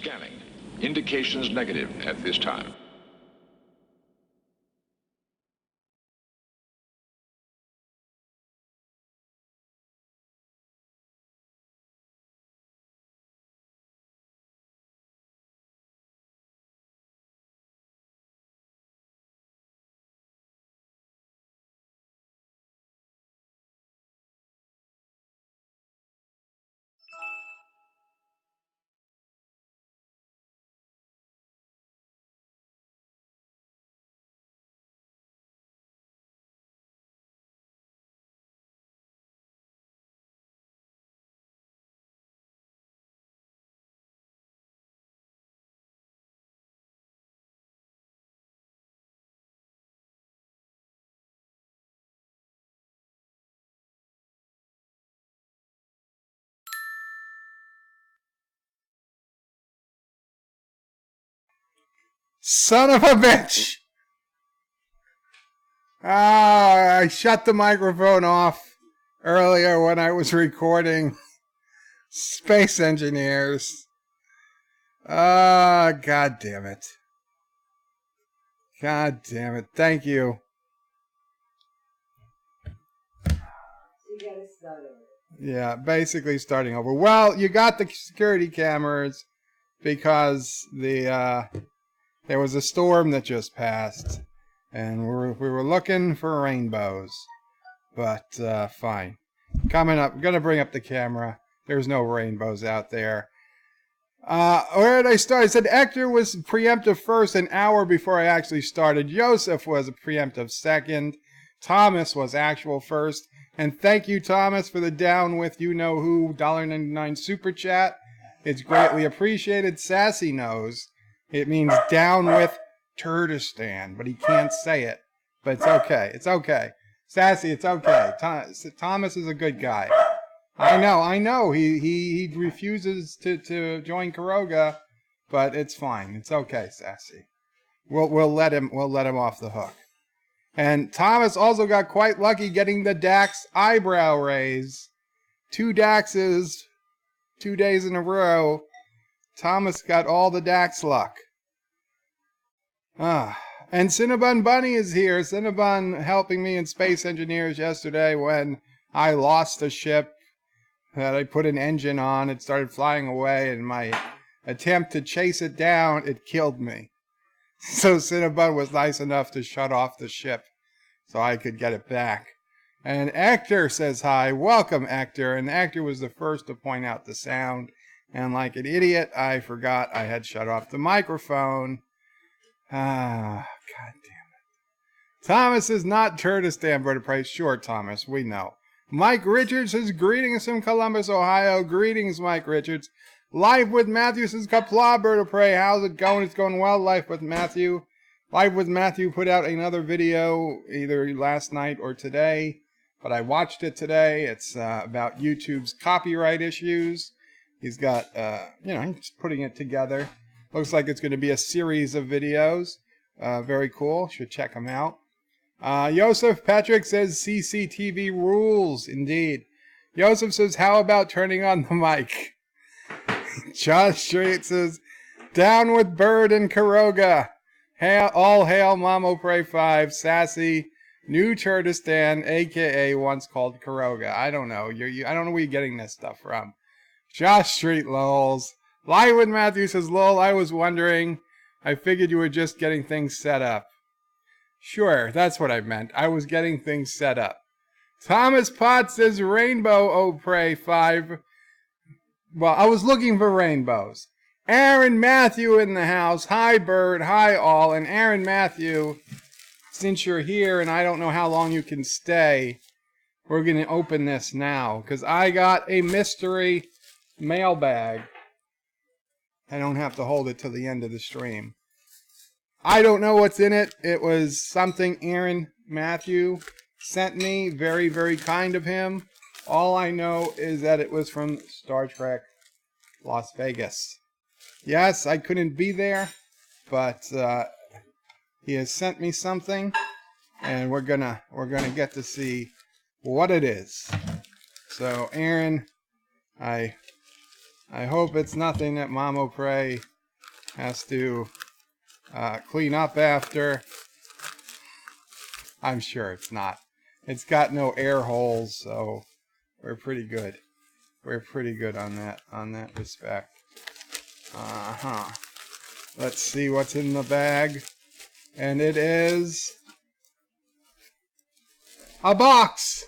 Scanning. Indications negative at this time. Son of a bitch! I shut the microphone off earlier when I was recording Space Engineers. God damn it. God damn it. Thank you. Yeah, basically starting over. Well, you got the security cameras because there was a storm that just passed, and we were looking for rainbows. But fine. Coming up, I'm gonna bring up the camera. There's no rainbows out there. Where did I start? I said Hector was preemptive first an hour before I actually started. Joseph was a preemptive second. Thomas was actual first. And thank you, Thomas, for the down with you-know-who $1.99 super chat. It's greatly appreciated. Sassy knows it means down with Turdistan, but he can't say it. But it's okay. It's okay. Sassy, it's okay. Thomas is a good guy. I know. He refuses to join Kuroga, but it's fine. It's okay, Sassy. We'll let him off the hook. And Thomas also got quite lucky getting the Dax eyebrow raise. 2 Daxes, 2 days in a row. Thomas got all the Dax luck. And Cinnabon Bunny is here. Cinnabon helping me in Space Engineers yesterday when I lost a ship that I put an engine on. It started flying away, and my attempt to chase it down, it killed me. So Cinnabon was nice enough to shut off the ship so I could get it back. And Hector says hi. Welcome, Hector. And Hector was the first to point out the sound. And like an idiot, I forgot I had shut off the microphone. God damn it. Thomas is not Turdistan, Brother Price. Sure, Thomas, we know. Mike Richards says, greetings from Columbus, Ohio. Greetings, Mike Richards. Life with Matthew says, Qapla, Bird of Prey. How's it going? It's going well. Life with Matthew. Life with Matthew put out another video either last night or today, but I watched it today. It's about YouTube's copyright issues. He's got, he's putting it together. Looks like it's going to be a series of videos. Very cool. Should check them out. Joseph Patrick says, CCTV rules. Indeed. Joseph says, how about turning on the mic? Josh Street says, down with Bird and Kuroga. All hail Mamo Prey 5, Sassy, New Turdistan, a.k.a. once called Kuroga. I don't know. I don't know where you're getting this stuff from. Josh Street lols. Live with Matthew says, lol, I was wondering. I figured you were just getting things set up. Sure, that's what I meant. I was getting things set up. Thomas Potts says, Rainbow, oh Prey 5. Well, I was looking for rainbows. Aaron Matthew in the house. Hi, Bird. Hi, all. And Aaron Matthew, since you're here and I don't know how long you can stay, we're going to open this now because I got a mystery mailbag. I don't have to hold it till the end of the stream. I don't know what's in it. It was something Aaron Matthew sent me. Very, very kind of him. All I know is that it was from Star Trek Las Vegas. Yes, I couldn't be there, but he has sent me something, and we're gonna get to see what it is. So, Aaron, I hope it's nothing that Mamo Prey has to clean up after. I'm sure it's not. It's got no air holes, so we're pretty good. We're pretty good on that respect. Let's see what's in the bag. And it is a box.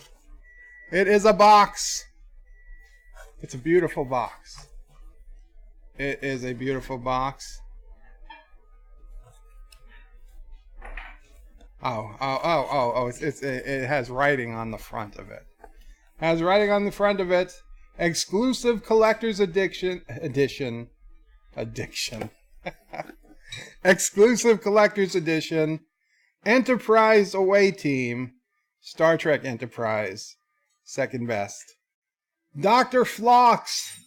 It is a box. It's a beautiful box. It is a beautiful box. Oh! It has writing on the front of it. It has writing on the front of it. Exclusive collector's edition. Exclusive collector's edition. Enterprise away team. Star Trek Enterprise. Second best. Dr. Phlox.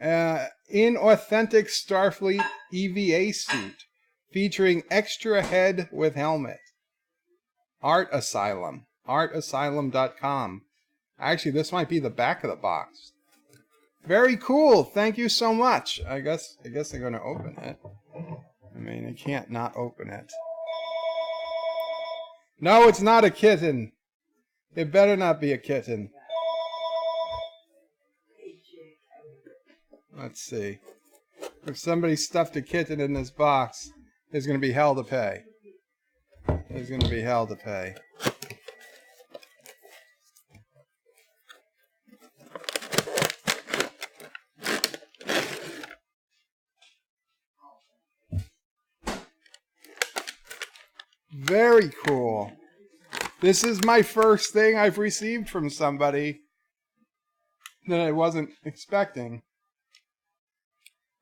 In authentic Starfleet EVA suit. Featuring extra head with helmet. Art Asylum. Artasylum.com. Actually, this might be the back of the box. Very cool. Thank you so much. I guess they're going to open it. I mean, I can't not open it. No, it's not a kitten. It better not be a kitten. Let's see. If somebody stuffed a kitten in this box, there's going to be hell to pay. There's going to be hell to pay. Very cool. This is my first thing I've received from somebody that I wasn't expecting.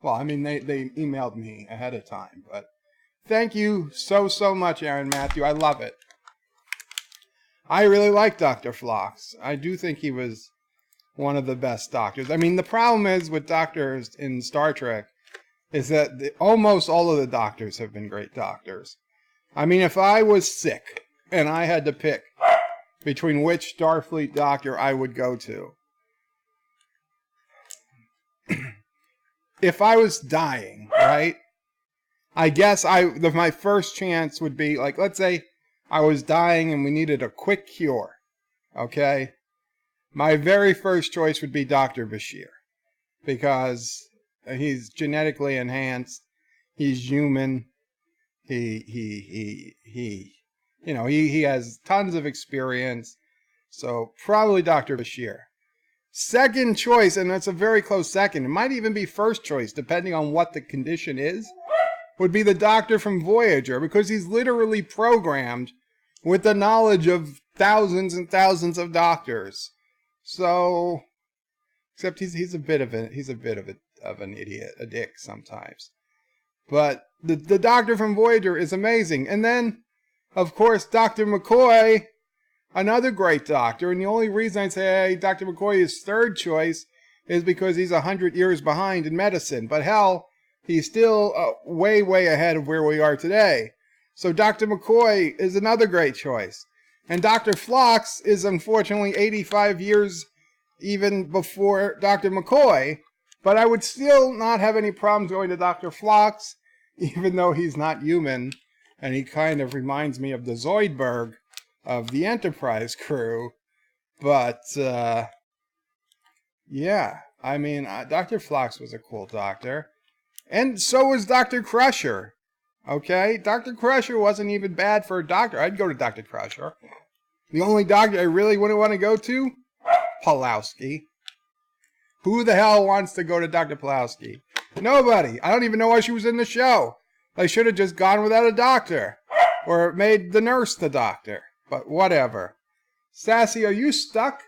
Well, I mean, they emailed me ahead of time, but thank you so much, Aaron Matthew. I love it. I really like Dr. Phlox. I do think he was one of the best doctors. I mean, the problem is with doctors in Star Trek is that almost all of the doctors have been great doctors. I mean, if I was sick and I had to pick between which Starfleet doctor I would go to, if I was dying, right? I guess my first chance would be, like, let's say I was dying and we needed a quick cure, okay? My very first choice would be Dr. Bashir, because he's genetically enhanced, he's human, he has tons of experience, so probably Dr. Bashir. Second choice, and that's a very close second, it might even be first choice, depending on what the condition is, would be the doctor from Voyager, because he's literally programmed with the knowledge of thousands and thousands of doctors. So, except he's a bit of an idiot, a dick sometimes. But the doctor from Voyager is amazing. And then, of course, Dr. McCoy, another great doctor. And the only reason I say Dr. McCoy is third choice is because he's 100 years behind in medicine. But hell, he's still way ahead of where we are today. So Dr. McCoy is another great choice. And Dr. Phlox is unfortunately 85 years even before Dr. McCoy. But I would still not have any problems going to Dr. Phlox, even though he's not human. And he kind of reminds me of the Zoidberg of the Enterprise crew. But, yeah. I mean, Dr. Phlox was a cool doctor. And so was Dr. Crusher. Okay? Dr. Crusher wasn't even bad for a doctor. I'd go to Dr. Crusher. The only doctor I really wouldn't want to go to? Pulowski. Who the hell wants to go to Dr. Pulowski? Nobody. I don't even know why she was in the show. They should have just gone without a doctor. Or made the nurse the doctor. But whatever. Sassy, are you stuck?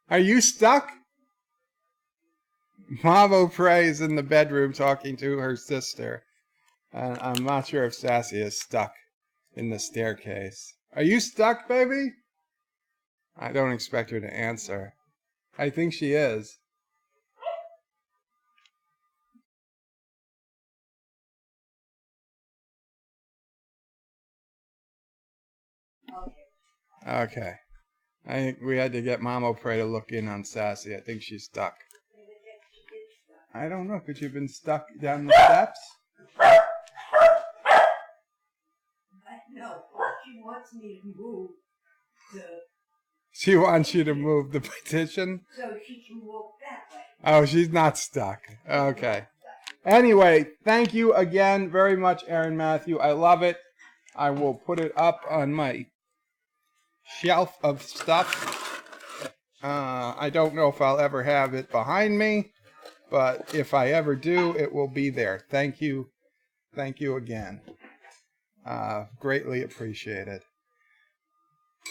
Are you stuck? Mavo Prey is in the bedroom talking to her sister. I'm not sure if Sassy is stuck in the staircase. Are you stuck, baby? I don't expect her to answer. I think she is. Okay. I think we had to get Mama Prey to look in on Sassy. I think she's stuck. I don't know. Could you have been stuck down the steps? No, she wants me to move She wants you to move the petition? so she can walk that way. Oh, she's not stuck. Okay. Anyway, thank you again very much, Aaron Matthew. I love it. I will put it up on my shelf of stuff. I don't know if I'll ever have it behind me, but if I ever do, it will be there. Thank you. Thank you again. Greatly appreciated.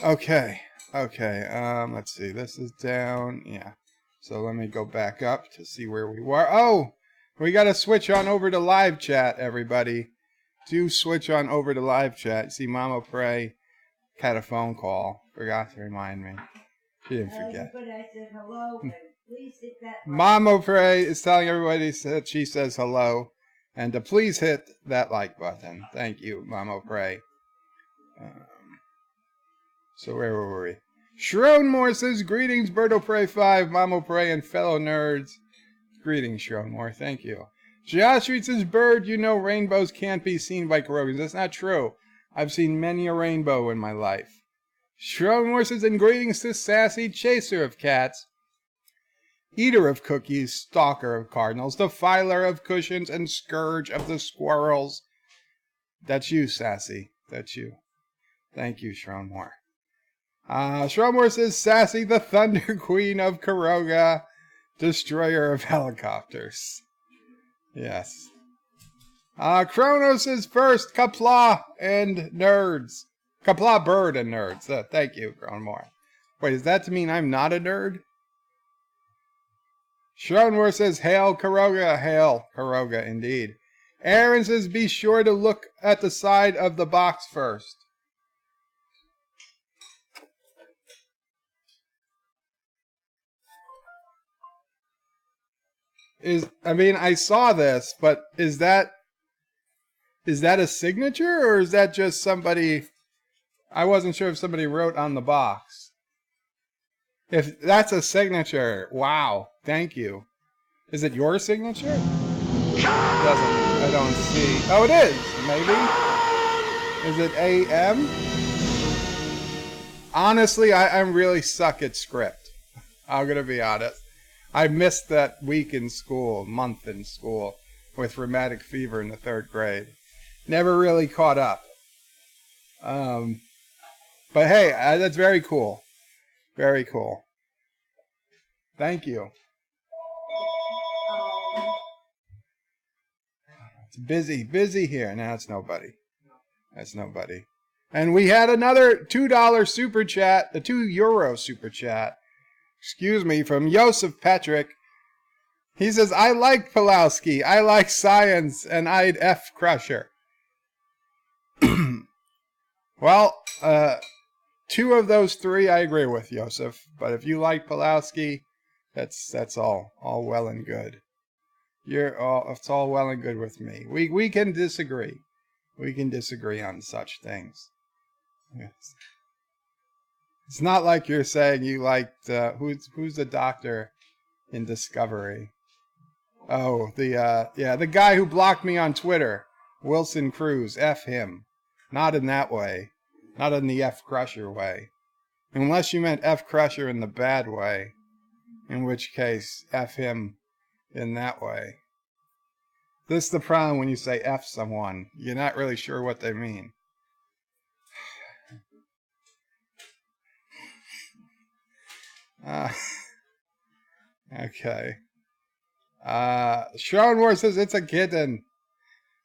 Okay. Let's see. This is down. Yeah. So let me go back up to see where we were. Oh, we got to switch on over to live chat, everybody. Do switch on over to live chat. See, Mama Pray had a phone call. Forgot to remind me. She didn't forget. But I said hello, and please hit that like. Mama Pray is telling everybody that she says hello, and to please hit that like button. Thank you, Mama Pray. So where were we? Shronmore says, greetings, Birdo Pray 5, Mama Pray, and fellow nerds. Greetings, Shronmore. Thank you. Josh Reed says, Bird, you know rainbows can't be seen by Kurogans. That's not true. I've seen many a rainbow in my life. Shronmore says, and greetings to Sassy, chaser of cats, eater of cookies, stalker of cardinals, defiler of cushions, and scourge of the squirrels. That's you, Sassy. That's you. Thank you, Shronmore. Shronmore says, Sassy, the Thunder Queen of Kuroga, destroyer of helicopters. Yes. Kronos is first, Qapla and nerds. Qapla bird and nerds. Thank you, Shronmore. Wait, is that to mean I'm not a nerd? Shronmore says, hail Kuroga, hail Kuroga, indeed. Aaron says, be sure to look at the side of the box first. I saw this, but is that a signature, or is that just somebody? I wasn't sure if somebody wrote on the box. If that's a signature, wow, thank you. Is it your signature? I don't see. Oh, it is, maybe. Is it AM? Honestly, I'm really suck at script. I'm gonna be honest. I missed that week in school, month in school, with rheumatic fever in the 3rd grade. Never really caught up. But hey, that's very cool. Very cool. Thank you. It's busy here. Now it's nobody. That's nobody. And we had another $2 super chat, a €2 super chat. Excuse me, from Joseph Patrick. He says, I like Pulowski, I like science, and I'd F Crusher. Well, 2 of those 3 I agree with, Joseph. But if you like Pulowski, that's all well and good. It's all well and good with me. We can disagree. We can disagree on such things. Yes. It's not like you're saying you liked who's the doctor in Discovery? Oh, the guy who blocked me on Twitter, Wilson Cruz. F him. Not in that way. Not in the F Crusher way. Unless you meant F Crusher in the bad way, in which case F him in that way. This is the problem when you say F someone. You're not really sure what they mean. Okay. Shronmore says it's a kitten.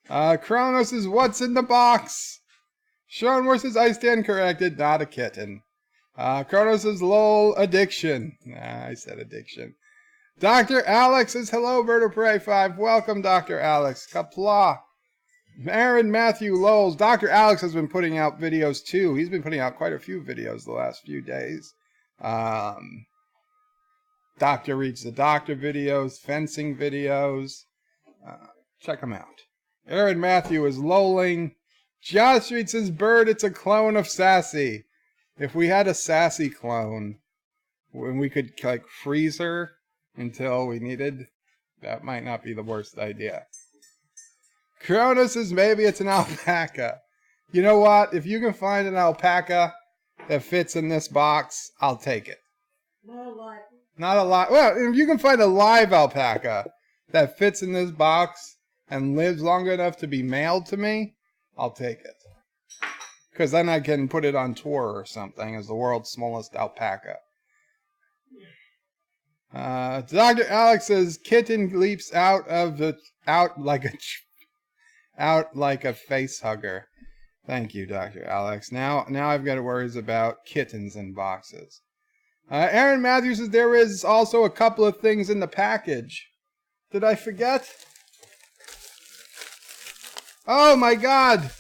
Kronos says, what's in the box? Shronmore says, I stand corrected, not a kitten. Kronos says, lol, addiction. I said addiction. Dr. Alex says, hello, Birdo Pray 5. Welcome, Dr. Alex. Qapla. Aaron Matthew lols. Dr. Alex has been putting out videos too. He's been putting out quite a few videos the last few days. Doctor Reads the Doctor videos, fencing videos. Check them out. Aaron Matthew is lolling. Josh Reed says, Bird, it's a clone of Sassy. If we had a Sassy clone, when we could like freeze her until we needed That might not be the worst idea. Cronus says maybe it's an alpaca. You know what? If you can find an alpaca that fits in this box, I'll take it. More like Not a lot. Well, if you can find a live alpaca that fits in this box and lives long enough to be mailed to me, I'll take it. Because then I can put it on tour or something as the world's smallest alpaca. Dr. Alex says kitten leaps out like a face hugger. Thank you, Dr. Alex. Now I've got worries about kittens in boxes. Aaron Matthews says there is also a couple of things in the package. Did I forget? Oh my God!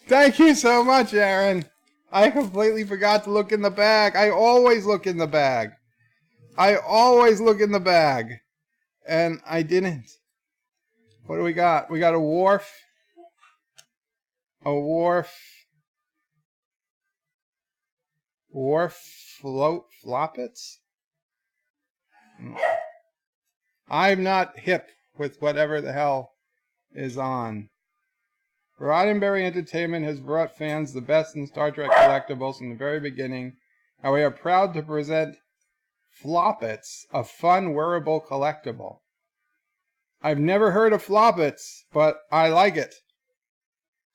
Thank you so much, Aaron. I completely forgot to look in the bag. I always look in the bag. And I didn't. What do we got? We got a wharf. Wharf float floppets? I'm not hip with whatever the hell is on. Roddenberry Entertainment has brought fans the best in Star Trek collectibles from the very beginning, and we are proud to present Floppets, a fun wearable collectible. I've never heard of Floppets, but I like it.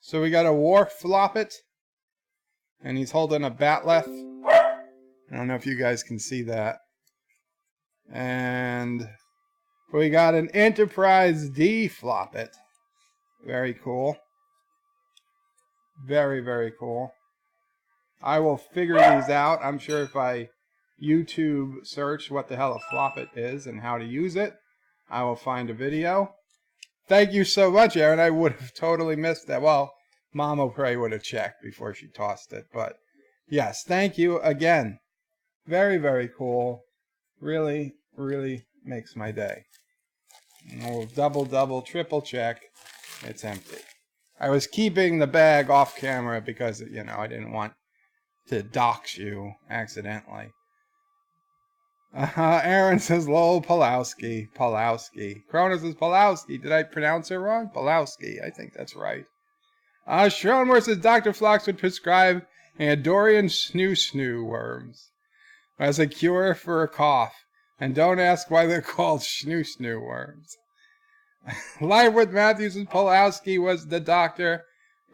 So we got a Worf Floppet, and he's holding a BedLife. I don't know if you guys can see that. And we got an Enterprise D Floppet. Very cool. Very, very cool. I will figure these out. I'm sure if I YouTube search what the hell a floppet is and how to use it, I will find a video. Thank you so much, Aaron. I would have totally missed that. Well, Mama probably would have checked before she tossed it. But yes, thank you again. Very, very cool. Really, really makes my day. Oh, double, triple check. It's empty. I was keeping the bag off camera because, you know, I didn't want to dox you accidentally. Aaron says, lol, Pulowski. Cronus says, Pulowski. Did I pronounce it wrong? Pulowski. I think that's right. Schronmore says, Dr. Phlox would prescribe Andorian snoo worms as a cure for a cough. And don't ask why they're called snoo worms. Live with Matthews and Pulowski was the doctor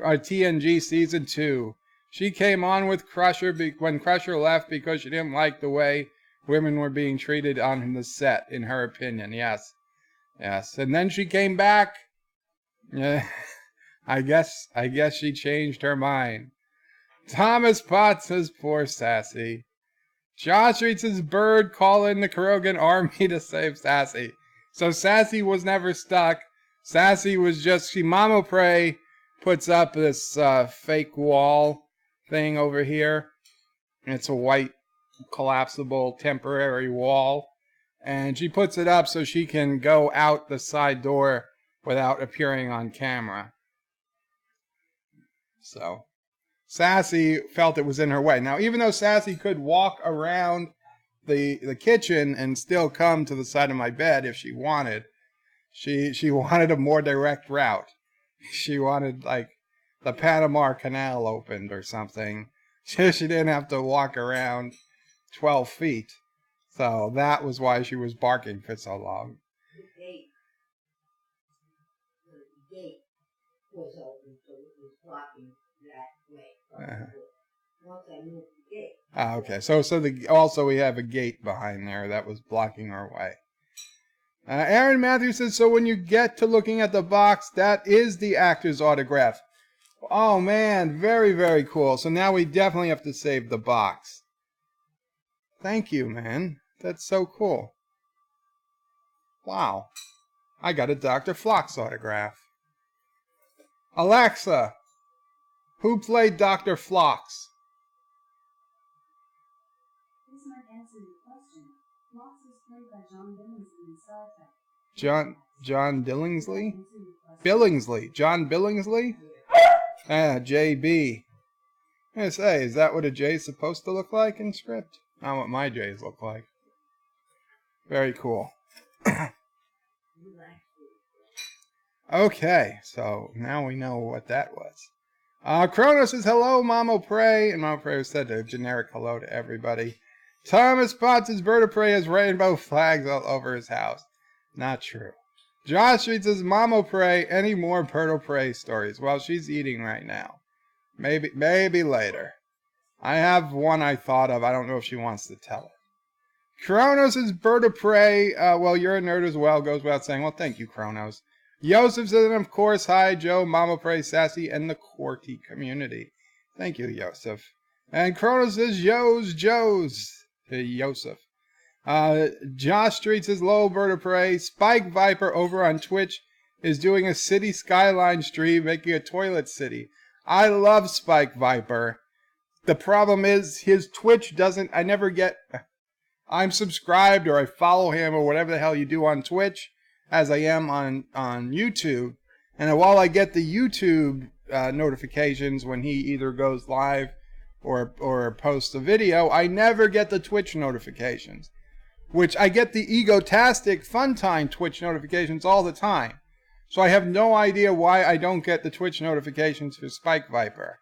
on TNG Season 2. She came on with Crusher when Crusher left because she didn't like the way women were being treated on the set, in her opinion. Yes. And then she came back. I guess she changed her mind. Thomas Potts says, poor Sassy. Josh reads his bird calling the Krogan army to save Sassy. So Sassy was never stuck. Sassy was just, Mama Prey puts up this fake wall thing over here. It's a white collapsible temporary wall. And she puts it up so she can go out the side door without appearing on camera. So Sassy felt it was in her way. Now, even though Sassy could walk around the kitchen and still come to the side of my bed if she wanted, she wanted a more direct route. She wanted, like, the Panama Canal opened or something. She didn't have to walk around 12 feet. So that was why she was barking for so long. The gate was open, so it was blocking that way. Once I moved the gate. Okay. So also we have a gate behind there that was blocking our way. Aaron Matthews says, so when you get to looking at the box, that is the actor's autograph. Oh, man. Very, very cool. So now we definitely have to save the box. Thank you, man. That's so cool. Wow. I got a Dr. Phlox autograph. Alexa, who played Dr. Phlox? This might answer your question. Phlox was played by John Billingsley in sci-fi. John Billingsley? Billingsley. John Billingsley? JB. I'm going to say, is that what a J is supposed to look like in script? Not what my J's look like. Very cool. relax. Okay, so now we know what that was. Kronos says, hello, Mamo Prey. And Mamo Prey said a generic hello to everybody. Thomas Potts' Bird of Prey has rainbow flags all over his house. Not true. Josh Street says, Mamo Prey, any more Bird of Prey stories? Well, she's eating right now. Maybe later. I have one I thought of. I don't know if she wants to tell it. Kronos' Bird of Prey. Well, you're a nerd as well. Goes without saying. Well, thank you, Kronos. Yosef says, and of course, hi, Joe, Mama Prey, Sassy, and the Quirky community. Thank you, Yosef. And Kronos says, Joe's to Yosef. Josh Street says, low, Bird of Prey. Spike Viper over on Twitch is doing a city skyline stream, making a toilet city. I love Spike Viper. The problem is, his Twitch doesn't, I never get, I'm subscribed or I follow him or whatever the hell you do on Twitch, as I am on YouTube. And while I get the YouTube notifications when he either goes live or posts a video, I never get the Twitch notifications. Which I get the Egotastic Funtime Twitch notifications all the time. So I have no idea why I don't get the Twitch notifications for Spike Viper.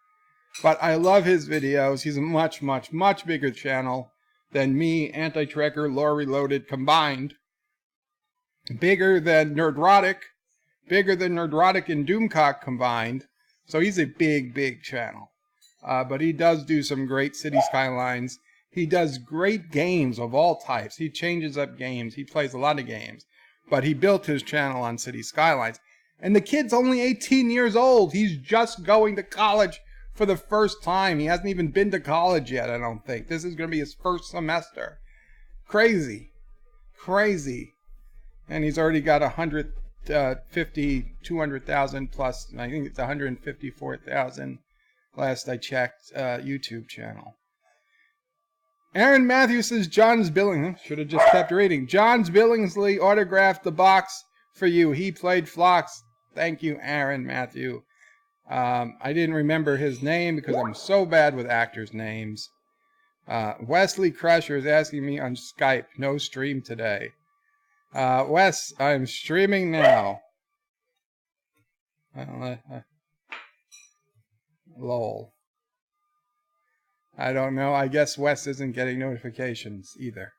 But I love his videos. He's a much, much, much bigger channel than me, Anti-Trekker, Lore Reloaded combined. Bigger than Nerdrotic and Doomcock combined. So he's a big, big channel. But he does do some great city skylines. He does great games of all types. He changes up games. He plays a lot of games. But he built his channel on city skylines. And the kid's only 18 years old. He's just going to college for the first time. He hasn't even been to college yet, I don't think. This is going to be his first semester. Crazy. Crazy. And he's already got 200,000 plus, I think it's 154,000 last I checked, YouTube channel. Aaron Matthews says, John's Billingsley, should have just kept reading. John's Billingsley autographed the box for you. He played Phlox. Thank you, Aaron Matthew. I didn't remember his name because I'm so bad with actors' names. Wesley Crusher is asking me on Skype. No stream today. Wes, I'm streaming now. Lol. I don't know. I guess Wes isn't getting notifications either.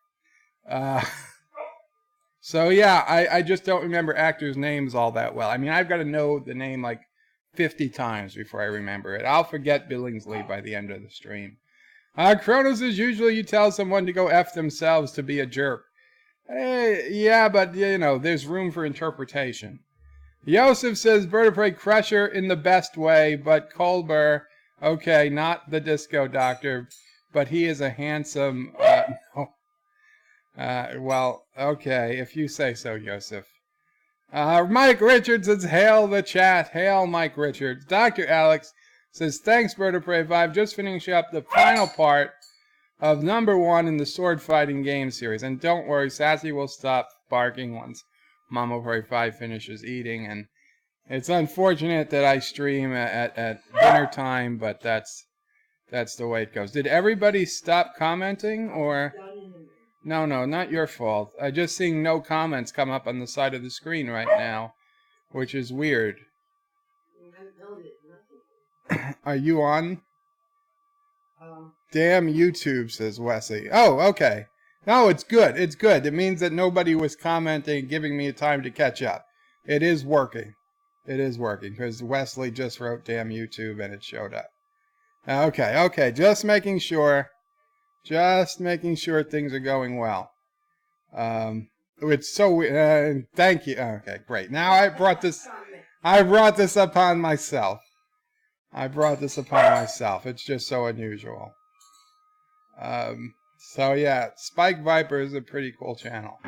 So yeah, I just don't remember actors' names all that well. I mean, I've got to know the name like 50 times before I remember it. I'll forget Billingsley by the end of the stream. Kronos is usually you tell someone to go F themselves to be a jerk. Yeah, but you know, there's room for interpretation. Yosef says, Bird of Prey Crusher in the best way, but Colbert, okay, not the disco doctor, but he is a handsome, no. Well, okay, if you say so, Yosef. Mike Richards says, hail the chat. Hail Mike Richards. Dr. Alex says, thanks, Bird of Prey 5. Just finishing up the final part of #1 in the sword fighting game series. And don't worry, Sassy will stop barking once Mama Prey 5 finishes eating. And it's unfortunate that I stream at dinner time, but that's the way it goes. Did everybody stop commenting, or? No, not your fault. I just seeing no comments come up on the side of the screen right now, which is weird. Are you on? Damn YouTube, says Wesley. Oh, okay. No, it's good. It's good. It means that nobody was commenting, giving me time to catch up. It is working. It is working, because Wesley just wrote damn YouTube and it showed up. Okay. Just making sure. Just making sure things are going well. It's so thank you. Okay, great. Now I brought this upon myself. It's just so unusual. So yeah, Spike Viper is a pretty cool channel.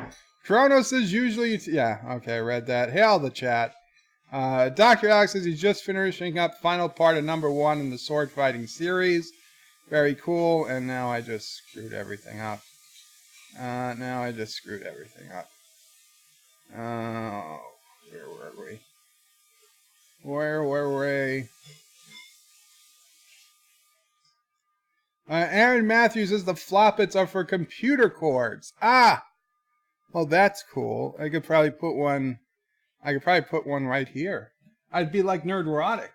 Kronos is usually, yeah, okay, I read that. Hail the chat. Dr. Alex says he's just finishing up final part of #1 in the sword fighting series. Very cool, and now I just screwed everything up. Oh, where were we? Aaron Matthews says the floppets are for computer cords. Ah! Oh, that's cool. I could probably put one right here. I'd be like Nerdrotic.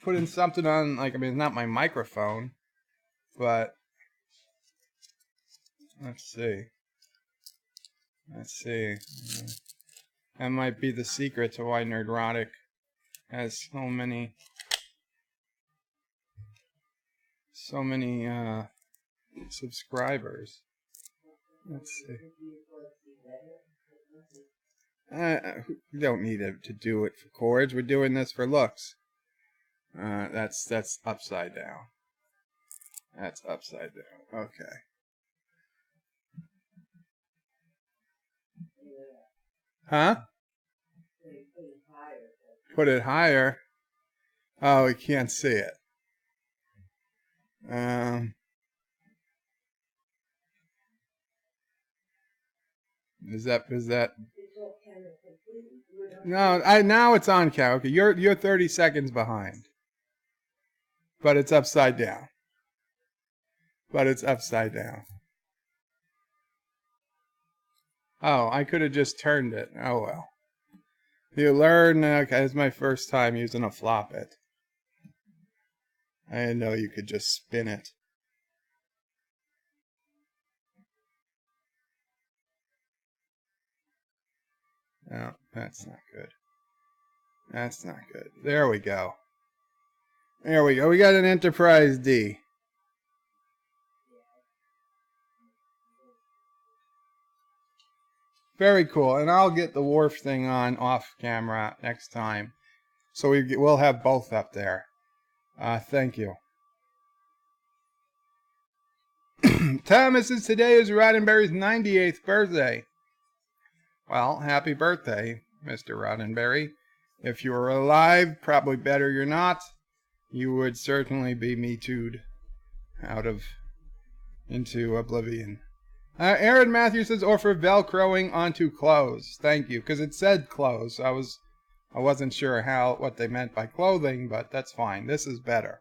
Putting something on, like, I mean, it's not my microphone, but let's see. That might be the secret to why Nerdrotic has so many subscribers. Let's see. We don't need to do it for chords. We're doing this for looks. That's upside down. That's upside down. Okay. Huh? Put it higher. Oh, we can't see it. Is that? No, now it's on camera. Okay, you're 30 seconds behind. But it's upside down. Oh, I could have just turned it. Oh well. You learn. Okay, it's my first time using a flop it. I didn't know you could just spin it. No, that's not good. That's not good. There we go. We got an Enterprise D. Very cool. And I'll get the Wharf thing on off camera next time. So we'll have both up there. Thank you. Thomas says today is Roddenberry's 98th birthday. Well, happy birthday, Mr. Roddenberry. If you were alive, probably better you're not. You would certainly be Me Too'd into oblivion. Aaron Matthews says, or for Velcroing onto clothes. Thank you, because it said clothes. I wasn't sure what they meant by clothing, but that's fine. This is better.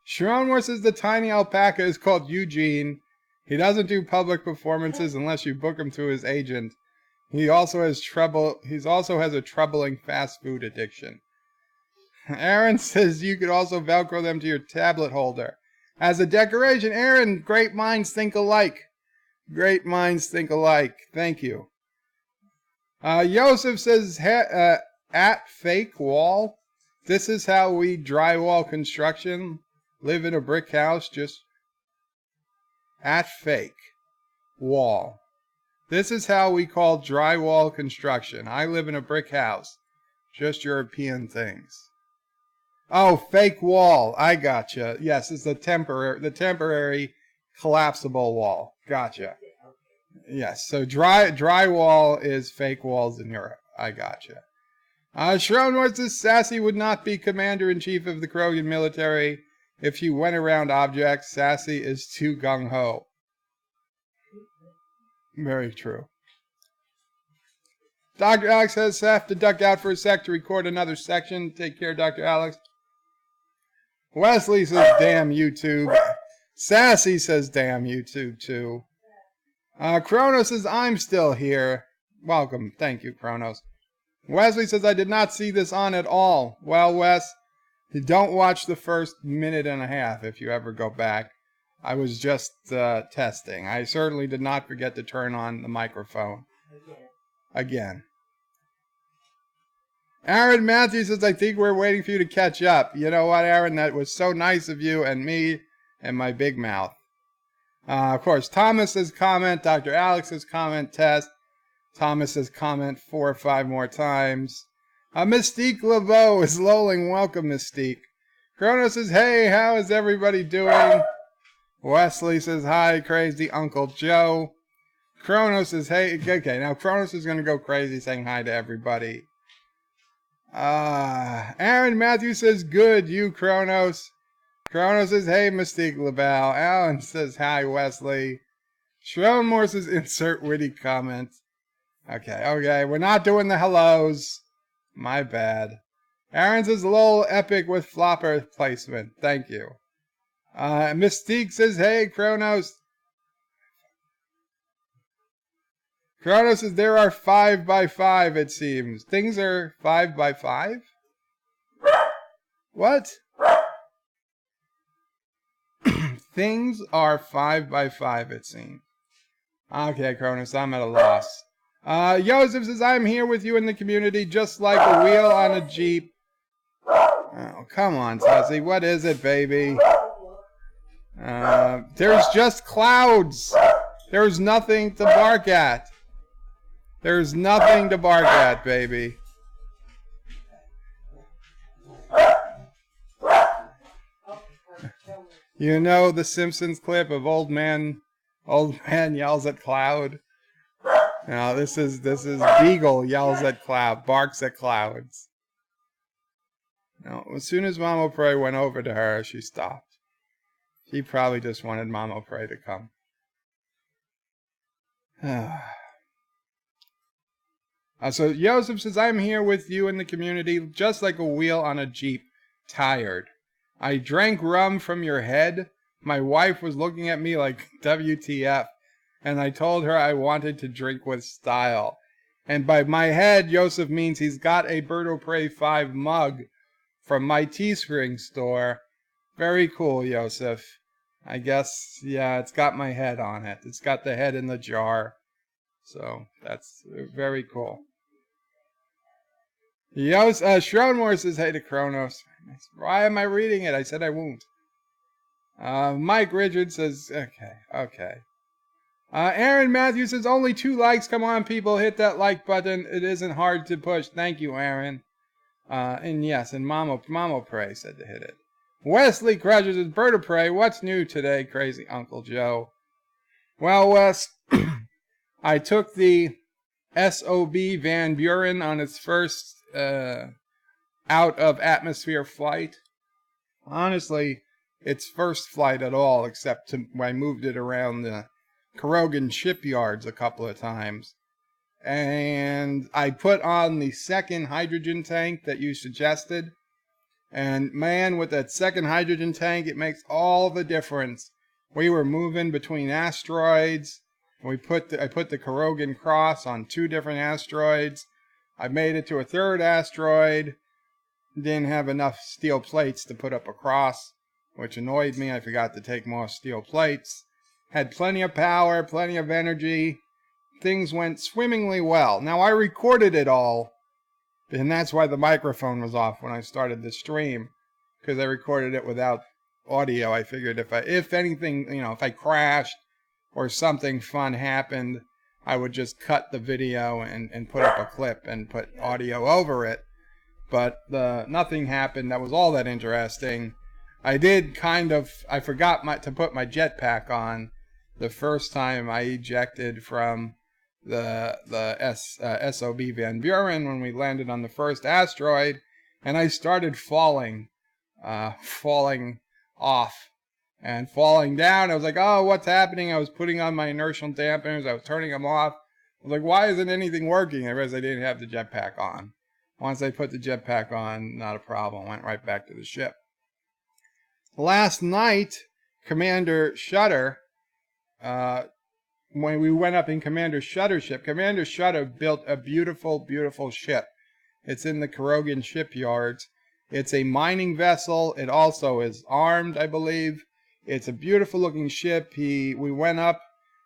Sharon says the tiny alpaca is called Eugene. He doesn't do public performances unless you book him through his agent. He also has a troubling fast food addiction. Aaron says you could also Velcro them to your tablet holder. As a decoration, Aaron, great minds think alike. Thank you. Yosef says, at fake wall. This is how we drywall construction. Live in a brick house, just at fake wall. This is how we call drywall construction. I live in a brick house. Just European things. Oh, fake wall. I gotcha. Yes, it's the temporary collapsible wall. Gotcha. Yes, so drywall is fake walls in Europe. I gotcha. Sharon says Sassy would not be commander-in-chief of the Krogan military if she went around objects. Sassy is too gung-ho. Very true. Dr. Alex has to duck out for a sec to record another section. Take care, Dr. Alex. Wesley says, damn YouTube. Sassy says, damn YouTube, too. Kronos says, I'm still here. Welcome. Thank you, Kronos. Wesley says, I did not see this on at all. Well, Wes, don't watch the first minute and a half if you ever go back. I was just testing. I certainly did not forget to turn on the microphone. Again. Aaron Matthews says, I think we're waiting for you to catch up. You know what, Aaron? That was so nice of you and me and my big mouth. Of course, Thomas's comment, Dr. Alex's comment test. Thomas's comment 4 or 5 more times. Mystique LeBeau is lolling. Welcome, Mystique. Kronos says, hey, how is everybody doing? Wesley says, hi, crazy Uncle Joe. Kronos says, hey, okay, now Kronos is going to go crazy saying hi to everybody. Aaron Matthews says, good, you, Kronos. Kronos says, hey, Mystique LeBeau. Alan says, hi, Wesley. Sharon Moore says, insert witty comment. Okay, we're not doing the hellos. My bad. Aaron says, lol, epic with flopper placement. Thank you. Mystique says, hey, Kronos. Kronos says there are 5 by 5, it seems. Things are 5 by 5? What? Things are 5 by 5, it seems. Okay, Kronos, I'm at a loss. Joseph says, I'm here with you in the community, just like a wheel on a Jeep. Oh, come on, Sussy. What is it, baby? There's just clouds. There's nothing to bark at. There's nothing to bark at, baby. You know the Simpsons clip of old man yells at cloud? Now this is Beagle yells at cloud, barks at clouds. Now, as soon as Mama Prey went over to her, she stopped. She probably just wanted Mama Prey to come. So Joseph says, I'm here with you in the community, just like a wheel on a Jeep, tired. I drank rum from your head. My wife was looking at me like WTF, and I told her I wanted to drink with style. And by my head, Joseph means he's got a Bird of Prey 5 mug from my Teespring store. Very cool, Joseph. I guess, yeah, it's got my head on it. It's got the head in the jar. So, that's very cool. Shroudmore says, hey to Kronos. Why am I reading it? I said I won't. Mike Richards says, okay. Aaron Matthews says, only 2 likes. Come on, people, hit that like button. It isn't hard to push. Thank you, Aaron. And yes, and Mama Prey said to hit it. Wesley Crutchers says, Bird of Prey, what's new today, crazy Uncle Joe? Well, Wes, I took the SOB Van Buren on its first out of atmosphere flight. Honestly, its first flight at all, except I moved it around the Karogan shipyards a couple of times. And I put on the second hydrogen tank that you suggested. And man, with that second hydrogen tank, it makes all the difference. We were moving between asteroids. I put the Karogan Cross on 2 different asteroids. I made it to a 3rd asteroid. Didn't have enough steel plates to put up a cross, which annoyed me. I forgot to take more steel plates. Had plenty of power, plenty of energy. Things went swimmingly well. Now, I recorded it all, and that's why the microphone was off when I started the stream, because I recorded it without audio. I figured if anything, if I crashed or something fun happened, I would just cut the video and put up a clip and put audio over it. But nothing happened that was all that interesting. I forgot to put my jetpack on the first time I ejected from the SOB Van Buren when we landed on the first asteroid, and I started falling off and falling down. I was like, oh, what's happening? I was putting on my inertial dampeners. I was turning them off. I was like, why isn't anything working? I realized I didn't have the jetpack on. Once I put the jetpack on, not a problem. Went right back to the ship. Last night, Commander Shutter, when we went up in Commander Shutter's ship, Commander Shutter built a beautiful, beautiful ship. It's in the Karogan shipyards. It's a mining vessel. It also is armed, I believe. It's a beautiful looking ship. We went up.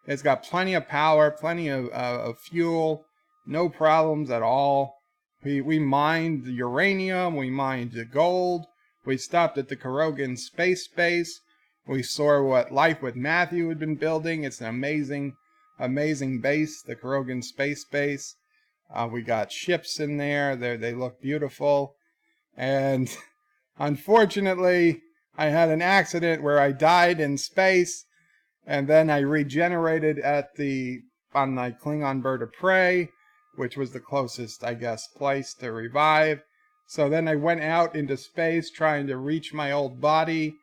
It's got plenty of power, plenty of fuel, no problems at all. We mined the uranium. We mined the gold. We stopped at the Karogan space base. We saw what Life with Matthew had been building. It's an amazing, amazing base, the Karogan space base. We got ships in there. They look beautiful. And unfortunately, I had an accident where I died in space, and then I regenerated on my Klingon Bird of Prey, which was the closest, I guess, place to revive. So then I went out into space trying to reach my old body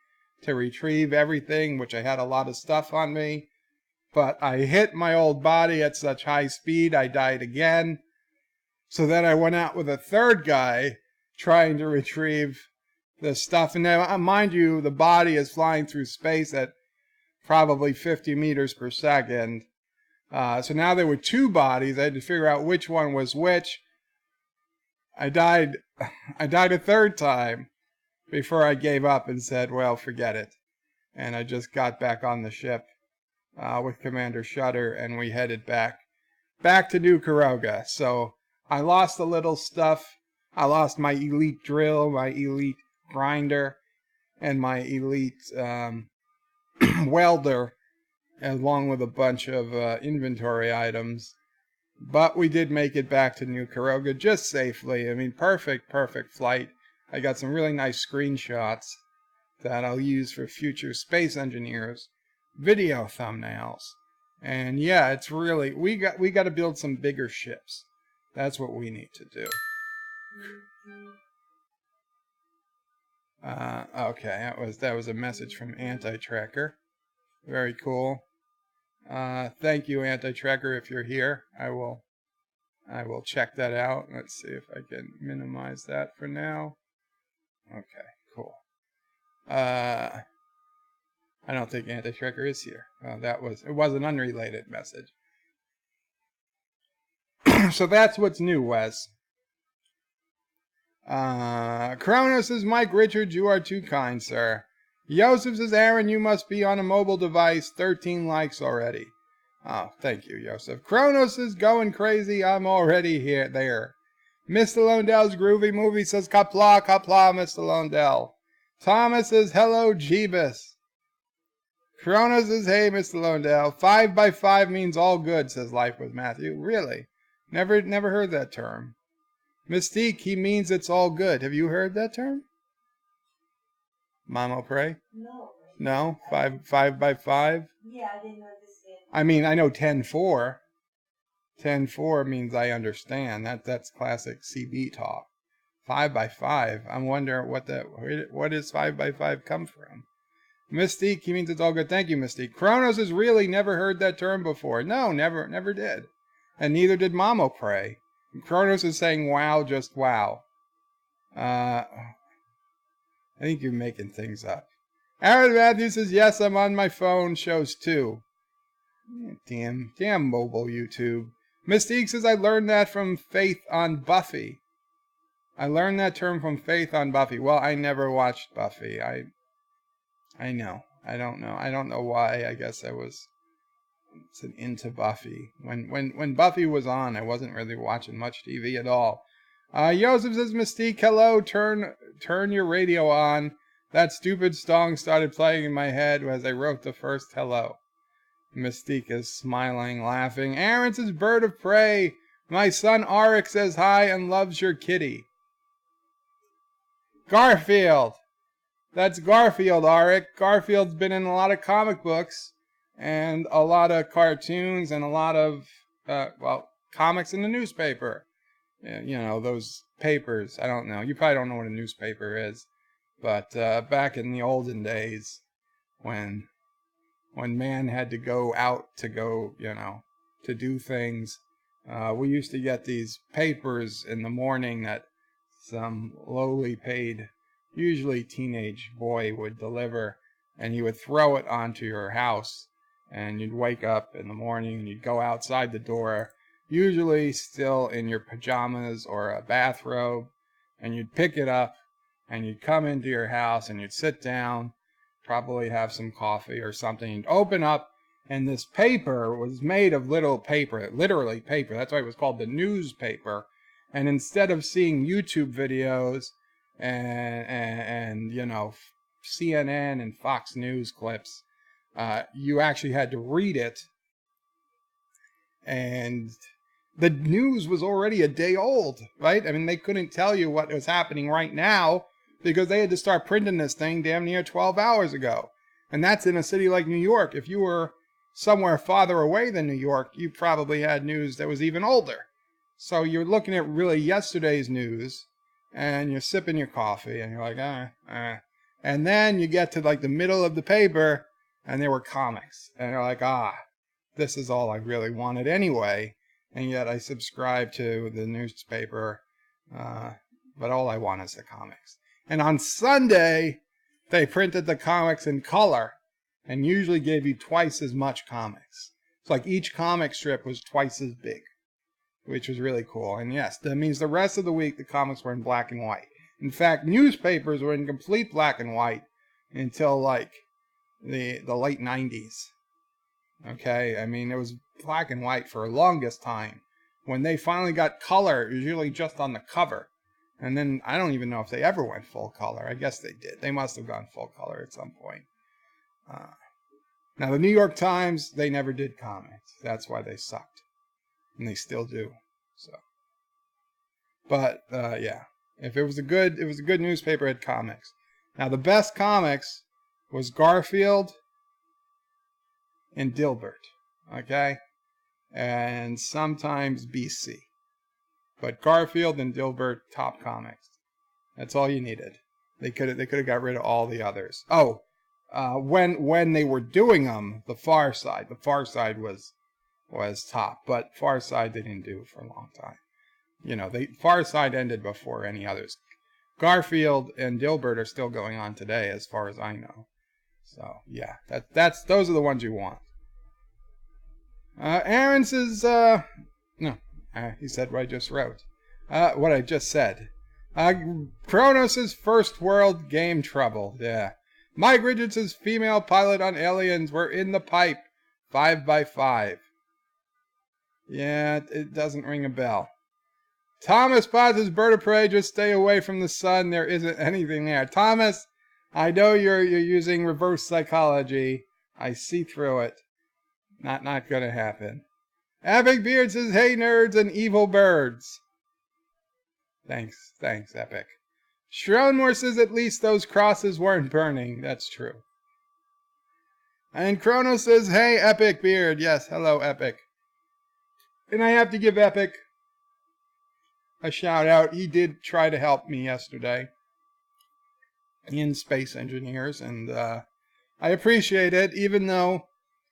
to retrieve everything, which I had a lot of stuff on me. But I hit my old body at such high speed, I died again. So then I went out with a 3rd guy trying to retrieve the stuff. And now, mind you, the body is flying through space at probably 50 meters per second. So now there were 2 bodies. I had to figure out which one was which. I died a 3rd time before I gave up and said, well, forget it. And I just got back on the ship with Commander Shutter, and we headed back to New Caroga. So I lost a little stuff. I lost my elite drill, my elite grinder, and my elite welder, along with a bunch of inventory items. But we did make it back to New Caroga just safely. I mean, perfect flight. I got some really nice screenshots that I'll use for future Space Engineers video thumbnails. And yeah, it's really, we got to build some bigger ships. That's what we need to do. Okay, that was a message from Anti-Tracker. Very cool. Thank you, Anti-Tracker, if you're here. I will check that out. Let's see if I can minimize that for now. Okay, cool. I don't think Anti-Tracker is here. It was an unrelated message. So that's what's new, Wes. Kronos says, Mike Richards, you are too kind, sir. Joseph says, Aaron, you must be on a mobile device. 13 likes already. Oh, thank you, Joseph. Kronos is going crazy. I'm already there. Mr. Londell's Groovy Movie says, Qapla, Mr. Londell. Thomas says, hello, Jeebus. Kronos says, hey, Mr. Londell. 5x5 means all good, says Life with Matthew. Really? Never heard that term. Mystique, he means it's all good. Have you heard that term? Mamo Pray? No. No? 5x5? Yeah, I didn't understand. I mean, I know 10-4. 10-4 means I understand. That's classic CB talk. 5x5. I'm wondering what does 5x5 come from? Mystique, he means it's all good. Thank you, Mystique. Kronos has really never heard that term before. No, never did. And neither did Mamo Pray. Kronos is saying wow, just wow. I think you're making things up. Aaron Matthews says, yes, I'm on my phone. Shows 2. Damn mobile YouTube. Mystique says, I learned that from Faith on Buffy. I learned that term from Faith on Buffy. Well, I never watched Buffy. I know. I don't know why. I guess I was into Buffy. When Buffy was on, I wasn't really watching much TV at all. Joseph says, Mystique, hello, turn your radio on. That stupid song started playing in my head as I wrote the first hello. Mystique is smiling, laughing. Aaron says, bird of prey. My son Arik says hi and loves your kitty. Garfield. That's Garfield, Arik. Garfield's been in a lot of comic books and a lot of cartoons and a lot of, comics in the newspaper. You know, those papers. I don't know. You probably don't know what a newspaper is. But back in the olden days, when man had to go out to go, to do things, we used to get these papers in the morning that some lowly paid, usually teenage boy would deliver, and he would throw it onto your house, and you'd wake up in the morning and you'd go outside the door, usually still in your pajamas or a bathrobe, and you'd pick it up and you'd come into your house and you'd sit down, probably have some coffee or something, you'd open up, and this paper was made of little paper, literally paper. That's why it was called the newspaper. And instead of seeing YouTube videos and CNN and Fox News clips, you actually had to read it. And the news was already a day old, right? I mean, they couldn't tell you what was happening right now because they had to start printing this thing damn near 12 hours ago. And that's in a city like New York. If you were somewhere farther away than New York, you probably had news that was even older. So you're looking at really yesterday's news, and you're sipping your coffee, and you're like, And then you get to like the middle of the paper, and there were comics. And you're like, this is all I really wanted anyway. And yet I subscribe to the newspaper, but all I want is the comics. And on Sunday, they printed the comics in color and usually gave you twice as much comics. It's like each comic strip was twice as big, which was really cool. And yes, that means the rest of the week the comics were in black and white. In fact, newspapers were in complete black and white until like the late 90s. Okay, I mean, it was black and white for the longest time. When they finally got color, it was usually just on the cover. And then I don't even know if they ever went full color. I guess they did. They must have gone full color at some point. Now, the New York Times, they never did comics. That's why they sucked. And they still do. So, but yeah, if it was a good newspaper, it had comics. Now, the best comics was Garfield and Dilbert, okay, and sometimes BC. But Garfield and Dilbert, top comics. That's all you needed. They could have got rid of all the others. Oh, when they were doing them, the Far Side was top, but Far Side they didn't do for a long time. You know, Far Side ended before any others. Garfield and Dilbert are still going on today, as far as I know. So yeah, those are the ones you want. Aaron says, no, he said what I just wrote. What I just said. Kronos' first world game trouble. Yeah. Mike Richards' female pilot on Aliens were in the pipe. 5x5. Yeah, it doesn't ring a bell. Thomas Potts' bird of prey, just stay away from the sun. There isn't anything there. Thomas, I know you're using reverse psychology. I see through it. Not gonna happen. Epic Beard says, hey nerds and evil birds. Thanks, Epic. Shronmore says, at least those crosses weren't burning. That's true. And Chrono says, hey Epic Beard. Yes, hello Epic. And I have to give Epic a shout out. He did try to help me yesterday in Space Engineers, and I appreciate it, even though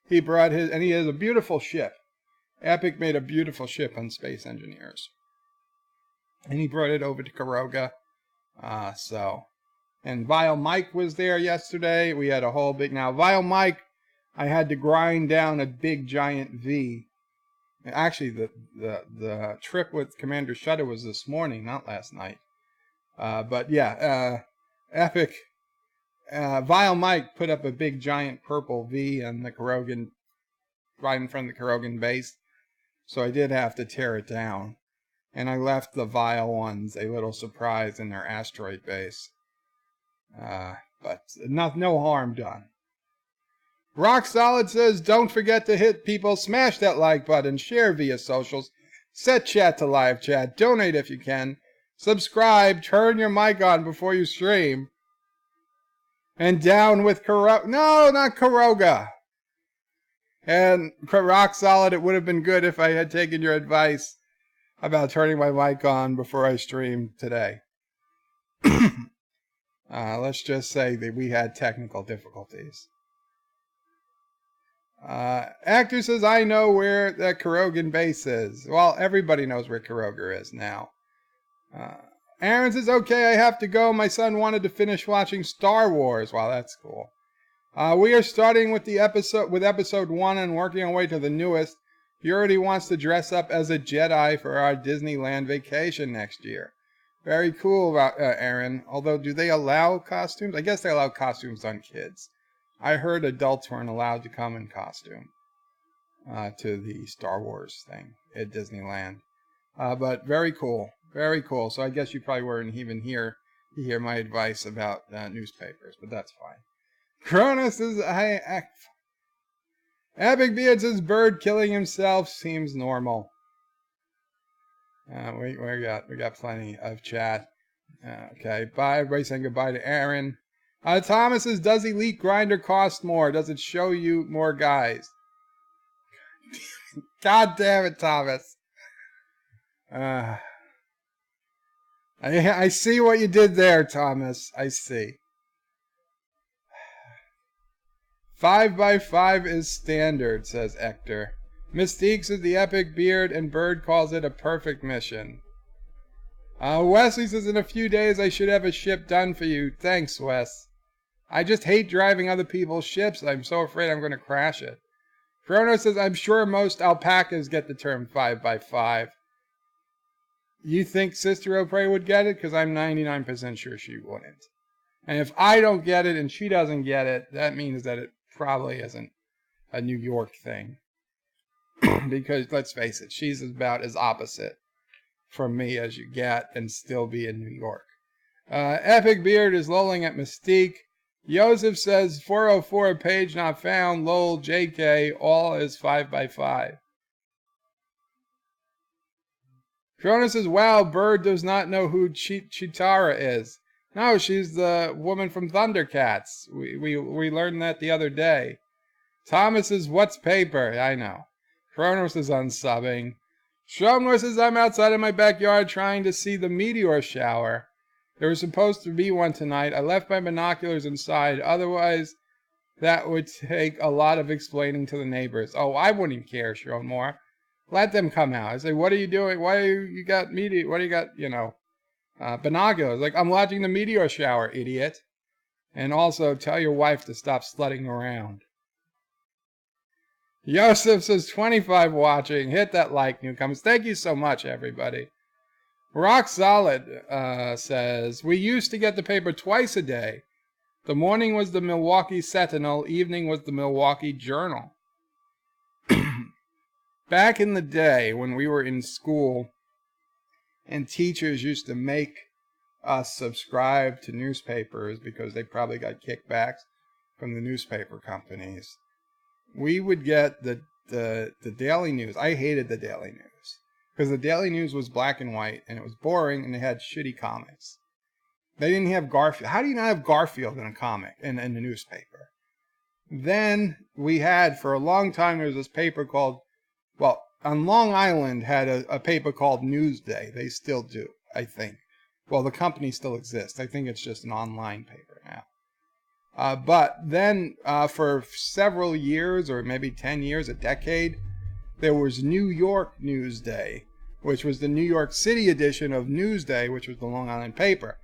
he brought and he has a beautiful ship. Epic made a beautiful ship on Space Engineers. And he brought it over to Karoga. And Vile Mike was there yesterday. We had a whole big, now Vile Mike, I had to grind down a big giant V. Actually, the trip with Commander Shutter was this morning, not last night. But yeah, Epic, Vile Mike put up a big giant purple V on the Karogan, right in front of the Karogan base. So I did have to tear it down. And I left the Vile ones a little surprise in their asteroid base. But no harm done. Rock Solid says, don't forget to hit people, smash that like button, share via socials, set chat to live chat, donate if you can, subscribe, turn your mic on before you stream. And down with Karoga. No, not Karoga. And Rock Solid, it would have been good if I had taken your advice about turning my mic on before I streamed today. Let's just say that we had technical difficulties. Actor says, I know where that Karogan base is. Well, everybody knows where Karoga is now. Aaron says, okay, I have to go. My son wanted to finish watching Star Wars. Wow, that's cool. We are starting with episode 1 and working our way to the newest. He already wants to dress up as a Jedi for our Disneyland vacation next year. Very cool, Aaron. Although, do they allow costumes? I guess they allow costumes on kids. I heard adults weren't allowed to come in costume to the Star Wars thing at Disneyland. But very cool. Very cool. So I guess you probably weren't even here to hear my advice about newspapers, but that's fine. Cronus is... Epic Beard says, bird killing himself seems normal. We got plenty of chat. Okay, bye. Everybody saying goodbye to Aaron. Thomas says, does Elite Grinder cost more? Does it show you more guys? God damn it, Thomas. I see what you did there, Thomas. I see. 5x5 is standard, says Hector. Mystique says the Epic Beard, and Bird calls it a perfect mission. Wesley says, in a few days I should have a ship done for you. Thanks, Wes. I just hate driving other people's ships. I'm so afraid I'm going to crash it. Frono says, I'm sure most alpacas get the term 5x5. You think Sister O'Prey would get it? Because I'm 99% sure she wouldn't. And if I don't get it and she doesn't get it, that means that it probably isn't a New York thing. Because, let's face it, she's about as opposite from me as you get and still be in New York. Epic Beard is lolling at Mystique. Joseph says 404 page not found. Lol, JK, all is 5x5. Fiona says, wow, Bird does not know who Chitara is. No, she's the woman from Thundercats. We learned that the other day. Thomas says, what's paper? I know. Kronos is unsubbing. Shomler says, I'm outside of my backyard trying to see the meteor shower. There was supposed to be one tonight. I left my binoculars inside. Otherwise, that would take a lot of explaining to the neighbors. Oh, I wouldn't care, Shomler. Let them come out. I say, what are you doing? Why you got meteor? What do you got, binoculars? Like, I'm watching the meteor shower, idiot. And also, tell your wife to stop slutting around. Yosef says 25 watching. Hit that like, newcomers. Thank you so much, everybody. Rock Solid says, we used to get the paper twice a day. The morning was the Milwaukee Sentinel. Evening was the Milwaukee Journal. Back in the day when we were in school and teachers used to make us subscribe to newspapers because they probably got kickbacks from the newspaper companies, we would get the Daily News. I hated the Daily News because the Daily News was black and white and it was boring and they had shitty comics. They didn't have Garfield. How do you not have Garfield in a comic, in the newspaper? Then we had, for a long time, there was this paper called, well, on Long Island had a paper called Newsday. They still do, I think. Well, the company still exists. I think it's just an online paper now. But then for several years, or maybe 10 years, a decade, there was New York Newsday, which was the New York City edition of Newsday, which was the Long Island paper.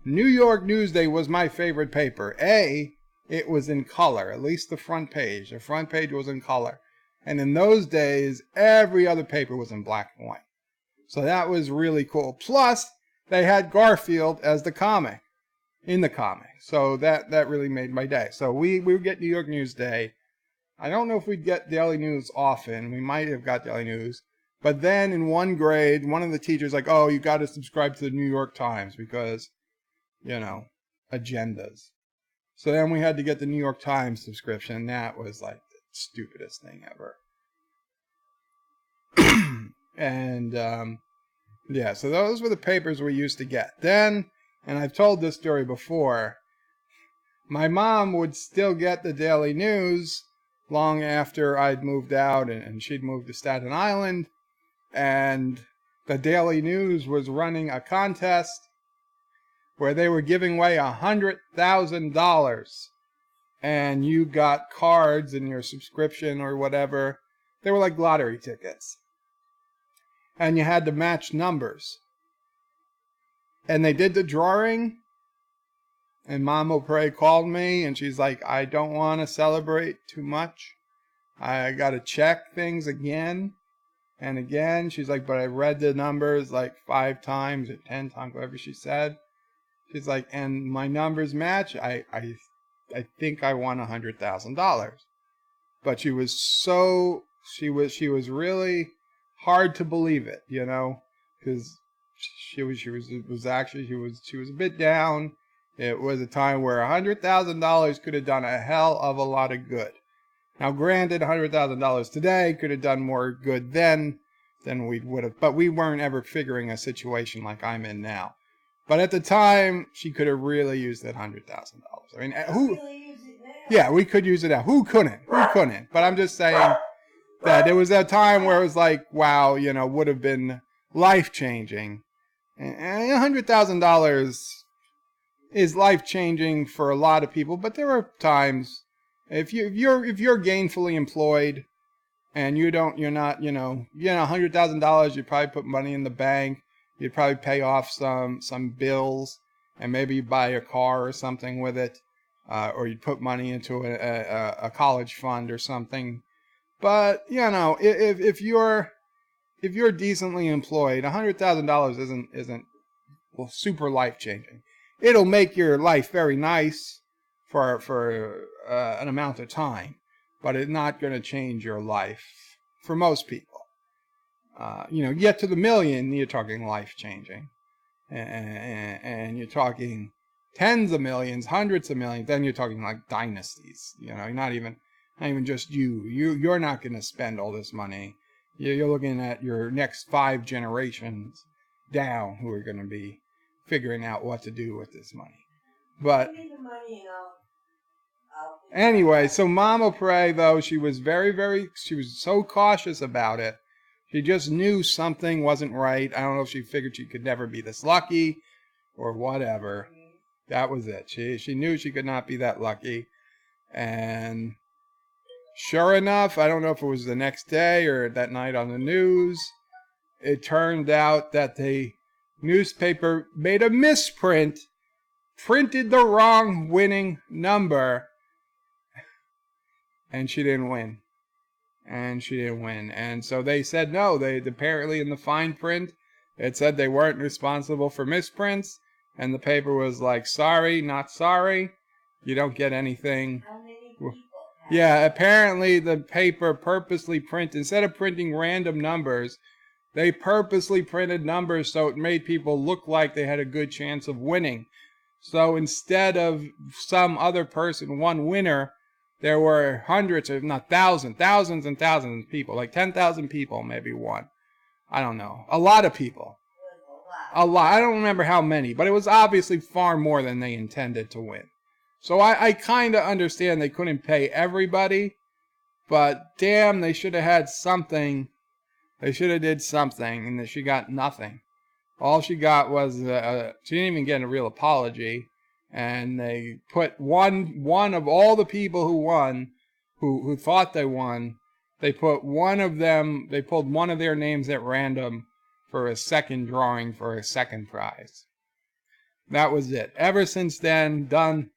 New York Newsday was my favorite paper. It was in color, at least the front page. The front page was in color. And in those days, every other paper was in black and white. So that was really cool. Plus, they had Garfield as the comic, in the comic. So that really made my day. So we would get New York Newsday. I don't know if we'd get Daily News often. We might have got Daily News. But then in one grade, one of the teachers like, oh, you got to subscribe to the New York Times because, agendas. So then we had to get the New York Times subscription. And that was like the stupidest thing ever. And, yeah, so those were the papers we used to get. Then, and I've told this story before, my mom would still get the Daily News long after I'd moved out and she'd moved to Staten Island. And the Daily News was running a contest where they were giving away $100,000. And you got cards in your subscription or whatever. They were like lottery tickets. And you had to match numbers. And they did the drawing. And Mom O'Prey called me and she's like, I don't want to celebrate too much. I got to check things again and again. She's like, but I read the numbers like 5 times or 10 times, whatever she said. She's like, and my numbers match. I think I won $100,000. But she was really hard to believe it, because she was a bit down. It was a time where $100,000 could have done a hell of a lot of good. Now, granted, $100,000 today could have done more good then than we would have, but we weren't ever figuring a situation like I'm in now. But at the time, she could have really used that $100,000. I mean, who? Yeah, we could use it now. Who couldn't? But I'm just saying that it was a time where it was like, wow, would have been life-changing. And $100,000 is life-changing for a lot of people, but there are times if you're gainfully employed and you're not, $100,000, you'd probably put money in the bank, you'd probably pay off some bills, and maybe you buy a car or something with it, or you'd put money into a college fund or something. But if you're decently employed, $100,000 isn't super life changing. It'll make your life very nice for an amount of time, but it's not going to change your life for most people. Get to the million, you're talking life changing, and you're talking tens of millions, hundreds of millions. Then you're talking like dynasties. Not even just you. You're not going to spend all this money. You're looking at your next 5 generations down who are going to be figuring out what to do with this money. But anyway, so Mama Prey, though, she was she was so cautious about it. She just knew something wasn't right. I don't know if she figured she could never be this lucky or whatever. That was it. She knew she could not be that lucky. And sure enough, I don't know if it was the next day or that night on the news, it turned out that the newspaper made a misprint, printed the wrong winning number, and she didn't win. And so they said no. They apparently in the fine print, it said they weren't responsible for misprints, and the paper was like, sorry, not sorry. You don't get anything. How many people? Yeah, apparently the paper purposely printed, instead of printing random numbers, they purposely printed numbers so it made people look like they had a good chance of winning. So instead of some other person, one winner, there were hundreds, if not thousands and thousands of people, like 10,000 people maybe won. I don't know. A lot of people. A lot. I don't remember how many, but it was obviously far more than they intended to win. So I kind of understand they couldn't pay everybody, but damn, they should have had something. They should have did something, and she got nothing. All she got was, she didn't even get a real apology. And they put one of all the people who won, who thought they won, they put one of them, they pulled one of their names at random for a second drawing for a second prize. That was it. Ever since then, done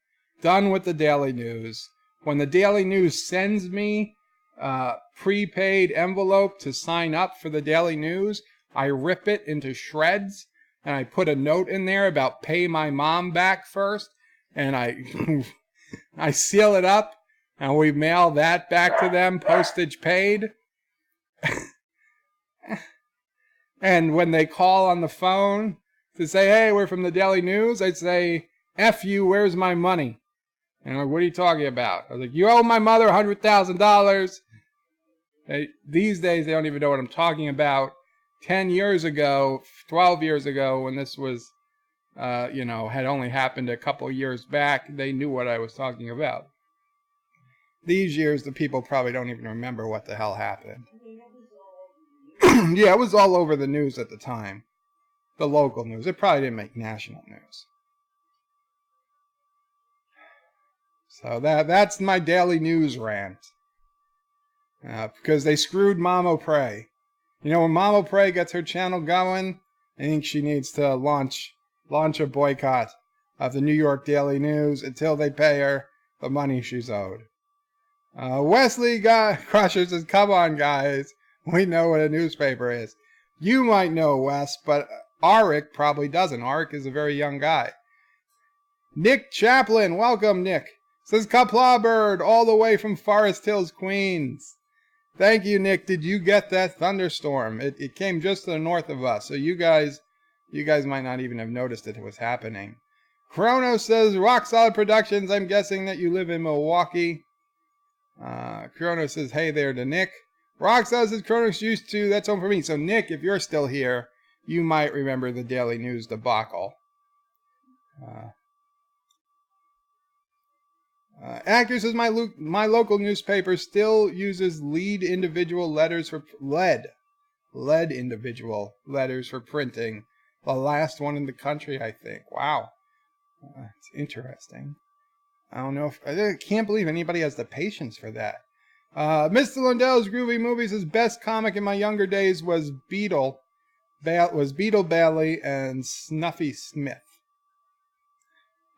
with the Daily News. When the Daily News sends me a prepaid envelope to sign up for the Daily News, I rip it into shreds. And I put a note in there about pay my mom back first. And I seal it up. And we mail that back to them, postage paid. And when they call on the phone to say, hey, we're from the Daily News, I say, F you, where's my money? And I'm like, what are you talking about? I was like, you owe my mother $100,000. These days, they don't even know what I'm talking about. 10 years ago, 12 years ago, when this was, had only happened a couple years back, they knew what I was talking about. These years, the people probably don't even remember what the hell happened. Yeah, it was all over the news at the time. The local news. It probably didn't make national news. So that's my Daily News rant. Because they screwed Mama Prey. When Mama Prey gets her channel going, I think she needs to launch a boycott of the New York Daily News until they pay her the money she's owed. Wesley Crusher says, come on, guys. We know what a newspaper is. You might know, Wes, but Arik probably doesn't. Arik is a very young guy. Nick Chaplin, welcome, Nick. Says Qapla Bird, all the way from Forest Hills, Queens. Thank you, Nick. Did you get that thunderstorm? It came just to the north of us, so you guys might not even have noticed it was happening. Chrono says, Rock Solid Productions. I'm guessing that you live in Milwaukee. Chrono says, hey there to Nick. Rock Solid says, Chrono's used to, that's home for me. So, Nick, if you're still here, you might remember the Daily News debacle. Actor says, my local newspaper still uses lead individual letters for individual letters for printing. The last one in the country, I think. Wow. It's interesting. I don't know I can't believe anybody has the patience for that. Mr. Lundell's Groovy Movies, his best comic in my younger days was Beetle Bailey and Snuffy Smith.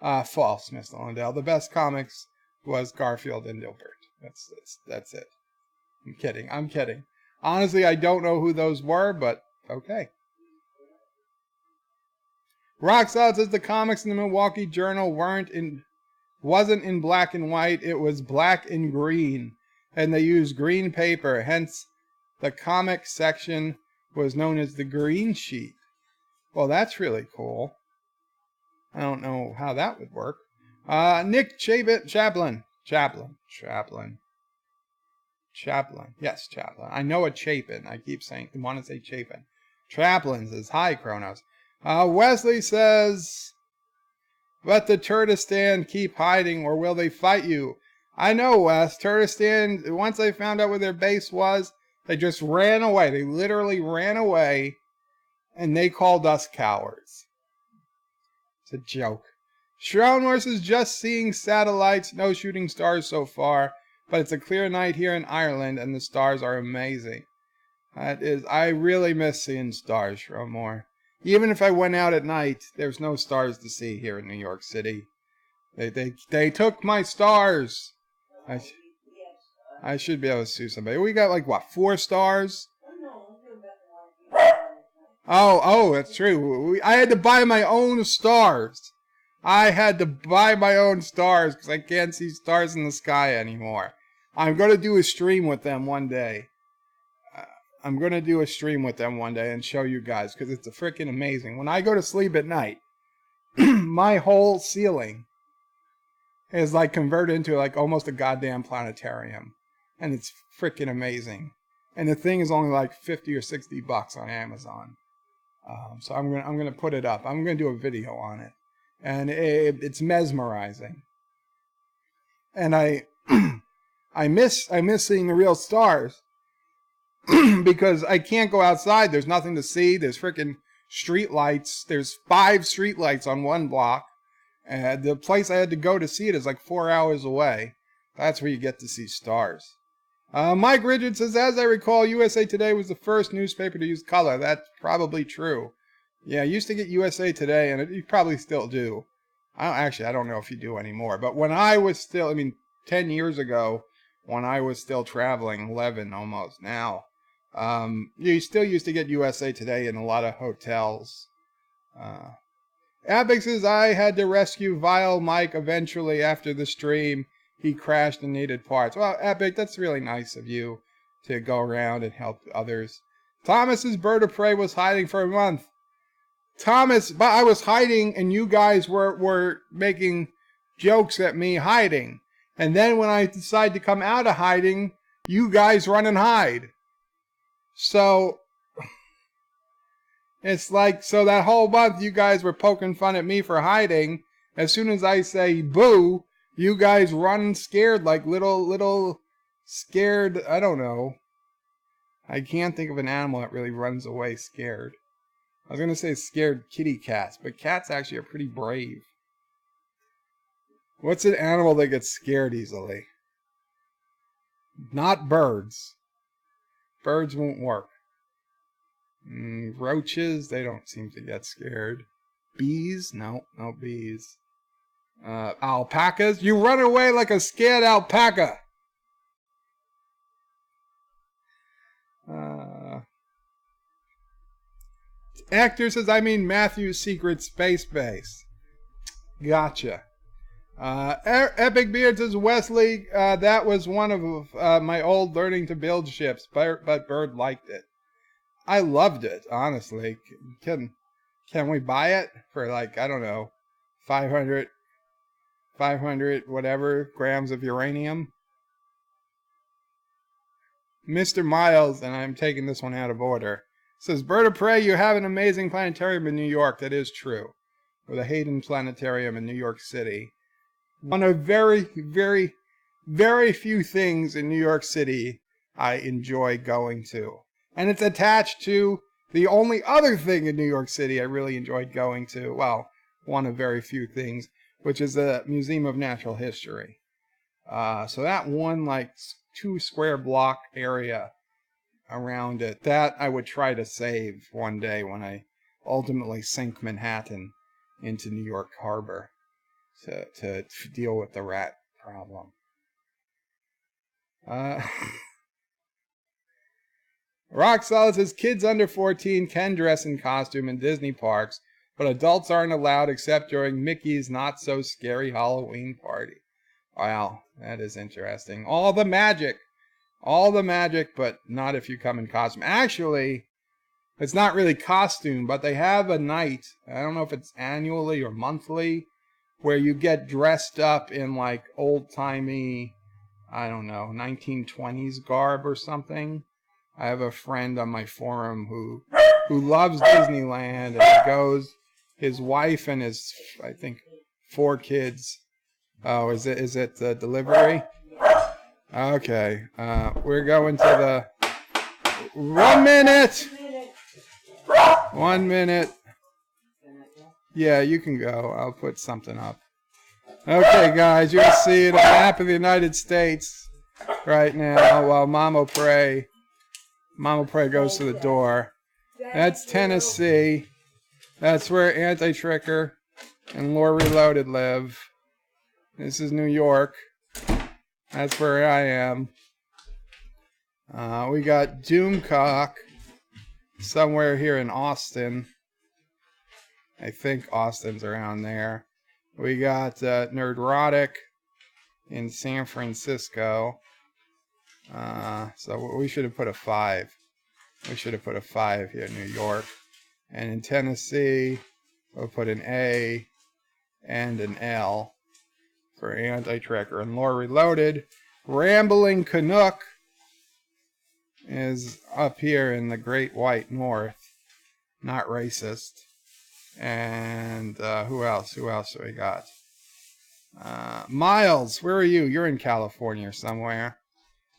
False, Mr. Lundell. The best comics was Garfield and Dilbert. That's it. I'm kidding. I'm kidding. Honestly, I don't know who those were, but okay. Rock Solid says the comics in the Milwaukee Journal wasn't in black and white. It was black and green, and they used green paper. Hence, the comic section was known as the green sheet. Well, that's really cool. I don't know how that would work. Nick Chaplin. Yes, Chaplin. I know a Chapin. I keep saying, I want to say Chapin. Chaplin says, hi, Kronos. Wesley says, let the Turkestan keep hiding, or will they fight you? I know, Wes. Turkestan, once they found out where their base was, they just ran away. They literally ran away, and they called us cowards. It's a joke. Shroud Norse is just seeing satellites, no shooting stars so far, but it's a clear night here in Ireland, and the stars are amazing. I really miss seeing stars, Shroud. Even if I went out at night, there's no stars to see here in New York City. They took my stars. I should be able to sue somebody. We got like, what, 4 stars? Oh, that's true. I had to buy my own stars. I had to buy my own stars because I can't see stars in the sky anymore. I'm going to do a stream with them one day. And show you guys because it's freaking amazing. When I go to sleep at night, my whole ceiling is like converted into like almost a goddamn planetarium. And it's freaking amazing. And the thing is only like $50 or $60 on Amazon. So I'm gonna put it up. I'm gonna do a video on it, and it's mesmerizing. And I miss seeing the real stars because I can't go outside. There's nothing to see. There's freaking street lights. There's 5 street lights on one block. And the place I had to go to see it is like 4 hours away. That's where you get to see stars. Mike Richards says, as I recall, USA Today was the first newspaper to use color. That's probably true. Yeah, I used to get USA Today, and you probably still do. I don't know if you do anymore. But when I was still, 10 years ago, when I was still traveling, 11 almost now, you still used to get USA Today in a lot of hotels. Apex says, I had to rescue Vile Mike eventually after the stream. He crashed and needed parts. Well, Epic, that's really nice of you to go around and help others. Thomas's bird of prey was hiding for a month. Thomas, but I was hiding and you guys were making jokes at me hiding. And then when I decide to come out of hiding, you guys run and hide. So it's like, so that whole month you guys were poking fun at me for hiding. As soon as I say boo, you guys run scared like little scared, I don't know. I can't think of an animal that really runs away scared. I was going to say scared kitty cats, but cats actually are pretty brave. What's an animal that gets scared easily? Not birds. Birds won't work. Roaches, they don't seem to get scared. Bees? No bees. Alpacas? You run away like a scared alpaca. Actor says, Matthew's Secret Space Base. Gotcha. Epic Beard says, Wesley, that was one of my old learning to build ships, but Bird liked it. I loved it, honestly. Can we buy it for like, I don't know, 500 whatever grams of uranium? Mr. Miles, and I'm taking this one out of order, says, Bird of Prey, you have an amazing planetarium in New York. That is true. Or the Hayden Planetarium in New York City. One of very, very, very few things in New York City I enjoy going to. And it's attached to the only other thing in New York City I really enjoyed going to. Well, one of very few things, which is the Museum of Natural History. So that one, like, 2 square block area around it, that I would try to save one day when I ultimately sink Manhattan into New York Harbor to deal with the rat problem. Rock Solid says kids under 14 can dress in costume in Disney parks, but adults aren't allowed except during Mickey's Not So Scary Halloween Party. Wow, that is interesting. All the magic, but not if you come in costume. Actually, it's not really costume, but they have a night, I don't know if it's annually or monthly, where you get dressed up in like old-timey, I don't know, 1920s garb or something. I have a friend on my forum who loves Disneyland and goes, his wife and his, I think, 4 kids. Oh, is it the delivery? Okay, we're going to the 1 minute. 1 minute. Yeah, you can go. I'll put something up. Okay, guys, you're seeing a map of the United States right now while Mama Pray goes to the door. That's Tennessee. That's where Anti-Tricker and Lore Reloaded live. This is New York. That's where I am. We got Doomcock somewhere here in Austin. I think Austin's around there. We got Nerdrotic in San Francisco. So we should have put a 5. We should have put a 5 here in New York. And in Tennessee, we'll put an A and an L for Anti-Tracker and Lore Reloaded. Rambling Canuck is up here in the Great White North. Not racist. And who else? Who else do we got? Miles, where are you? You're in California somewhere.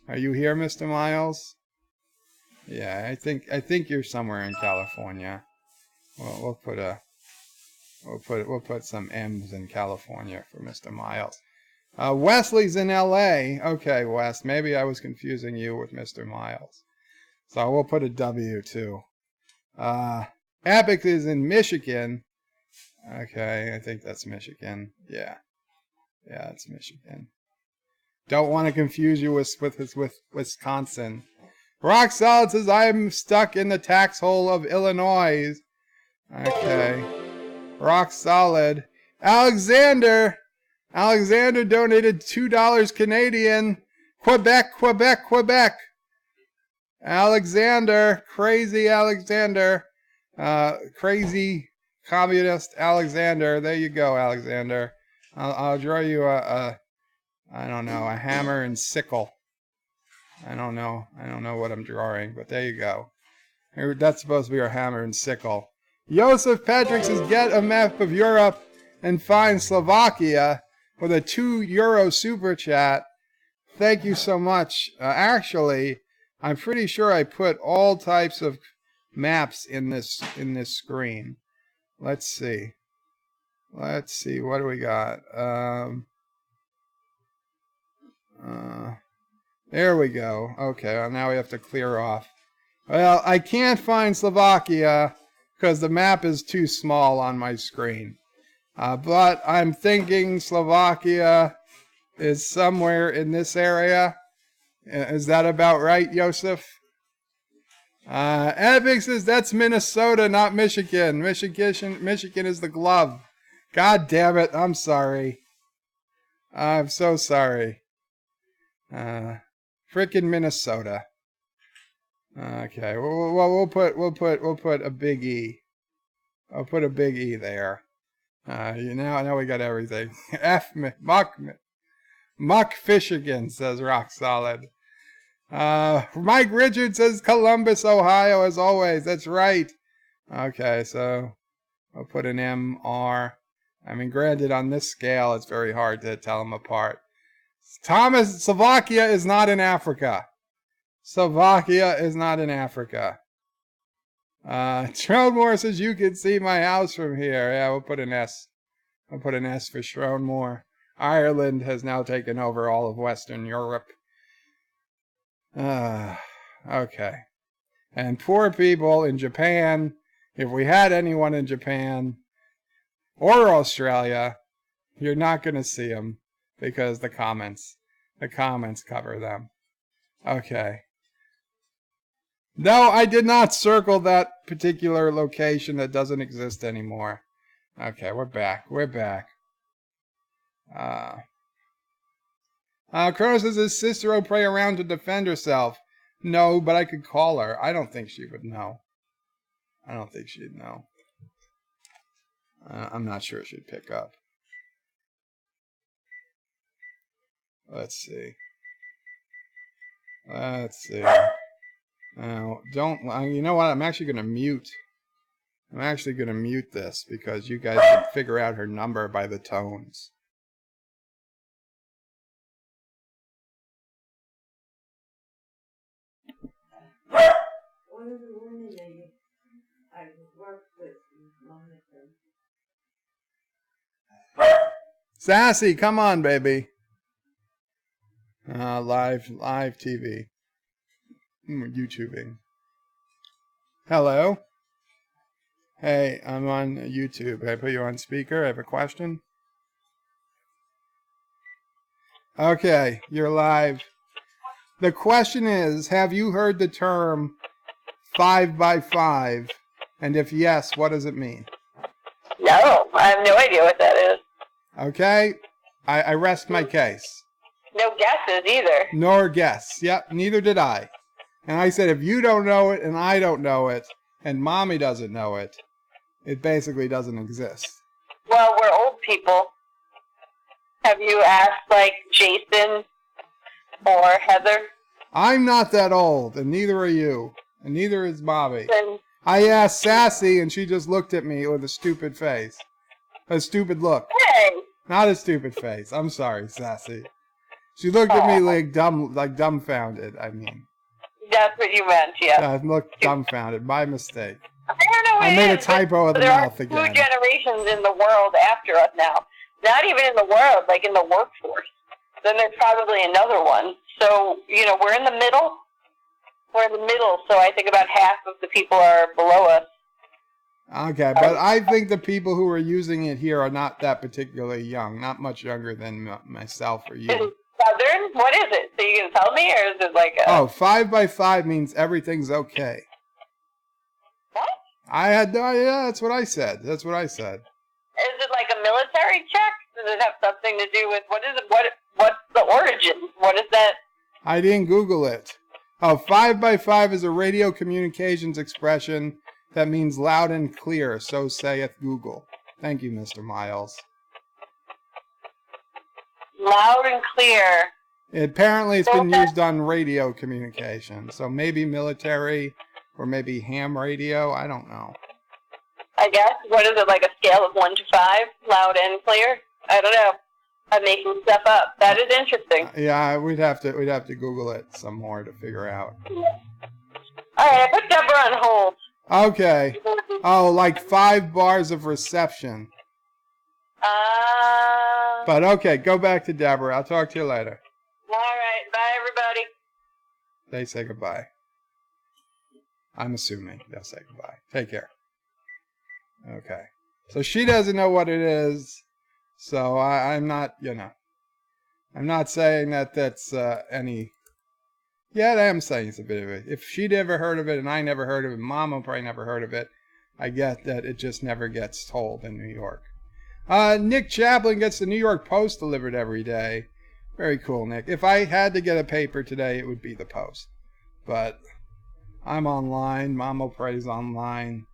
Are you here, Mr. Miles? Yeah, I think you're somewhere in California. Well, we'll put some M's in California for Mr. Miles. Wesley's in LA. Okay, Wes, maybe I was confusing you with Mr. Miles. So we'll put a W too. Epic is in Michigan. Okay, I think that's Michigan. Yeah, it's Michigan. Don't want to confuse you with Wisconsin. Rock Solid says I'm stuck in the tax hole of Illinois. Okay. Rock Solid. Alexander donated $2 Canadian. Quebec. Alexander, crazy Alexander. Crazy communist Alexander. There you go, Alexander. I'll draw you I don't know, a hammer and sickle. I don't know what I'm drawing, but there you go. That's supposed to be our hammer and sickle. Joseph Patrick says, get a map of Europe and find Slovakia with a €2 super chat. Thank you so much. Actually, I'm pretty sure I put all types of maps in this screen. Let's see. What do we got? There we go. Okay, well, now we have to clear off. Well, I can't find Slovakia because the map is too small on my screen. But I'm thinking Slovakia is somewhere in this area. Is that about right, Joseph? Epic says that's Minnesota, not Michigan. Michigan is the glove. God damn it! I'm sorry. I'm so sorry. Frickin' Minnesota. Okay. Well, we'll put a big E. I'll put a big E there. Now we got everything. Muck Fishigan, says Rock Solid. Mike Richards says Columbus, Ohio, as always. That's right. Okay, so I'll put an M-R. I mean, granted, on this scale, it's very hard to tell them apart. Thomas, Slovakia is not in Africa. Slovakia is not in Africa. Shronemore says you can see my house from here. Yeah, we'll put an S. I'll put an S for Shronemore. Ireland has now taken over all of Western Europe. Okay. And poor people in Japan, if we had anyone in Japan or Australia, you're not going to see them because the comments cover them. Okay. No, I did not circle that particular location that doesn't exist anymore. Okay, we're back. We're back. Kronos says his sister will pray around to defend herself. No, but I could call her. I don't think she would know. I don't think she'd know. I'm not sure she'd pick up. Let's see. Let's see. Don't. You know what? I'm actually going to mute. I'm actually going to mute this because you guys can figure out her number by the tones. One of the women I worked with wanted them. Sassy, come on, baby. Live TV. YouTubing. Hello? Hey, I'm on YouTube. Can I put you on speaker? I have a question. Okay, you're live. The question is, have you heard the term 5x5? And if yes, what does it mean? No, I have no idea what that is. Okay, I rest my case. No guesses either. Nor guess. Yep, neither did I. And I said, if you don't know it and I don't know it, and Mommy doesn't know it, it basically doesn't exist. Well, we're old people. Have you asked, like, Jason or Heather? I'm not that old, and neither are you. And neither is Bobby. Then, I asked Sassy, and she just looked at me with a stupid face. A stupid look. hey! Not a stupid face. I'm sorry, Sassy. She looked at me like dumbfounded, I mean. That's what you meant, yeah. I looked dumbfounded. My mistake. I don't know what I it made a is, typo of the there mouth are again. 2 generations in the world after us now. Not even in the world, like in the workforce. Then there's probably another one. So, we're in the middle. We're in the middle, so I think about half of the people are below us. Okay, but I think the people who are using it here are not that particularly young. Not much younger than myself or you. Is it Southern? What is it? So you can tell me, or is it like a... Oh, 5x5 means everything's okay. What? I had no idea. That's what I said. That's what I said. Is it like a military check? Does it have something to do with... What is it? What's the origin? What is that? I didn't Google it. Oh, 5x5 is a radio communications expression that means loud and clear, so saith Google. Thank you, Mr. Miles. Loud and clear. Apparently, it's been used on radio communication, so maybe military or maybe ham radio. I don't know. I guess. What is it, like a scale of 1 to 5? Loud and clear? I don't know. I'm making stuff up. That is interesting. Yeah, we'd have to Google it some more to figure out. All right, I put Deborah on hold. Okay. Oh, like 5 bars of reception. But okay, go back to Deborah. I'll talk to you later. All right, bye everybody. They say goodbye. I'm assuming they'll say goodbye. Take care. Okay. So she doesn't know what it is. So I'm not, I'm not saying that that's any... Yeah, I am saying it's a bit of it. If she'd ever heard of it and I never heard of it, Mama probably never heard of it, I get that it just never gets told in New York. Nick Chaplin gets the New York Post delivered every day. Very cool, Nick. If I had to get a paper today, it would be the Post. But I'm online. Mama prays online.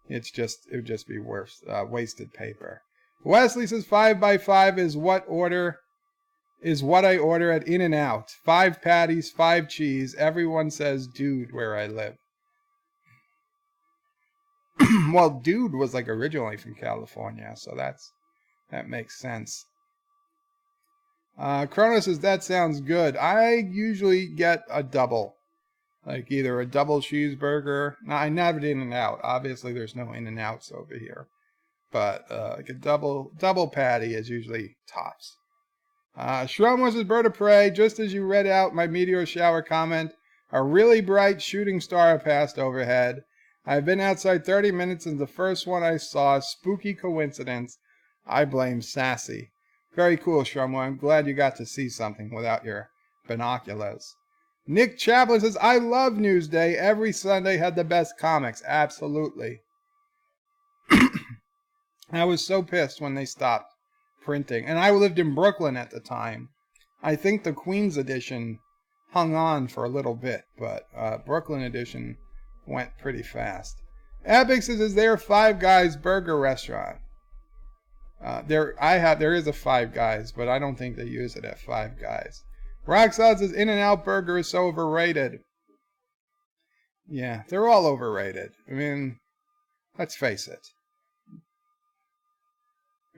It would just be worse, wasted paper. Wesley says 5x5 is what I order at In-N-Out. 5 patties, 5 cheese. Everyone says dude where I live. Well, dude was like originally from California, so that makes sense. Kronos says that sounds good. I usually get a double. Like either a double cheeseburger. Now, I never did In-N-Out. Obviously, there's no In-N-Outs over here. But like a double patty is usually tops. Shrum was his bird of prey. Just as you read out my meteor shower comment, a really bright shooting star passed overhead. I've been outside 30 minutes and the first one I saw. Spooky coincidence. I blame Sassy. Very cool, Shrum. I'm glad you got to see something without your binoculars. Nick Chaplin says, I love Newsday. Every Sunday had the best comics. Absolutely. I was so pissed when they stopped printing. And I lived in Brooklyn at the time. I think the Queens edition hung on for a little bit, but Brooklyn edition went pretty fast. Epic says, is there a Five Guys burger restaurant? There is a Five Guys, but I don't think they use it at Five Guys. Roxanne says, In-N-Out Burger is so overrated. Yeah, they're all overrated. I mean, let's face it.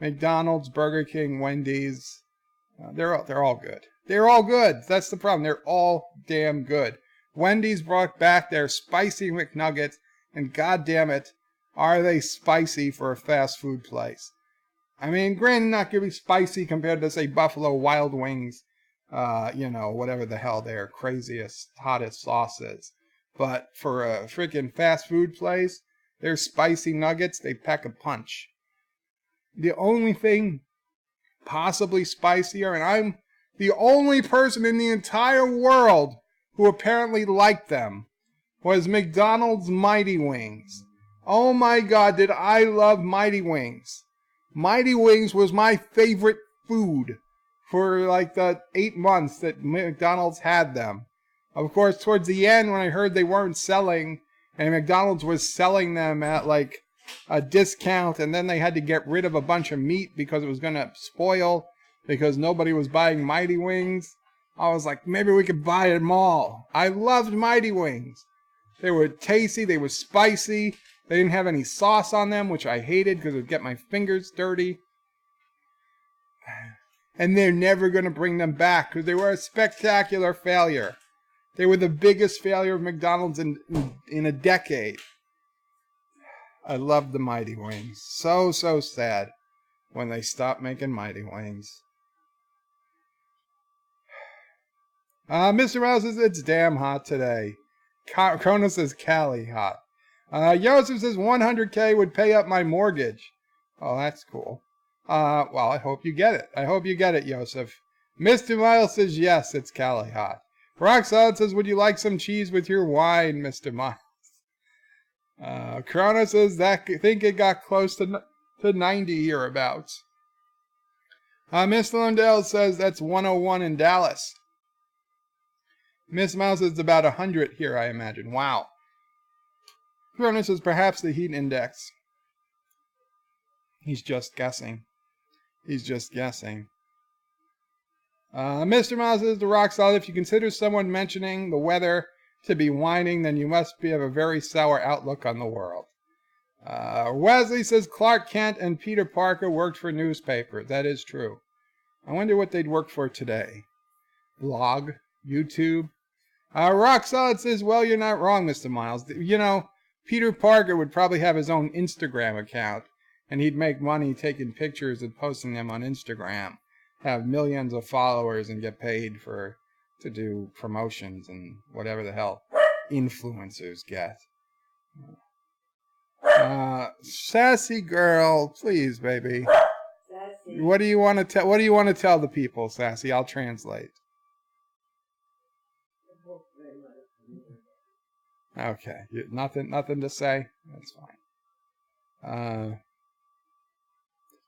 McDonald's, Burger King, Wendy's, they're all good. They're all good. That's the problem. They're all damn good. Wendy's brought back their spicy McNuggets, and goddamn it, are they spicy for a fast food place? I mean, granted, not gonna be spicy compared to, say, Buffalo Wild Wings, whatever the hell their craziest, hottest sauce is. But for a freaking fast food place, their spicy nuggets, they pack a punch. The only thing possibly spicier, and I'm the only person in the entire world who apparently liked them, was McDonald's Mighty Wings. Oh my God, did I love Mighty Wings. Mighty Wings was my favorite food for like the 8 months that McDonald's had them. Of course, towards the end, when I heard they weren't selling, and McDonald's was selling them at like a discount, and then they had to get rid of a bunch of meat because it was going to spoil because nobody was buying Mighty Wings, I was like, maybe we could buy them all. I loved Mighty Wings. They were tasty, they were spicy, they didn't have any sauce on them, which I hated because it would get my fingers dirty. And they're never going to bring them back because they were a spectacular failure. They were the biggest failure of McDonald's in a decade. I loved the Mighty Wings. So sad when they stopped making Mighty Wings. Mr. Mouse says, it's damn hot today. Cronus says, Cali hot. Joseph says, 100K would pay up my mortgage. Oh, that's cool. Well, I hope you get it. I hope you get it, Joseph. Mr. Miles says, yes, it's Cali hot. Roxanne says, would you like some cheese with your wine, Mr. Miles? Corona says, I think it got close to 90 hereabouts. Miss Lundell says, that's 101 in Dallas. Miss Mouse is about 100 here, I imagine. Wow. Corona says, perhaps the heat index. He's just guessing. He's just guessing. Mr. Mouse says to Rock Solid, if you consider someone mentioning the weather to be whining, then you must have a very sour outlook on the world. Wesley says Clark Kent and Peter Parker worked for newspapers. That is true. I wonder what they'd work for today. Blog? YouTube? Rock Solid says, well, you're not wrong, Mr. Miles. You know, Peter Parker would probably have his own Instagram account, and he'd make money taking pictures and posting them on Instagram, have millions of followers, and get paid to do promotions and whatever the hell influencers get. Sassy girl, please, baby. Sassy. What do you want to tell? What do you want to tell the people, Sassy? I'll translate. Okay, nothing to say. That's fine.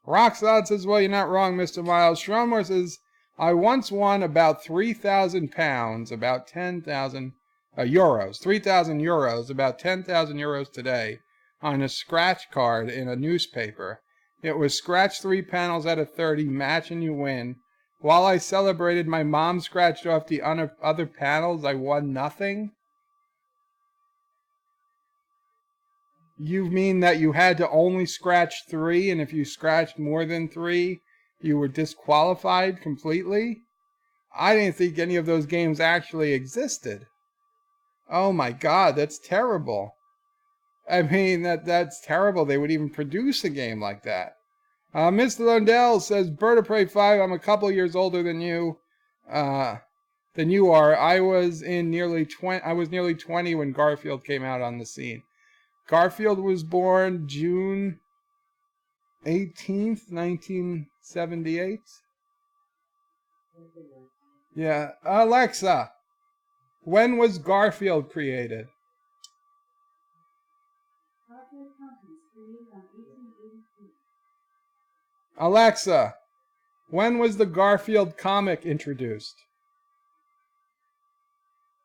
Roxanne says, well, you're not wrong, Mr. Miles. Schromer says, I once won about 3,000 pounds, about 10,000 euros, 3,000 euros, about 10,000 euros today, on a scratch card in a newspaper. It was scratch 3 panels out of 30, match and you win. While I celebrated, my mom scratched off the other panels. I won nothing. You mean that you had to only scratch 3, and if you scratched more than 3, you were disqualified completely? I didn't think any of those games actually existed. Oh my God, that's terrible. I mean, that's terrible. They would even produce a game like that. Mr. Lundell says, Bird of Prey 5, I'm a couple years older than you are. I was nearly 20 when Garfield came out on the scene. Garfield was born June 18th, 1978. Yeah, Alexa, When was Garfield created? Garfield County was created on 1883. Alexa, when was the Garfield comic introduced?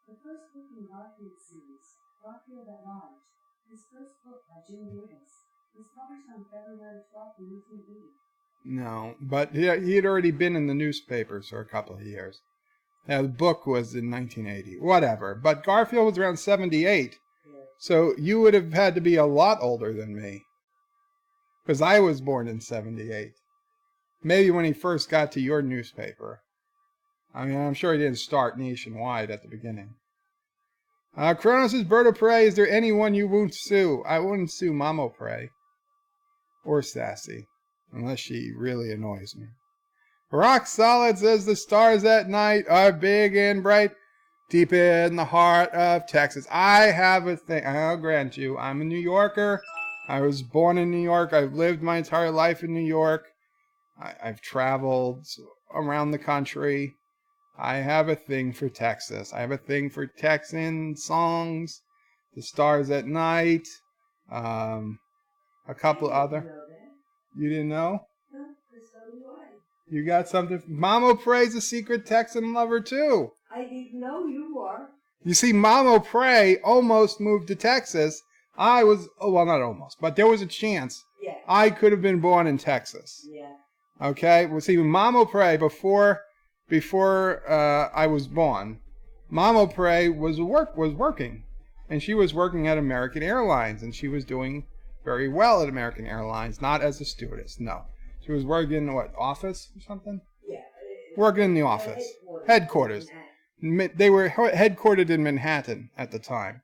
The first book in Garfield series, Garfield at Large, his first book by Jim Davis, was published on February 12, 1980. No, but he had already been in the newspapers for a couple of years. The book was in 1980. Whatever. But Garfield was around 78. So you would have had to be a lot older than me. Because I was born in 78. Maybe when he first got to your newspaper. I mean, I'm sure he didn't start nationwide at the beginning. Kronos' Bird of Prey, is there anyone you won't sue? I wouldn't sue Mamo Prey. Or Sassy. Unless she really annoys me. Rock Solid says the stars at night are big and bright, deep in the heart of Texas. I have a thing. I'll grant you, I'm a New Yorker. I was born in New York. I've lived my entire life in New York. I've traveled around the country. I have a thing for Texas. I have a thing for Texan songs, the stars at night, a couple other. You didn't know? You got something? Mamo Prey's a secret Texan lover too. I didn't know you were. You see, Mamo Prey almost moved to Texas. I was, well, not almost, but there was a chance Yeah. I could have been born in Texas. Yeah. Okay? Well, see, Mamo Prey, before I was born, Mamo Prey was working. And she was working at American Airlines, and she was doing very well at American Airlines, not as a stewardess, no. She was working in, what, office or something? Yeah. Working in the office. Headquarters. They were headquartered in Manhattan at the time.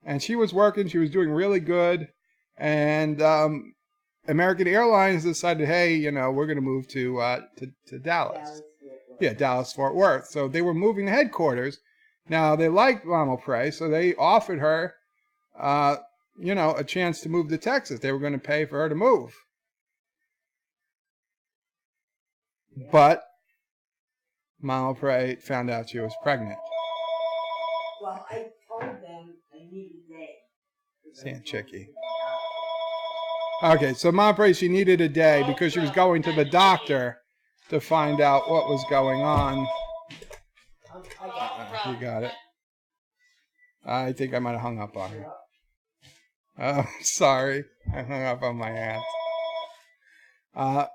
And she was working, she was doing really good. And American Airlines decided, hey, you know, we're going to move to Dallas. Yeah, Dallas, Fort Worth. So they were moving the headquarters. Now, they liked Mamo Prey, so they offered her, you know, a chance to move to Texas. They were going to pay for her to move. But Mamo Prey found out she was pregnant. Well, I told them I needed that. Saying Chicky. Okay, so Mamo Prey, she needed a day because she was going to the doctor to find out what was going on. You got it. I think I might have hung up on her. Oh, sorry. I hung up on my aunt.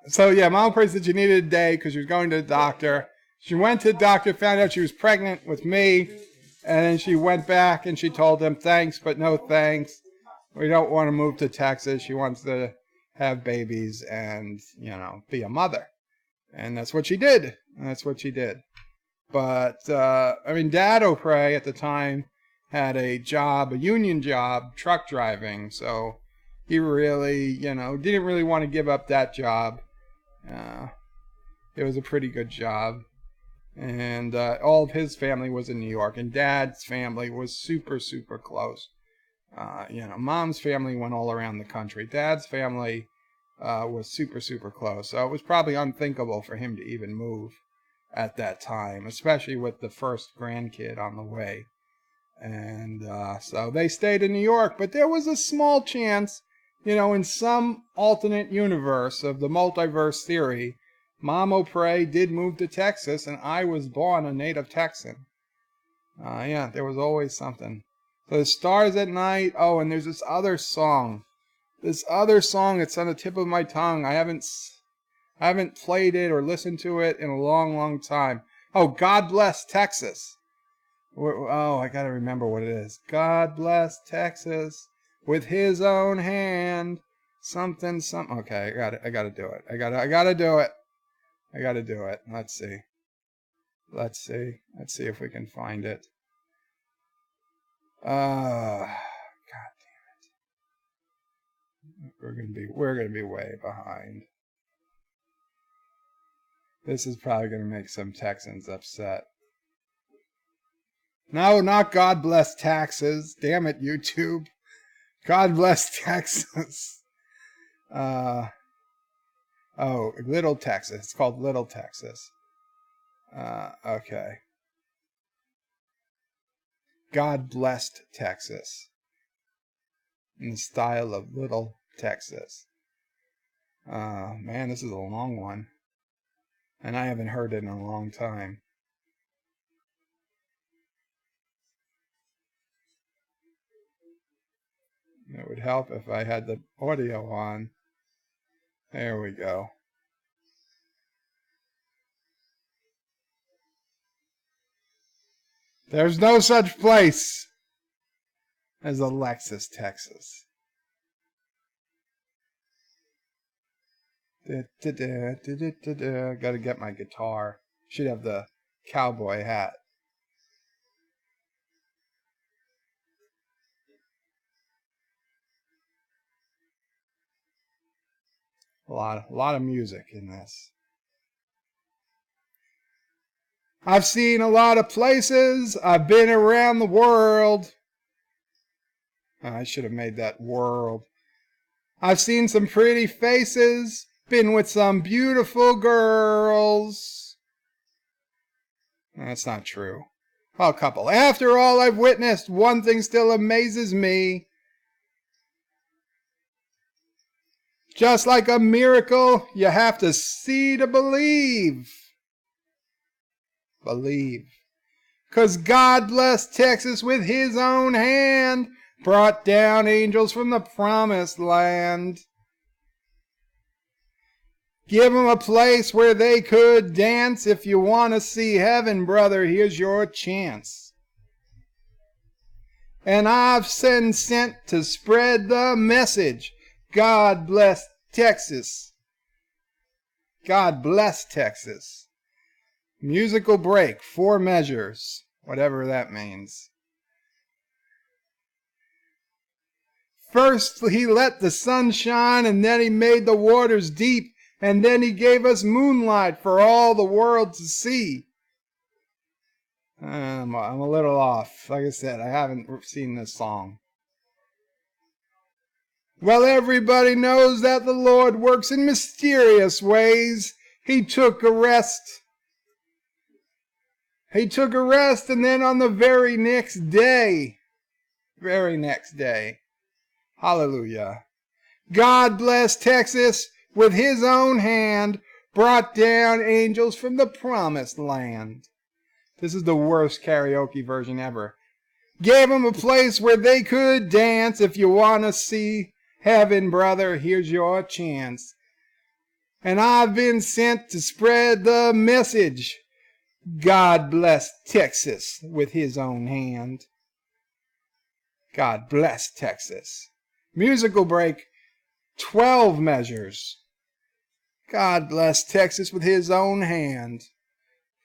So yeah, Mamo Prey said she needed a day because she was going to the doctor. She went to the doctor, found out she was pregnant with me, and then she went back and she told him, thanks, but no thanks. We don't want to move to Texas. She wants to have babies and, you know, be a mother. And that's what she did. But, I mean, Dad O'Prey at the time had a job, a union job, truck driving. So he really, you know, didn't really want to give up that job. It was a pretty good job. And all of his family was in New York. And Dad's family was super, super close. You know, Mom's family went all around the country. Dad's family was super, super close. So it was probably unthinkable for him to even move at that time, especially with the first grandkid on the way. And so they stayed in New York. But there was a small chance, you know, in some alternate universe of the multiverse theory, Mamo Prey did move to Texas, and I was born a native Texan. Yeah, there was always something. So the stars at night. Oh, and there's this other song. It's on the tip of my tongue. I haven't played it or listened to it in a long, long time. Oh, God Bless Texas. Oh, I gotta remember what it is. God bless Texas with his own hand. Something. Okay, I gotta do it. I gotta do it. Let's see if we can find it. God damn it. We're gonna be way behind. This is probably gonna make some Texans upset. No, not God Bless Taxes. Damn it, YouTube. God Bless Texas. Oh, Little Texas. It's called Little Texas. Okay. God blessed Texas. In the style of Little Texas. Man, this is a long one. And I haven't heard it in a long time. It would help if I had the audio on. There we go. There's no such place as Alexis, Texas. Gotta get my guitar. Should have the cowboy hat. A lot of music in this. I've seen a lot of places. I've been around the world. I should have made that world. I've seen some pretty faces. Been with some beautiful girls. That's not true. Well, a couple. After all I've witnessed, one thing still amazes me. Just like a miracle, you have to see to believe. Believe. 'Cause God blessed Texas with his own hand, brought down angels from the promised land. Give 'em a place where they could dance. If you want to see heaven, brother, here's your chance. And I've been sent to spread the message. God bless Texas. God bless Texas. Musical break, 4 measures, whatever that means. First he let the sun shine, and then he made the waters deep, and then he gave us moonlight for all the world to see. I'm a little off. Like I said, I haven't seen this song. Well, everybody knows that the Lord works in mysterious ways. He took a rest. And then on the very next day, hallelujah, God blessed Texas with his own hand, brought down angels from the promised land. This is the worst karaoke version ever. Gave them a place where they could dance. If you want to see heaven, brother, here's your chance. And I've been sent to spread the message. God bless Texas with his own hand. God bless Texas. Musical break, 12 measures. God bless Texas with his own hand.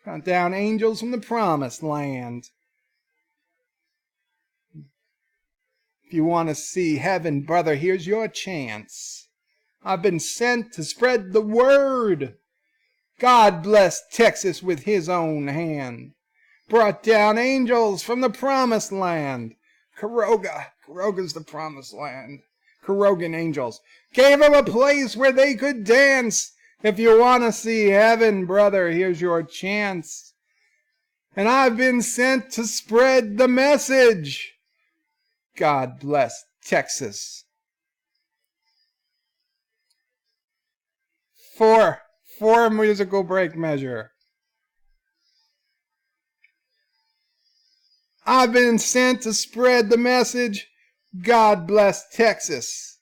Brought down angels from the promised land. If you want to see heaven, brother, here's your chance. I've been sent to spread the word. God bless Texas with his own hand. Brought down angels from the promised land. Caroga's the promised land. Carogan angels. Gave them a place where they could dance. If you want to see heaven, brother, here's your chance. And I've been sent to spread the message. God bless Texas. 4 musical break measure. I've been sent to spread the message. God bless Texas.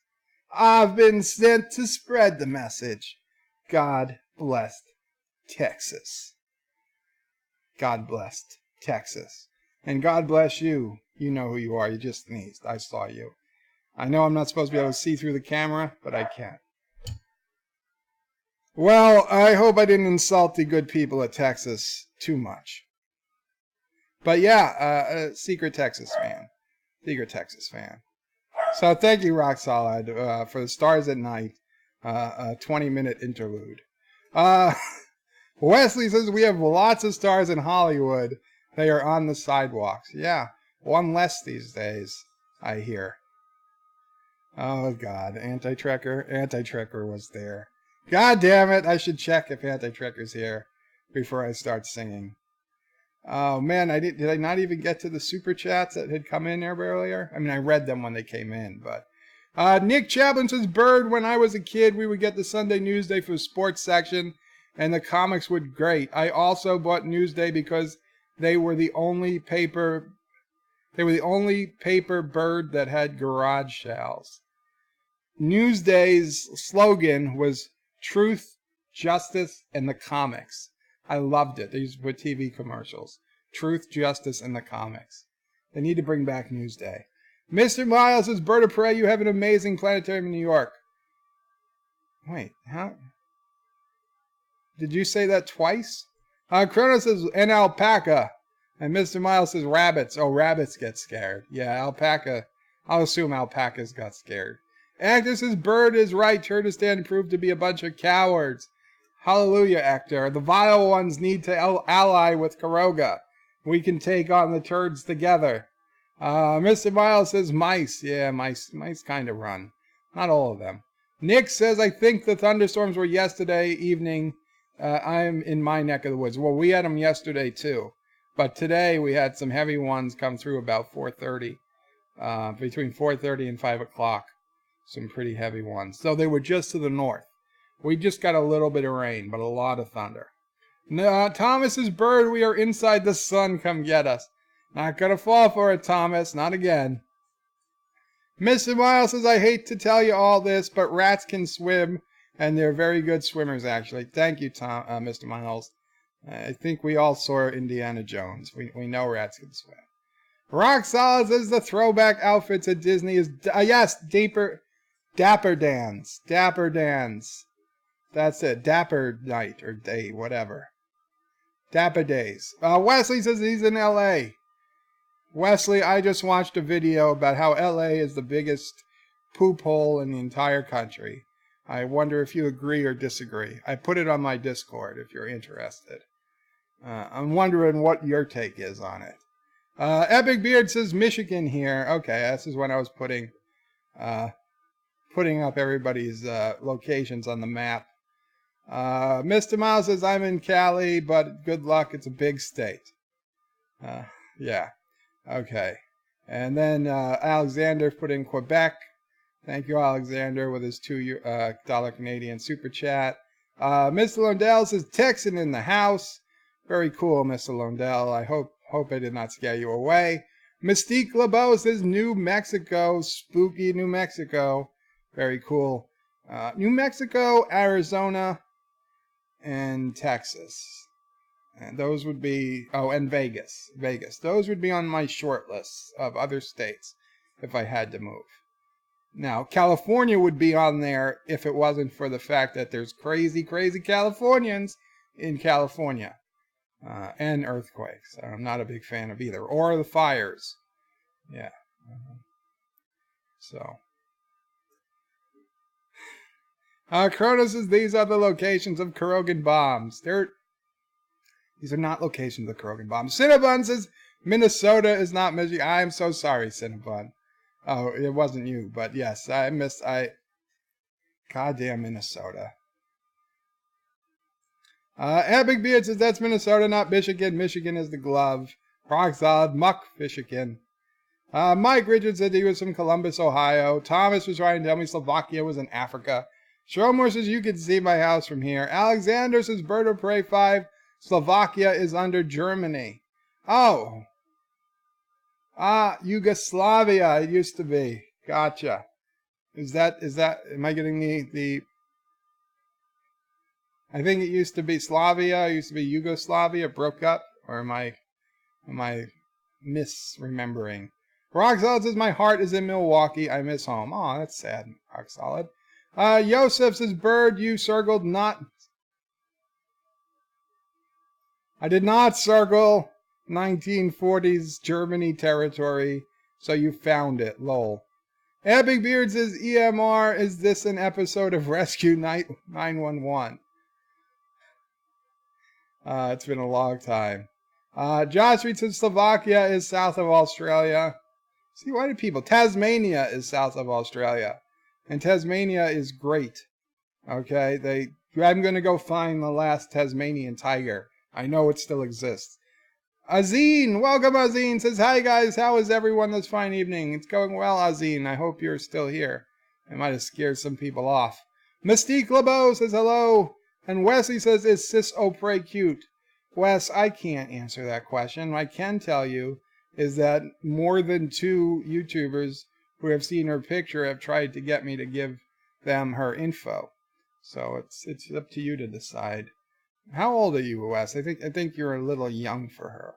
I've been sent to spread the message. God blessed Texas. God blessed Texas. And God bless you. You know who you are. You just sneezed. I saw you. I know I'm not supposed to be able to see through the camera, but I can. Well, I hope I didn't insult the good people of Texas too much. But yeah, secret Texas fan. Secret Texas fan. So thank you, Rock Solid, for the Stars at Night, a 20-minute interlude. Wesley says we have lots of stars in Hollywood. They are on the sidewalks. Yeah, one less these days, I hear. Oh, God. Anti-Trekker was there. God damn it. I should check if Anti-Trekker's here before I start singing. Oh man, did I not even get to the super chats that had come in there earlier? I mean, I read them when they came in, but Nick Chaplin says, Bird, when I was a kid, we would get the Sunday Newsday for the sports section, and the comics were great. I also bought Newsday because they were the only paper Bird that had garage sales. Newsday's slogan was truth, justice, and the comics. I loved it. These were TV commercials. Truth, justice, and the comics. They need to bring back Newsday. Mr. Miles says, Bird of Prey, you have an amazing planetarium in New York. Wait, how? Did you say that twice? Kronos says, an alpaca. And Mr. Miles says, rabbits. Oh, rabbits get scared. Yeah, alpaca. I'll assume alpacas got scared. Actor says, Bird is right. Kurdistan proved to be a bunch of cowards. Hallelujah, Actor. The vile ones need to ally with Karoga. We can take on the turds together. Mr. Miles says, mice. Yeah, mice kind of run. Not all of them. Nick says, I think the thunderstorms were yesterday evening. I'm in my neck of the woods. Well, we had them yesterday, too. But today we had some heavy ones come through about 4:30. Between 4:30 and 5 o'clock. Some pretty heavy ones. So they were just to the north. We just got a little bit of rain, but a lot of thunder. Thomas's Bird, we are inside the sun. Come get us. Not gonna fall for it, Thomas. Not again. Mr. Miles says, I hate to tell you all this, but rats can swim, and they're very good swimmers, actually. Thank you, Mr. Miles. I think we all saw Indiana Jones. We know rats can swim. Rock Solid says the throwback outfits at Disney is, yes, Dapper Dan's. Dapper Dan's. That's it. Dapper Night or Day, whatever. Dapper Days. Wesley says he's in L.A. Wesley, I just watched a video about how L.A. is the biggest poop hole in the entire country. I wonder if you agree or disagree. I put it on my Discord if you're interested. I'm wondering what your take is on it. Epic Beard says Michigan here. Okay, this is when I was putting up everybody's locations on the map. Mr. Miles says, I'm in Cali, but good luck. It's a big state. Yeah. Okay. And then Alexander put in Quebec. Thank you, Alexander, with his $2 Canadian super chat. Mr. Lundell says, Texan in the house. Very cool, Mr. Lundell. I hope I did not scare you away. Mystique LeBeau says, New Mexico. Spooky New Mexico. Very cool. New Mexico, Arizona, and Texas. And those would be, and Vegas. Those would be on my short list of other states if I had to move. Now, California would be on there if it wasn't for the fact that there's crazy, crazy Californians in California. And earthquakes. I'm not a big fan of either. Or the fires. Yeah. So. Kronos says these are the locations of Kurogan bombs. These are not locations of Kurogan bombs. Cinnabon says Minnesota is not Michigan. I'm so sorry, Cinnabon. Oh, it wasn't you, but yes, goddamn Minnesota. Epic Beard says that's Minnesota, not Michigan. Michigan is the glove. Roxod, Muck, Michigan. Mike Richards said he was from Columbus, Ohio. Thomas was trying to tell me Slovakia was in Africa. Shromore says you can see my house from here. Alexander says Bird of Prey 5. Slovakia is under Germany. Oh. Yugoslavia it used to be. Gotcha. Is that, am I getting the I think it used to be Slavia, it used to be Yugoslavia, broke up, or am I misremembering? Rock Solid says, my heart is in Milwaukee, I miss home. Oh, that's sad, Rock Solid. Yosef says, Bird, you circled not. I did not circle 1940s Germany territory, so you found it, lol. Epic Beard says, EMR, is this an episode of Rescue 911? It's been a long time. Josh Reed says Slovakia is south of Australia. See, why do people? Tasmania is south of Australia. And Tasmania is great. Okay, I'm going to go find the last Tasmanian tiger. I know it still exists. Azine, welcome Azine, says, hi guys, how is everyone this fine evening? It's going well, Azine. I hope you're still here. I might have scared some people off. Mystique LeBeau says hello. And Wesley says, is Sis O'Prey cute? Wes, I can't answer that question. What I can tell you is that more than 2 YouTubers who have seen her picture have tried to get me to give them her info. So it's up to you to decide. How old are you, Wes? I think you're a little young for her,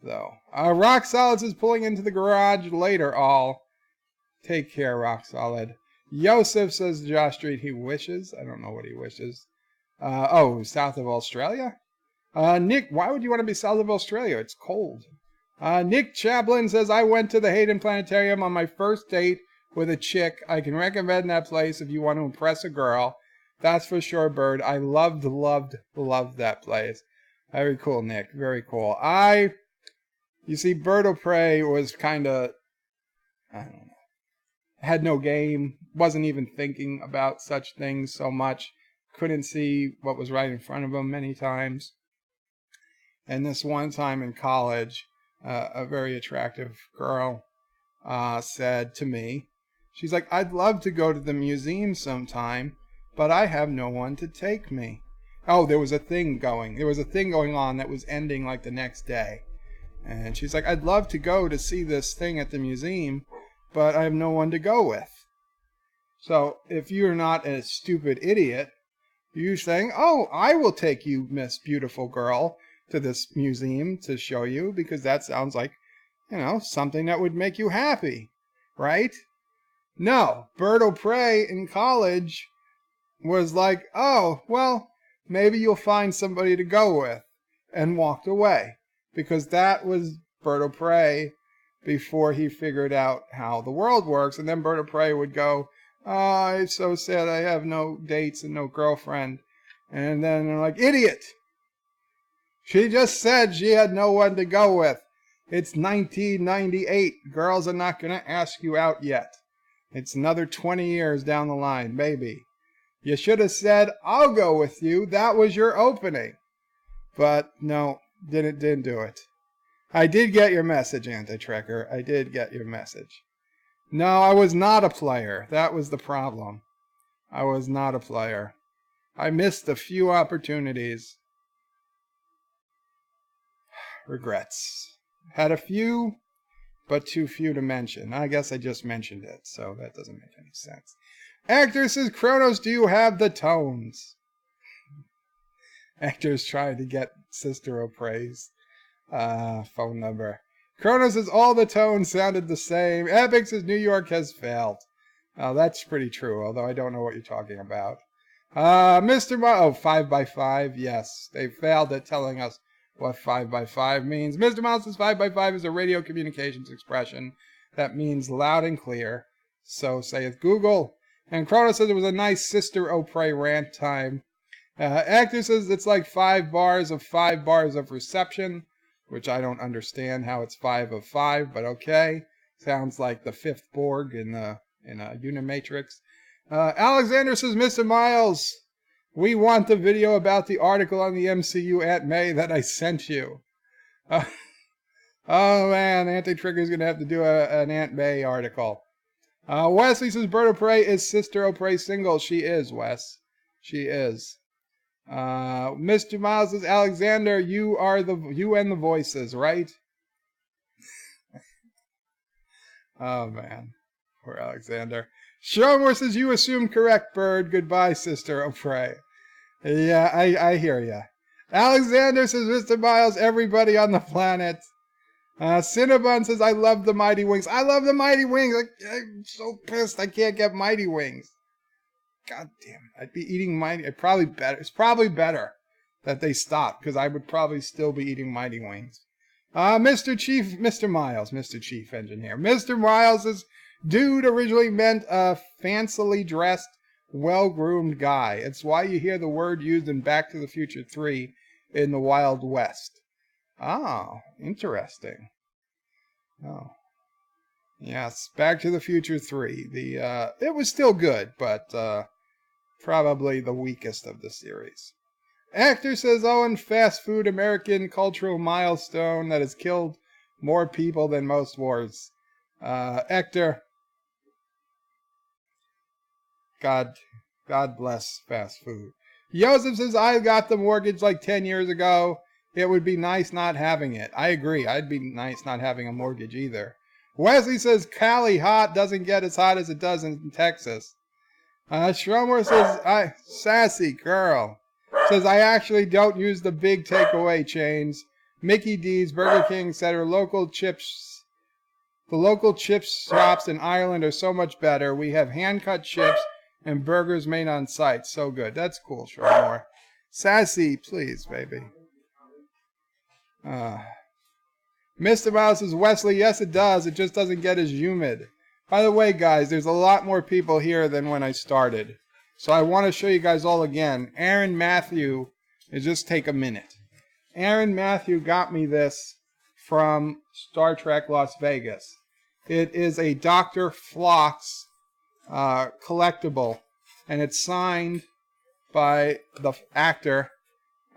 though. Rock Solid is pulling into the garage later. All take care, Rock Solid. Yosef says Josh Street he wishes. I don't know what he wishes. South of Australia. Nick, why would you want to be south of Australia? It's cold. Nick Chaplin says I went to the Hayden Planetarium on my first date with a chick. I can recommend that place if you want to impress a girl. That's for sure, Bird. I loved that place. Very cool, Nick. Very cool. You see, Bird of Prey was kind of, I don't know, had no game, wasn't even thinking about such things so much, couldn't see what was right in front of him many times. And this one time in college, a very attractive girl said to me, she's like, I'd love to go to the museum sometime, but I have no one to take me. Oh, there was a thing going on that was ending like the next day. And she's like, I'd love to go to see this thing at the museum, but I have no one to go with. So if you're not a stupid idiot, you're saying, oh, I will take you, Miss Beautiful Girl, to this museum to show you, because that sounds like, something that would make you happy, right? No, Bird O'Prey in college was like, oh, well, maybe you'll find somebody to go with, and walked away, because that was Bird O'Prey before he figured out how the world works. And then Bird O'Prey would go, oh, it's so sad I have no dates and no girlfriend. And then they're like, idiot! She just said she had no one to go with. It's 1998. Girls are not going to ask you out yet. It's another 20 years down the line, baby. You should have said, I'll go with you. That was your opening. But no, didn't do it. I did get your message, Anti-Trekker. I did get your message. No, I was not a player. That was the problem. I was not a player. I missed a few opportunities. Regrets. Had a few, but too few to mention. I guess I just mentioned it, so that doesn't make any sense. Actor says, Kronos, do you have the tones? Actor's trying to get Sister O'Prey's phone number. Kronos says, all the tones sounded the same. Epic says, New York has failed. That's pretty true, although I don't know what you're talking about. Mr. 5x5, yes. They failed at telling us what 5x5 means. Mr. Miles says 5x5 is a radio communications expression that means loud and clear. So saith Google. And Kronos says it was a nice Sister O'Prey rant time. Actor says it's like 5 bars of reception, which I don't understand how it's 5 of 5, but okay. Sounds like the 5th Borg in a Unimatrix. Alexander says, Mr. Miles, we want the video about the article on the MCU Aunt May that I sent you. Oh man, Anti-Trigger's going to have to do an Aunt May article. Wesley says, Bird of Prey is Sister O'Prey single. She is, Wes. She is. Mr. Miles says, Alexander, you and the voices, right? Oh man, poor Alexander. Showmore says, you assumed correct, Bird. Goodbye, Sister O'Prey. Yeah, I hear ya. Alexander says, Mr. Miles, everybody on the planet. Cinnabon says, I love the Mighty Wings. I love the Mighty Wings. I'm so pissed I can't get Mighty Wings. God damn it. I'd be eating Mighty. It's probably better that they stop, because I would probably still be eating Mighty Wings. Mr. Chief Engineer. Mr. Miles says, dude originally meant a fancily dressed, well-groomed guy. It's why you hear the word used in Back to the Future 3 in the Wild West. Oh, interesting. Oh. Yes, Back to the Future 3. It was still good, but probably the weakest of the series. Actor says, Owen, fast food American cultural milestone that has killed more people than most wars. Hector, God bless fast food. Joseph says, I got the mortgage like 10 years ago. It would be nice not having it. I agree. I'd be nice not having a mortgage either. Wesley says, Cali hot doesn't get as hot as it does in Texas. Schromer says, sassy girl. Says, I actually don't use the big takeaway chains. Mickey D's, Burger King, etc. Local chips. The local chips shops in Ireland are so much better. We have hand-cut chips and burgers made on site. So good. That's cool, Schromer. Sassy, please, baby. Mr. Mouse says, Wesley, yes it does. It just doesn't get as humid. By the way, guys, there's a lot more people here than when I started. So I want to show you guys all again. Aaron Matthew, just take a minute. Aaron Matthew got me this from Star Trek Las Vegas. It is a Dr. Phlox collectible. And it's signed by the actor.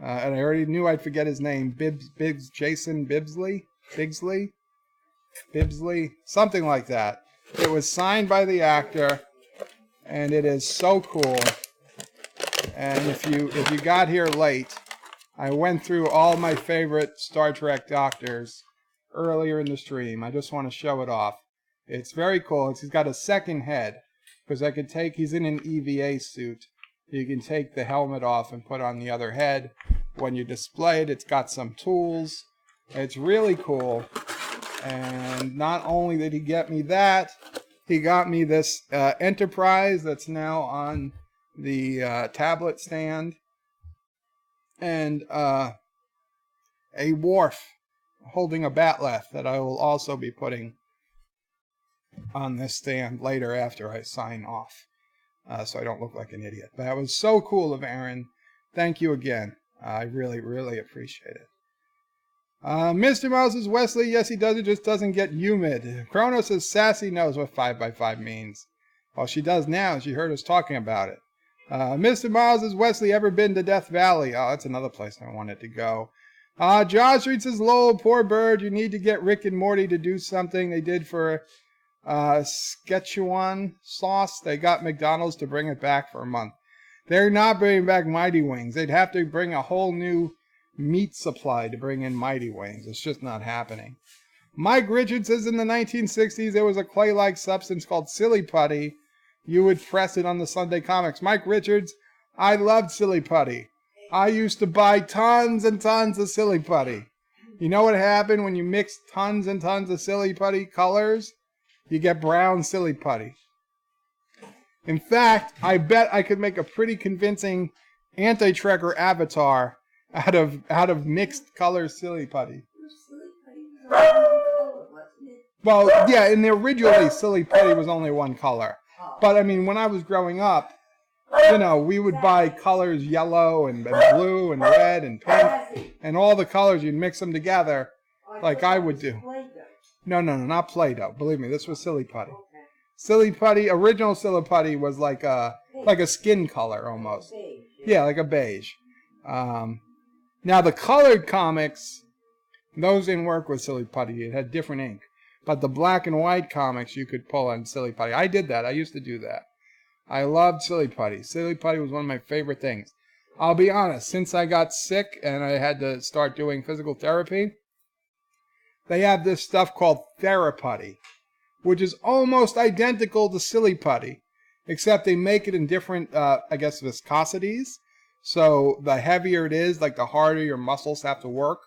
And I already knew I'd forget his name. Jason Bibsley? Bibsley? Something like that. It was signed by the actor. And it is so cool. And if you got here late, I went through all my favorite Star Trek doctors earlier in the stream. I just want to show it off. It's very cool. He's got a second head. Because he's in an EVA suit. You can take the helmet off and put on the other head. When you display it, it's got some tools. It's really cool. And not only did he get me that, he got me this Enterprise that's now on the tablet stand. And a Worf holding a bat'leth that I will also be putting on this stand later after I sign off. So I don't look like an idiot. But that was so cool of Aaron. Thank you again. I really, really appreciate it. Mr. Mouse says, Wesley, yes he does, it just doesn't get humid. Chrono says, Sassy knows what 5x5 means. Well, she does now. She heard us talking about it. Mr. Miles says, Wesley, ever been to Death Valley? Oh, that's another place I wanted to go. Josh Street says, Lowell, poor bird, you need to get Rick and Morty to do something they did for Szechuan sauce. They got McDonald's to bring it back for a month. They're not bringing back Mighty Wings. They'd have to bring a whole new meat supply to bring in Mighty Wings. It's just not happening. Mike Richards says in the 1960s there was a clay-like substance called Silly Putty. You would press it on the Sunday comics. Mike Richards, I loved Silly Putty. I used to buy tons and tons of Silly Putty. You know what happened when you mix tons and tons of Silly Putty colors? You get brown Silly Putty. In fact, I bet I could make a pretty convincing anti-Trekker avatar out of mixed color Silly Putty. Well, yeah, and originally Silly Putty was only one color. But I mean, when I was growing up, you know, we would buy colors yellow and blue and red and pink and all the colors. You'd mix them together like I would do. No, not Play-Doh. Believe me, this was Silly Putty. Silly Putty, original Silly Putty was like a skin color almost. Yeah, like a beige. Now the colored comics, those didn't work with Silly Putty. It had different ink. But the black and white comics you could pull on Silly Putty. I did that. I used to do that. I loved Silly Putty. Silly Putty was one of my favorite things. I'll be honest, since I got sick and I had to start doing physical therapy, they have this stuff called Theraputty, which is almost identical to Silly Putty, except they make it in different, I guess, viscosities. So the heavier it is, like the harder your muscles have to work.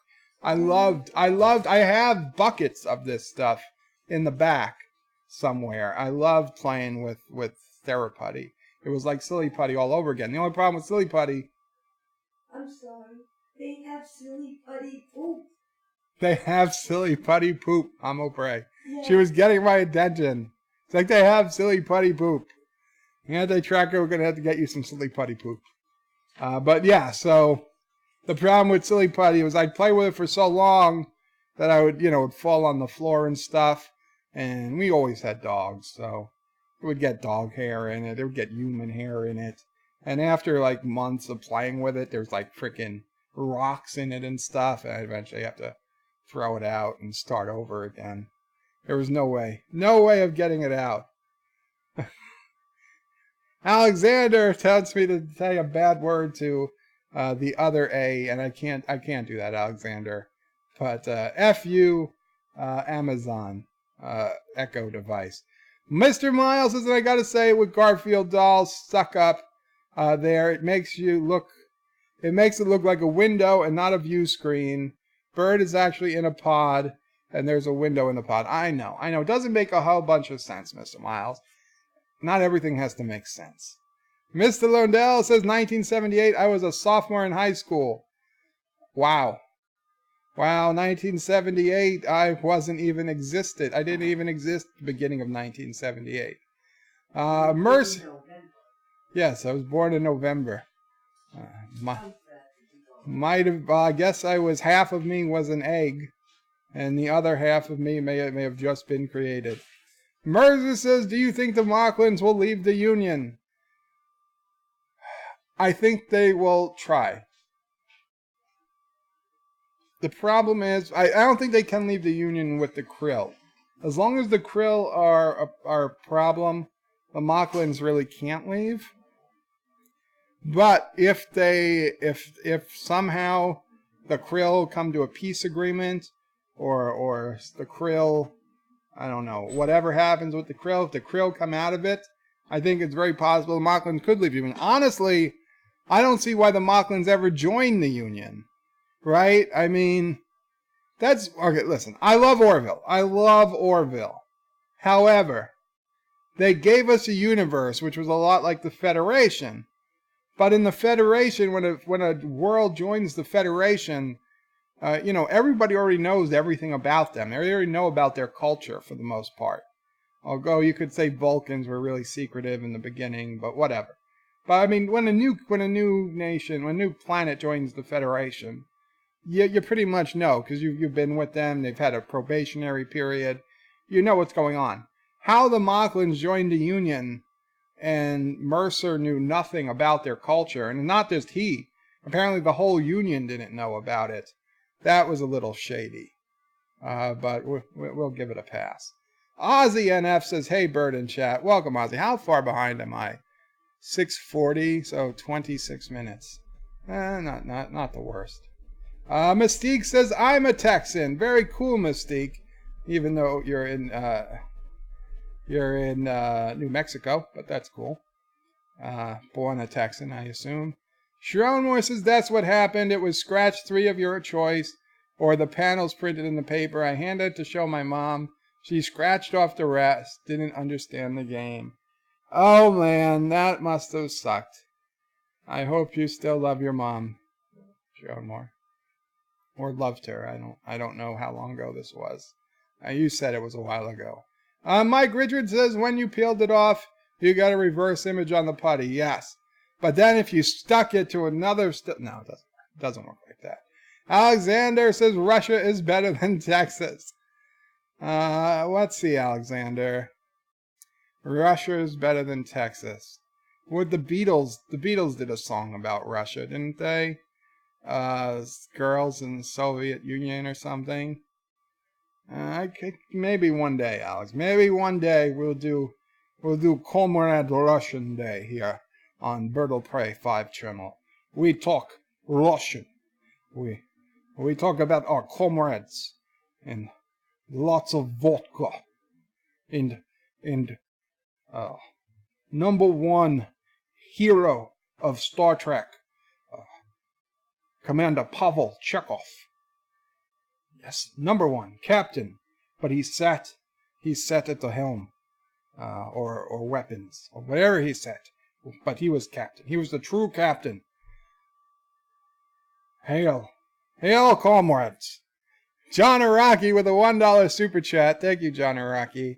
I have buckets of this stuff in the back somewhere. I loved playing with Theraputty. It was like Silly Putty all over again. The only problem with Silly Putty... I'm sorry. They have Silly Putty poop. They have Silly Putty poop. I'm O'Bray. Yeah. She was getting my attention. It's like they have Silly Putty poop. Anti-Trekker, we're going to have to get you some Silly Putty poop. But yeah, so... The problem with Silly Putty was I'd play with it for so long that I would, would fall on the floor and stuff. And we always had dogs, so it would get dog hair in it. It would get human hair in it. And after like months of playing with it, there's like freaking rocks in it and stuff. And I eventually have to throw it out and start over again. There was no way of getting it out. Alexander tells me to say a bad word to the other A, and I can't do that, Alexander. But F you, Amazon Echo device. Mr. Miles says that I gotta say, with Garfield dolls stuck up there, it makes it look like a window and not a view screen. Bird is actually in a pod, and there's a window in the pod. I know. It doesn't make a whole bunch of sense, Mr. Miles. Not everything has to make sense. Mr. Lundell says 1978, I was a sophomore in high school. Wow. Wow, 1978, I wasn't even existed. I didn't even exist at the beginning of 1978. Mercy. Yes, I was born in November. Might have, I guess half of me was an egg, and the other half of me may have just been created. Mercer says, do you think the Mocklins will leave the Union? I think they will try. The problem is, I don't think they can leave the Union with the Krill. As long as the Krill are a problem, the Mocklins really can't leave. But if somehow the Krill come to a peace agreement, or the Krill, I don't know, whatever happens with the Krill, if the Krill come out of it, I think it's very possible the Mocklins could leave the Union. Honestly, I don't see why the Mocklins ever joined the Union, right? I mean, that's, okay, listen, I love Orville. However, they gave us a universe which was a lot like the Federation. But in the Federation, when a world joins the Federation, everybody already knows everything about them. They already know about their culture for the most part. Although you could say Vulcans were really secretive in the beginning, but whatever. But I mean, when a new planet joins the Federation, you pretty much know, because you've been with them. They've had a probationary period. You know what's going on. How the Mocklins joined the Union, and Mercer knew nothing about their culture, and not just he. Apparently the whole Union didn't know about it. That was a little shady. But we'll give it a pass. Ozzy NF says, hey, Bird in chat. Welcome, Ozzy. How far behind am I? 6:40, so 26 minutes. Not the worst. Mystique says, I'm a Texan. Very cool, Mystique. Even though you're in New Mexico, but that's cool. Born a Texan, I assume. Sharonmore says, that's what happened. It was scratch 3 of your choice, or the panels printed in the paper. I handed it to show my mom. She scratched off the rest. Didn't understand the game. Oh man, that must have sucked. I hope you still love your mom, Sharonmore. Or loved her. I don't know how long ago this was. You said it was a while ago. Mike Richard says, when you peeled it off, you got a reverse image on the putty. Yes. But then if you stuck it to another... no, it doesn't work like that. Alexander says, Russia is better than Texas. Let's see, Alexander. Russia is better than Texas. With the Beatles did a song about Russia, didn't they? Girls in the Soviet Union or something. Maybe one day, Alex. Maybe one day we'll do Comrade Russian Day here on Bertle Prey 5 channel. We talk Russian. We talk about our comrades and lots of vodka and number one hero of Star Trek, Commander Pavel Chekhov. Yes, number one, captain, but he sat at the helm, or weapons, or whatever he sat, but he was captain. He was the true captain. Hail, comrades. John Araki with a $1 super chat. Thank you, John Araki,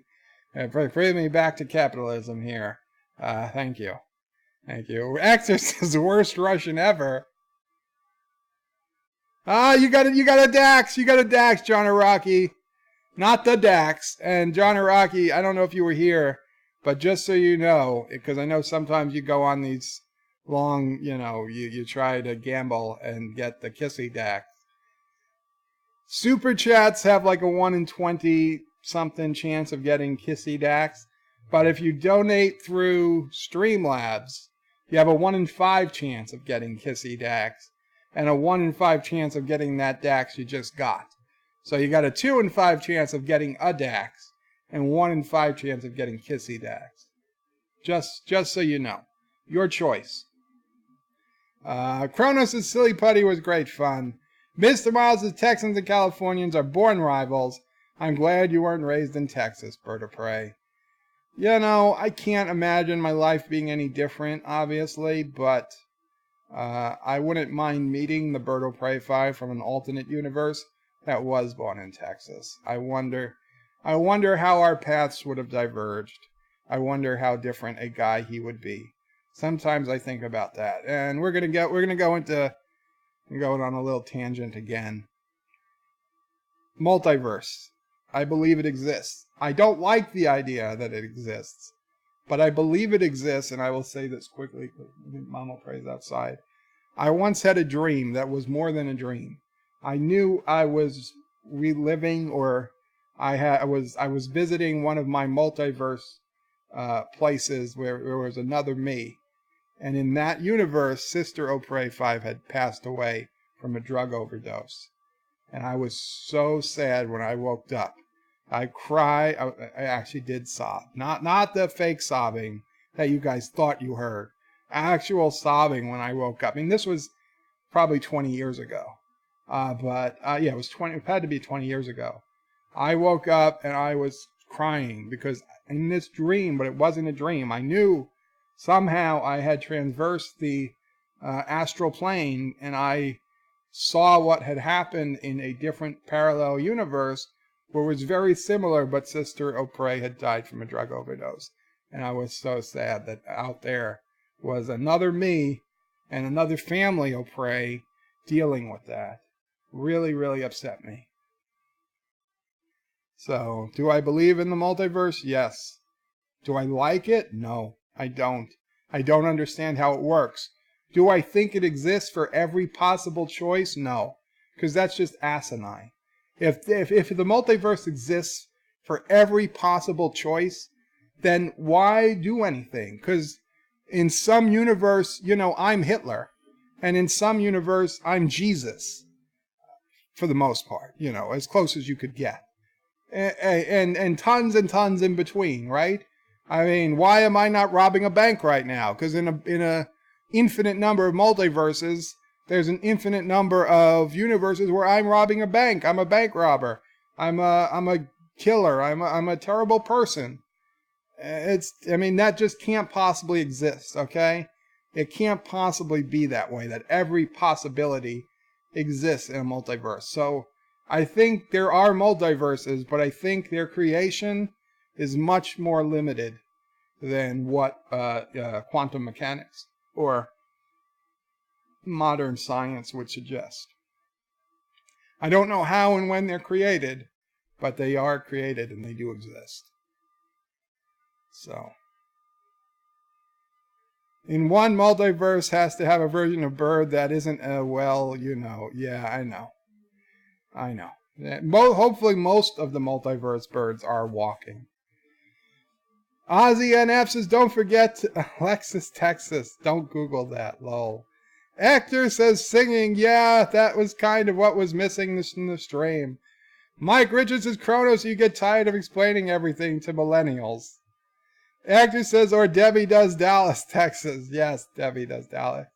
for bringing me back to capitalism here. Thank you. Exorcist's worst Russian ever. You got a Dax. You got a Dax, John Araki. Not the Dax. And John Araki, I don't know if you were here, but just so you know, because I know sometimes you go on these long, you try to gamble and get the Kissy Dax. Super Chats have like a 1 in 20 something chance of getting Kissy Dax. But if you donate through Streamlabs, you have a 1 in 5 chance of getting Kissy Dax. And a 1 in 5 chance of getting that Dax you just got. So you got a 2 in 5 chance of getting a Dax. And 1 in 5 chance of getting Kissy Dax. Just so you know. Your choice. Kronos' Silly Putty was great fun. Mr. Miles' Texans and Californians are born rivals. I'm glad you weren't raised in Texas, Bird of Prey. I can't imagine my life being any different, obviously, but I wouldn't mind meeting the Bird of Prey 5 from an alternate universe that was born in Texas. I wonder how our paths would have diverged. I wonder how different a guy he would be. Sometimes I think about that. And we're going to go into going on a little tangent again. Multiverse. I believe it exists. I don't like the idea that it exists, but I believe it exists, and I will say this quickly because Mama prays outside. I once had a dream that was more than a dream. I knew I was reliving, or I was visiting one of my multiverse places where there was another me, and in that universe, Sister O'Prey 5 had passed away from a drug overdose. And I was so sad when I woke up. I cried. I actually did sob. Not the fake sobbing that you guys thought you heard. Actual sobbing when I woke up. I mean, this was probably 20 years ago. It was 20. It had to be 20 years ago. I woke up and I was crying because in this dream, but it wasn't a dream. I knew somehow I had traversed the astral plane, and I saw what had happened in a different parallel universe where it was very similar, but Sister O'Prey had died from a drug overdose. And I was so sad that out there was another me and another family O'Prey dealing with that. Really, really upset me. So, do I believe in the multiverse? Yes. Do I like it? No, I don't. I don't understand how it works. Do I think it exists for every possible choice? No, because that's just asinine. If the multiverse exists for every possible choice, then why do anything? Because in some universe, I'm Hitler, and in some universe, I'm Jesus, for the most part, as close as you could get, and tons in between, right? I mean, why am I not robbing a bank right now? Because in a infinite number of multiverses, there's an infinite number of universes where I'm robbing a bank. I'm a bank robber. I'm a killer. I'm a terrible person. That just can't possibly exist, okay? It can't possibly be that way, that every possibility exists in a multiverse. So I think there are multiverses, but I think their creation is much more limited than what quantum mechanics or modern science would suggest. I don't know how and when they're created, but they are created and they do exist. So, in one multiverse has to have a version of Bird that isn't yeah, I know. Hopefully most of the multiverse birds are walking. Ozzy NF says, don't forget Alexis, Texas. Don't Google that, lol. Actor says, singing, yeah, that was kind of what was missing in the stream. Mike Richards says, Kronos, you get tired of explaining everything to millennials. Actor says, or Debbie does Dallas, Texas. Yes, Debbie does Dallas.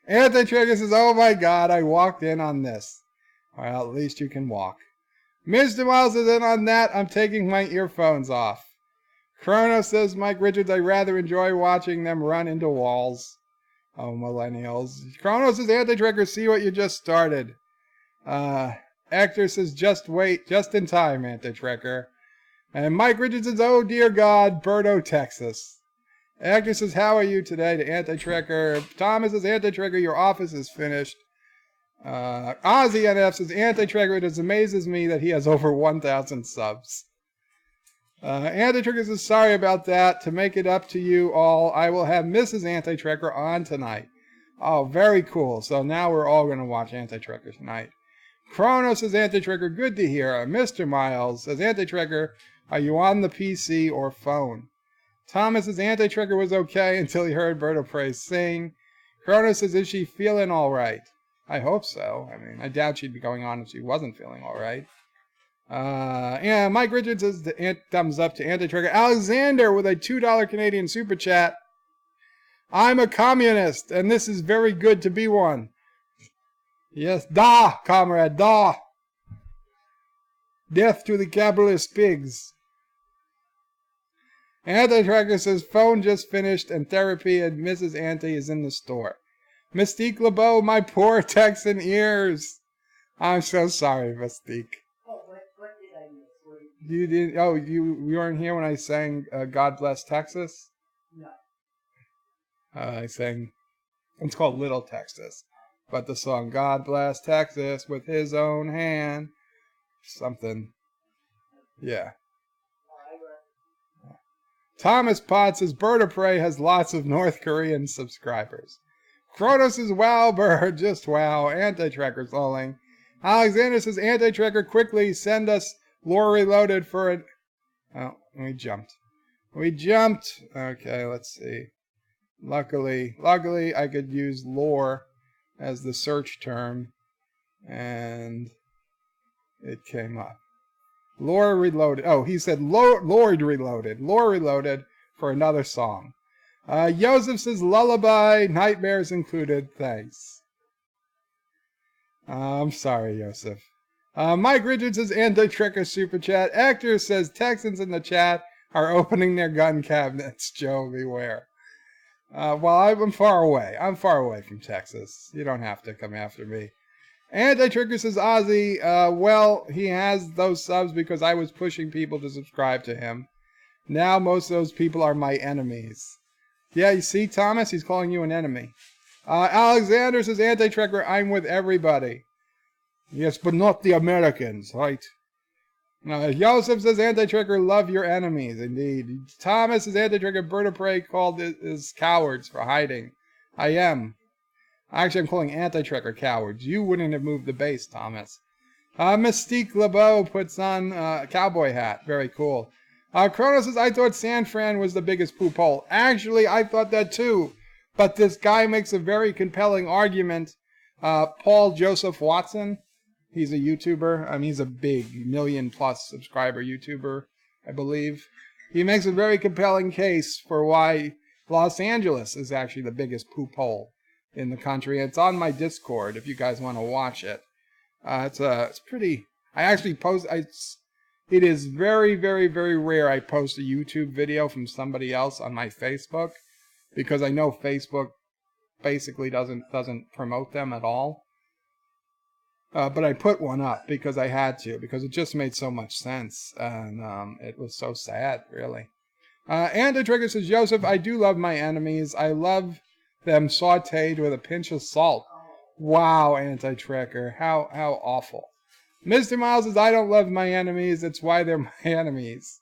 Anthony Trigger says, oh my God, I walked in on this. Well, at least you can walk. Mr. Miles is in on that. I'm taking my earphones off. Kronos says, Mike Richards, I rather enjoy watching them run into walls. Oh, millennials. Kronos says, Anti-Trigger, see what you just started. Actor says, just wait, just in time, Anti-Trigger. And Mike Richards says, oh dear God, Birdo, Texas. Actor says, how are you today to Anti-Trigger? Thomas says, Anti-Trigger, your office is finished. Ozzy NF says, Anti-Trigger, it amazes me that he has over 1,000 subs. Anti-Trigger says, sorry about that. To make it up to you all, I will have Mrs. Anti-Trigger on tonight. Oh, very cool. So now we're all going to watch Anti-Trekker tonight. Kronos says Anti-Trekker, good to hear. Mr. Miles says Anti-Trekker, are you on the PC or phone? Thomas says Anti-Trekker was okay until he heard Bird of Prey sing. Kronos says, is she feeling all right? I hope so. I mean, I doubt she'd be going on if she wasn't feeling all right. Yeah, Mike Richards says thumbs up to Anti-Trekker. Alexander with a $2 Canadian super chat. I'm a communist, and this is very good to be one. Yes, da, comrade, da. Death to the capitalist pigs. Anti-Trekker says phone just finished and therapy and Mrs. Anti is in the store. Mystique LeBeau, my poor Texan ears. I'm so sorry, Mystique. Oh, what did I miss? What did You didn't? Oh, you weren't here when I sang "God Bless Texas." No. I sang. It's called "Little Texas," but the song "God Bless Texas" with his own hand, something. Yeah. Thomas Potts says Bird of Prey has lots of North Korean subscribers. Kronos says wow, Bird, just wow. Anti-Trekker lolling. Alexander says Anti-Trekker, quickly send us Lore Reloaded for it. Oh, we jumped. Okay, let's see. Luckily, I could use lore as the search term, and it came up. Lore Reloaded. Oh, he said Lord Reloaded. Lore Reloaded for another song. Joseph says lullaby, nightmares included. Thanks. I'm sorry, Joseph. Mike Richards says Anti-Trekker super chat. Actor says Texans in the chat are opening their gun cabinets. Joe, beware. Well, I'm far away. I'm far away from Texas. You don't have to come after me. Anti-Trekker says Ozzy. Well, he has those subs because I was pushing people to subscribe to him. Now most of those people are my enemies. Yeah, you see, Thomas? He's calling you an enemy. Alexander says, Anti-Trekker, I'm with everybody. Yes, but not the Americans, right? Joseph says, Anti-Trekker, love your enemies, indeed. Thomas says, Anti-Trekker, Bird of Prey called is cowards for hiding. I am. Actually, I'm calling Anti-Trekker cowards. You wouldn't have moved the base, Thomas. Mystique LeBeau puts on a cowboy hat. Very cool. Kronos says, I thought San Fran was the biggest poop hole. Actually, I thought that too. But this guy makes a very compelling argument. Paul Joseph Watson, he's a YouTuber. He's a big million-plus subscriber YouTuber, I believe. He makes a very compelling case for why Los Angeles is actually the biggest poop hole in the country. It's on my Discord if you guys want to watch it. It's pretty... I actually post... It is very, very, very rare I post a YouTube video from somebody else on my Facebook, because I know Facebook basically doesn't promote them at all. But I put one up because I had to, because it just made so much sense, and it was so sad, really. Anti-Trekker says, Joseph, I do love my enemies. I love them sautéed with a pinch of salt. Wow, Anti-Trekker, how awful. Mr. Miles says, I don't love my enemies. That's why they're my enemies.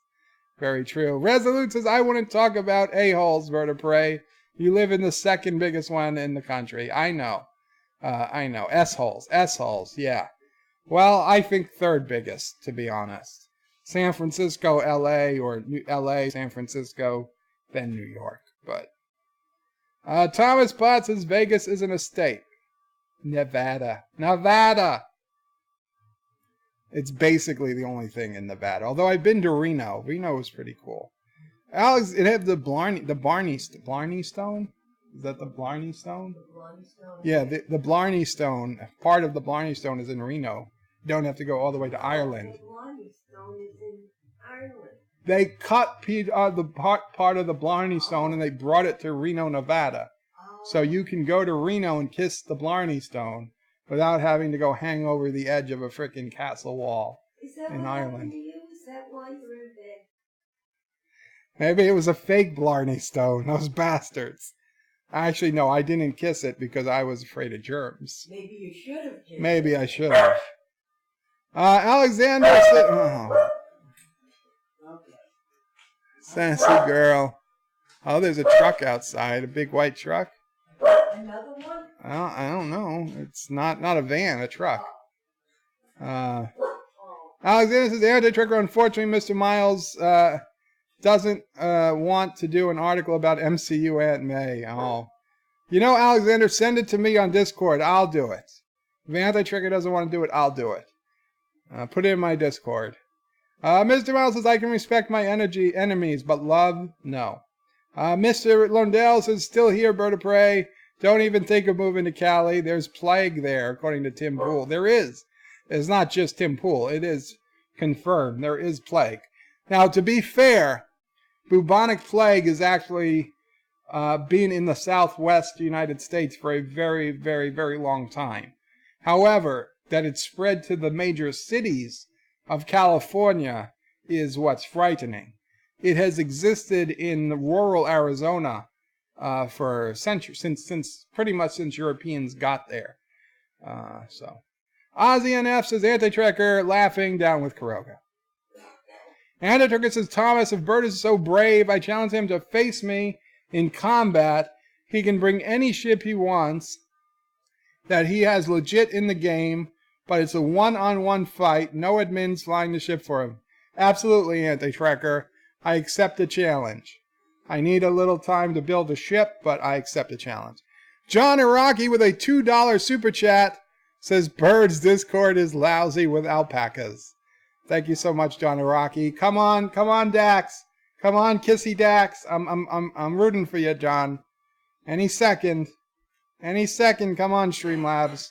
Very true. Resolute says, I wouldn't talk about a-holes, Bird of Prey. You live in the second biggest one in the country. I know. S-holes, yeah. Well, I think third biggest, to be honest. San Francisco, L.A., or L.A., San Francisco, then New York. But Thomas Potts says, Vegas isn't a state. Nevada. It's basically the only thing in Nevada. Although I've been to Reno. Reno was pretty cool. Alex, it had the Blarney Stone? Is that the Blarney Stone? The Blarney Stone? Yeah, the Blarney Stone. Part of the Blarney Stone is in Reno. You don't have to go all the way to Ireland. The Blarney Stone is in Ireland. They cut part of the Blarney Stone and they brought it to Reno, Nevada. Oh. So you can go to Reno and kiss the Blarney Stone without having to go hang over the edge of a frickin' castle wall in Ireland. To you? Is that why you're in bed? Maybe it was a fake Blarney Stone, those bastards. Actually, no, I didn't kiss it because I was afraid of germs. Maybe you should have kissed Maybe I should have. Alexander said, oh, Okay. sassy girl. Oh, there's a truck outside, a big white truck. What, another one? I don't know. It's not a van, a truck. Oh. Alexander says, anti-tricker, unfortunately, Mr. Miles doesn't want to do an article about MCU Aunt May. Oh. You know, Alexander, send it to me on Discord. I'll do it. If anti-tricker doesn't want to do it, I'll do it. Put it in my Discord. Mr. Miles says, I can respect my enemies, but love, no. Mr. Lundell says, still here, bird of prey. Don't even think of moving to Cali. There's plague there, according to Tim Pool. There is. It's not just Tim Pool. It is confirmed. There is plague. Now, to be fair, bubonic plague is actually been in the southwest United States for a very, very, very long time. However, that it spread to the major cities of California is what's frightening. It has existed in rural Arizona for centuries, since pretty much since Europeans got there. So, Ozzy NF says, anti-trekker, laughing, down with Kuroga. Anti-trekker says, Thomas, if Bert is so brave, I challenge him to face me in combat. He can bring any ship he wants that he has legit in the game, but it's a one-on-one fight. No admins flying the ship for him. Absolutely, anti-trekker. I accept the challenge. I need a little time to build a ship, but I accept the challenge. John Iraqi with a $2 super chat says, Bird's Discord is lousy with alpacas. Thank you so much, John Iraqi. Come on, Dax. Come on, Kissy Dax. I'm rooting for you, John. Any second. Come on, Streamlabs.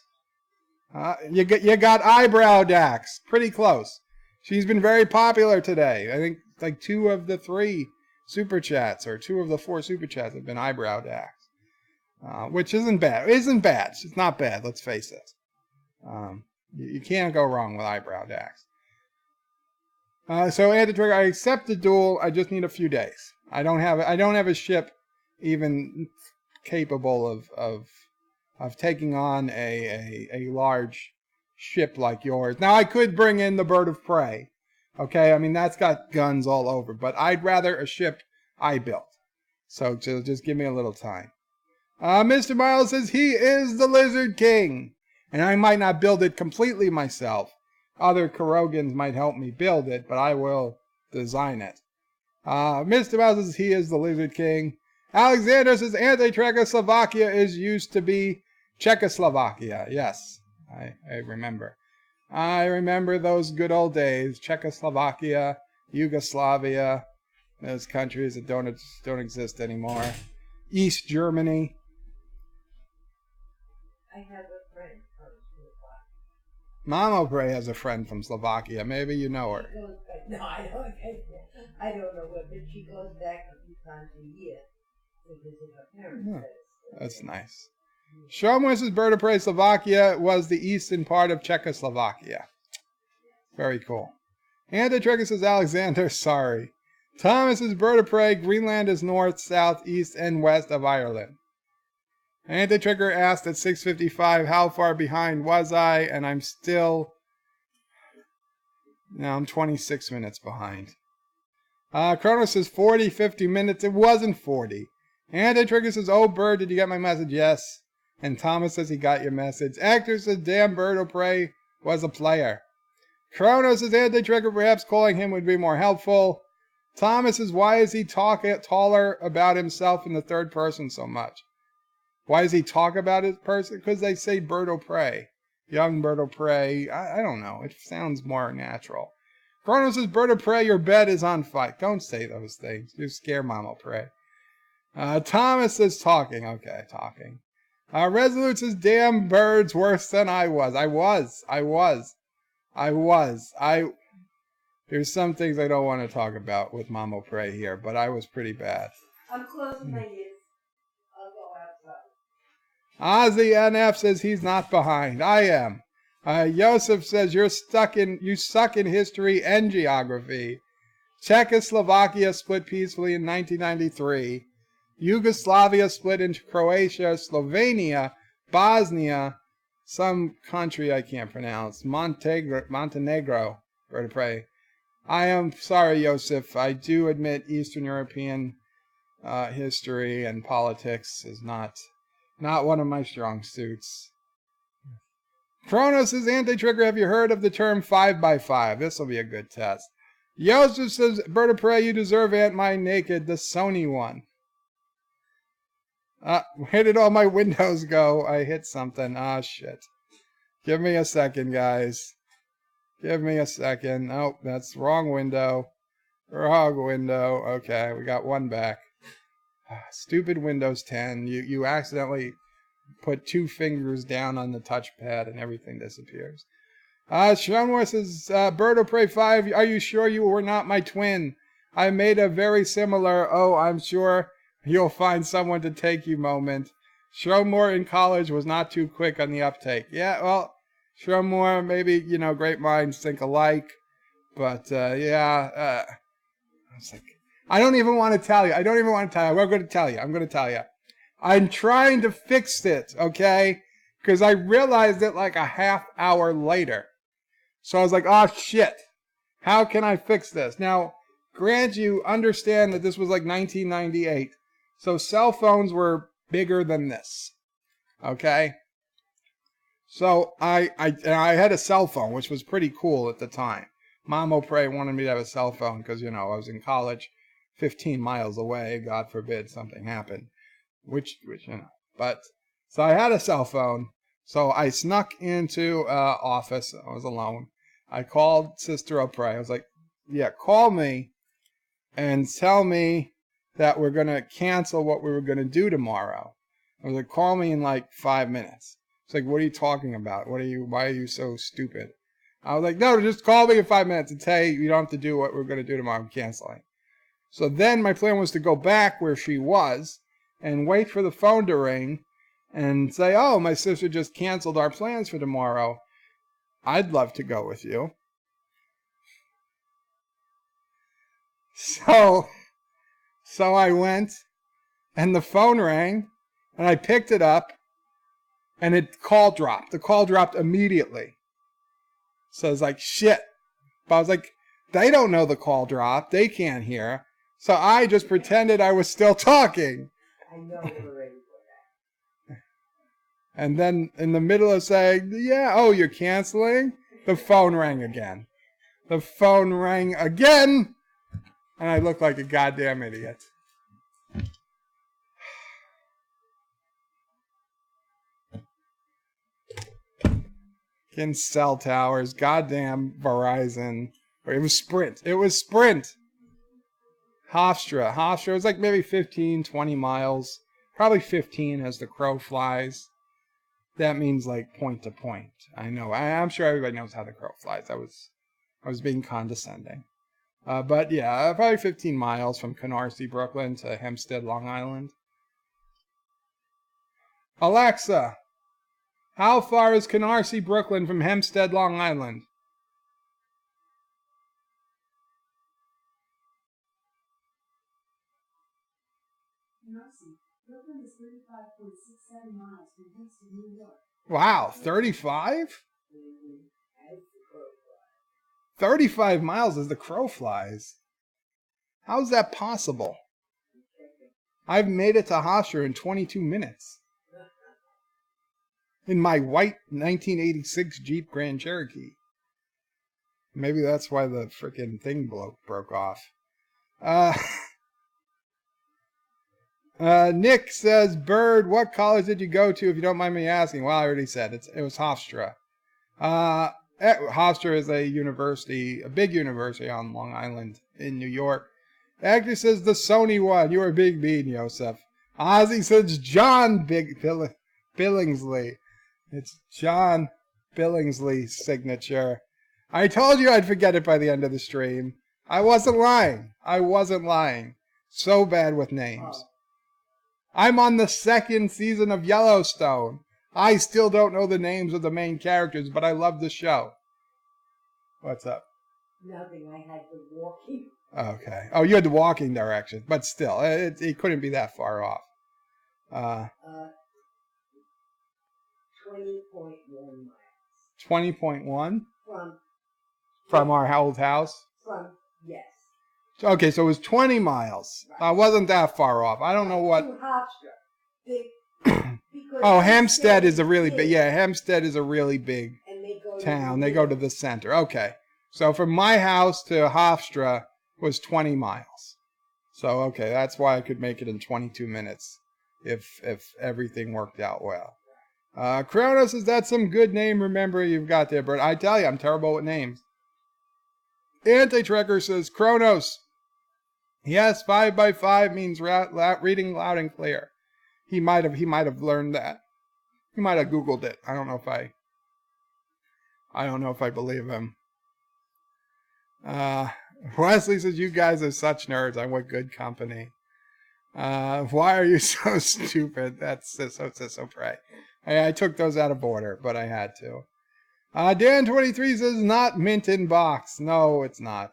You got eyebrow Dax. Pretty close. She's been very popular today. I think like 2 of the 3 super chats, or 2 of the 4 super chats have been eyebrow Dax. Which isn't bad. It's not bad, let's face it. You can't go wrong with eyebrow Dax. So anti-trigger, I accept the duel. I just need a few days. I don't have a ship even capable of taking on a large ship like yours. Now I could bring in the bird of prey. Okay, I mean that's got guns all over, but I'd rather a ship I built. So just give me a little time. Mr. Miles says he is the Lizard King, and I might not build it completely myself. Other Kurogans might help me build it, but I will design it. Mr. Miles says he is the Lizard King. Alexander says anti-Czechoslovakia is used to be Czechoslovakia. Yes, I remember. I remember those good old days. Czechoslovakia, Yugoslavia, those countries that don't exist anymore. East Germany. I have a friend from Slovakia. Mama Bray has a friend from Slovakia. Maybe you know her. She goes back. No, I don't know her, but she goes back a few times a year to visit her parents. Yeah, that's nice. Showman's Bird of Prey Slovakia was the eastern part of Czechoslovakia. Very cool. Anti-Trigger says Alexander, sorry. Thomas's Bird of Prey, Greenland is north, south, east, and west of Ireland. Anti-Trigger asked at 6:55 how far behind was I, and I'm 26 minutes behind. Kronos says 40, 50 minutes. It wasn't 40. Anti-Trigger says, oh, Bird, did you get my message? Yes. And Thomas says he got your message. Actor says, damn, Bird of Prey was a player. Kronos says, Anti-Trigger, perhaps calling him would be more helpful. Thomas says, why is he taller about himself in the third person so much? Why does he talk about his person? Because they say Bird of Prey. Young Bird of Prey. I don't know. It sounds more natural. Kronos says, Bird of Prey, your bed is on fire. Don't say those things. You scare Mama Prey. Thomas says, talking. Okay, talking. Resolute says, damn, Bird's worse than I was. There's some things I don't want to talk about with Mama Prey here, but I was pretty bad. I'm closing my ears. I'll go outside. Ozzy NF says he's not behind. I am. Joseph says you suck in history and geography. Czechoslovakia split peacefully in 1993. Yugoslavia split into Croatia, Slovenia, Bosnia, some country I can't pronounce, Montenegro, Bird of Prey. I am sorry, Joseph. I do admit Eastern European history and politics is not Not one of my strong suits. Kronos is anti-trigger. Have you heard of the term 5x5? This will be a good test. Joseph says, Bird of Prey, you deserve Aunt My Naked, the Sony one. Where did all my windows go? I hit something. Ah, shit. Give me a second, guys. Give me a second. Oh, that's wrong window. Wrong window. Okay, we got one back. Stupid Windows 10. You accidentally put 2 fingers down on the touchpad and everything disappears. Sean says, Bird of Prey 5, are you sure you were not my twin? I made a very similar, oh, I'm sure you'll find someone to take you moment. Shromore in college was not too quick on the uptake. Yeah, well, Shromore, maybe, great minds think alike. But, I was like, I don't even want to tell you. I'm going to tell you. I'm trying to fix it, okay? Because I realized it like a half hour later. So I was like, oh, shit. How can I fix this? Now, grant you understand that this was like 1998. So cell phones were bigger than this, okay? So I had a cell phone, which was pretty cool at the time. Mom O'Prey wanted me to have a cell phone because, I was in college 15 miles away. God forbid something happened. Which. But, so I had a cell phone. So I snuck into office. I was alone. I called Sister O'Prey. I was like, yeah, call me and tell me that we're going to cancel what we were going to do tomorrow. I was like, call me in like 5 minutes. It's like, what are you talking about? Why are you so stupid? I was like, no, just call me in 5 minutes and say you don't have to do what we're going to do tomorrow. I'm canceling. So then my plan was to go back where she was and wait for the phone to ring and say, oh, my sister just canceled our plans for tomorrow. I'd love to go with you. So I went and the phone rang and I picked it up and the call dropped. The call dropped immediately. So I was like, shit. But I was like, they don't know the call dropped. They can't hear. So I just pretended I was still talking. I know we're ready for that. And then in the middle of saying, yeah, oh, you're canceling? The phone rang again. The phone rang again. And I looked like a goddamn idiot. In cell towers, goddamn Verizon. It was Sprint. Hofstra was like maybe 15, 20 miles. Probably 15 as the crow flies. That means like point to point. I know. I'm sure everybody knows how the crow flies. I was being condescending. But yeah, probably 15 miles from Canarsie, Brooklyn to Hempstead, Long Island. Alexa, how far is Canarsie, Brooklyn from Hempstead, Long Island? Canarsie, Brooklyn is 35.67 miles from Hempstead, New York. Wow, 35? 35 miles as the crow flies. How's that possible? I've made it to Hofstra in 22 minutes. In my white 1986 Jeep Grand Cherokee. Maybe that's why the frickin' thing broke off. Nick says, Bird, what college did you go to if you don't mind me asking? Well, I already said it was Hofstra. Hofstra is a university, a big university on Long Island in New York. Actually says the Sony one. You were Big Bean, Joseph. Ozzy says John Billingsley. It's John Billingsley's signature. I told you I'd forget it by the end of the stream. I wasn't lying. So bad with names. I'm on the 2nd season of Yellowstone. I still don't know the names of the main characters, but I love the show. What's up? Nothing. I had the walking. Okay. Oh, you had the walking directions, but still, it couldn't be that far off. 20.1 miles. 20.1? From our old house? Yes. Okay, so it was 20 miles. I wasn't that far off. I don't know what. To Hofstra. Because Oh, Hempstead is a really big, big, yeah, Hempstead is a really big and they go to town. the They go to middle. the center. Okay. So from my house to Hofstra was 20 miles. So, okay, that's why I could make it in 22 minutes if everything worked out well. Kronos, is that some good name remember you've got there, Bert? I tell you, I'm terrible with names. Anti-Trekker says, Kronos. Yes, 5 by 5 means reading loud and clear. He might have learned that. He might have Googled it. I don't know if I believe him. Wesley says, you guys are such nerds. I'm with good company. Why are you so stupid? That's so pray. I took those out of order, but I had to. Dan23 says, not mint in box. No, it's not.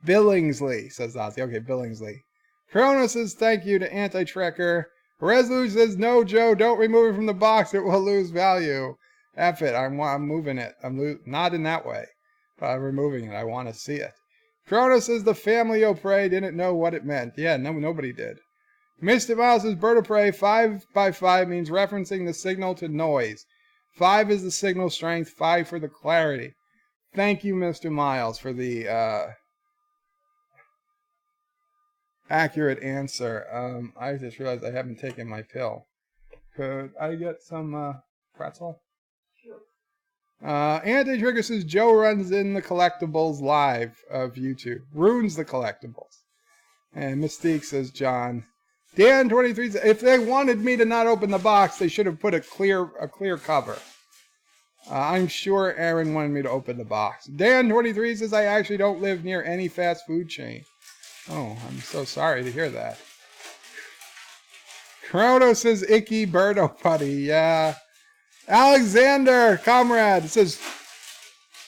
Billingsley, says Ozzy. Okay, Billingsley. Kronos says, thank you to Anti-Trekker. Resolu says, no, Joe, don't remove it from the box. It will lose value. F it. I'm moving it. Not in that way. But I'm removing it. I want to see it. Kronos says, the family o' prey didn't know what it meant. Yeah, nobody did. Mr. Miles says, bird of prey, 5 by 5 means referencing the signal to noise. 5 is the signal strength, 5 for the clarity. Thank you, Mr. Miles, for the accurate answer. I just realized I haven't taken my pill. Could I get some pretzel? Anti-Trigger says, Joe runs in the collectibles live of YouTube. Ruins the collectibles. And Mystique says, John. Dan23 says, if they wanted me to not open the box, they should have put a clear cover. I'm sure Aaron wanted me to open the box. Dan23 says, I actually don't live near any fast food chain. Oh, I'm so sorry to hear that. Kronos says, icky birdo putty. Yeah. Alexander, comrade, says,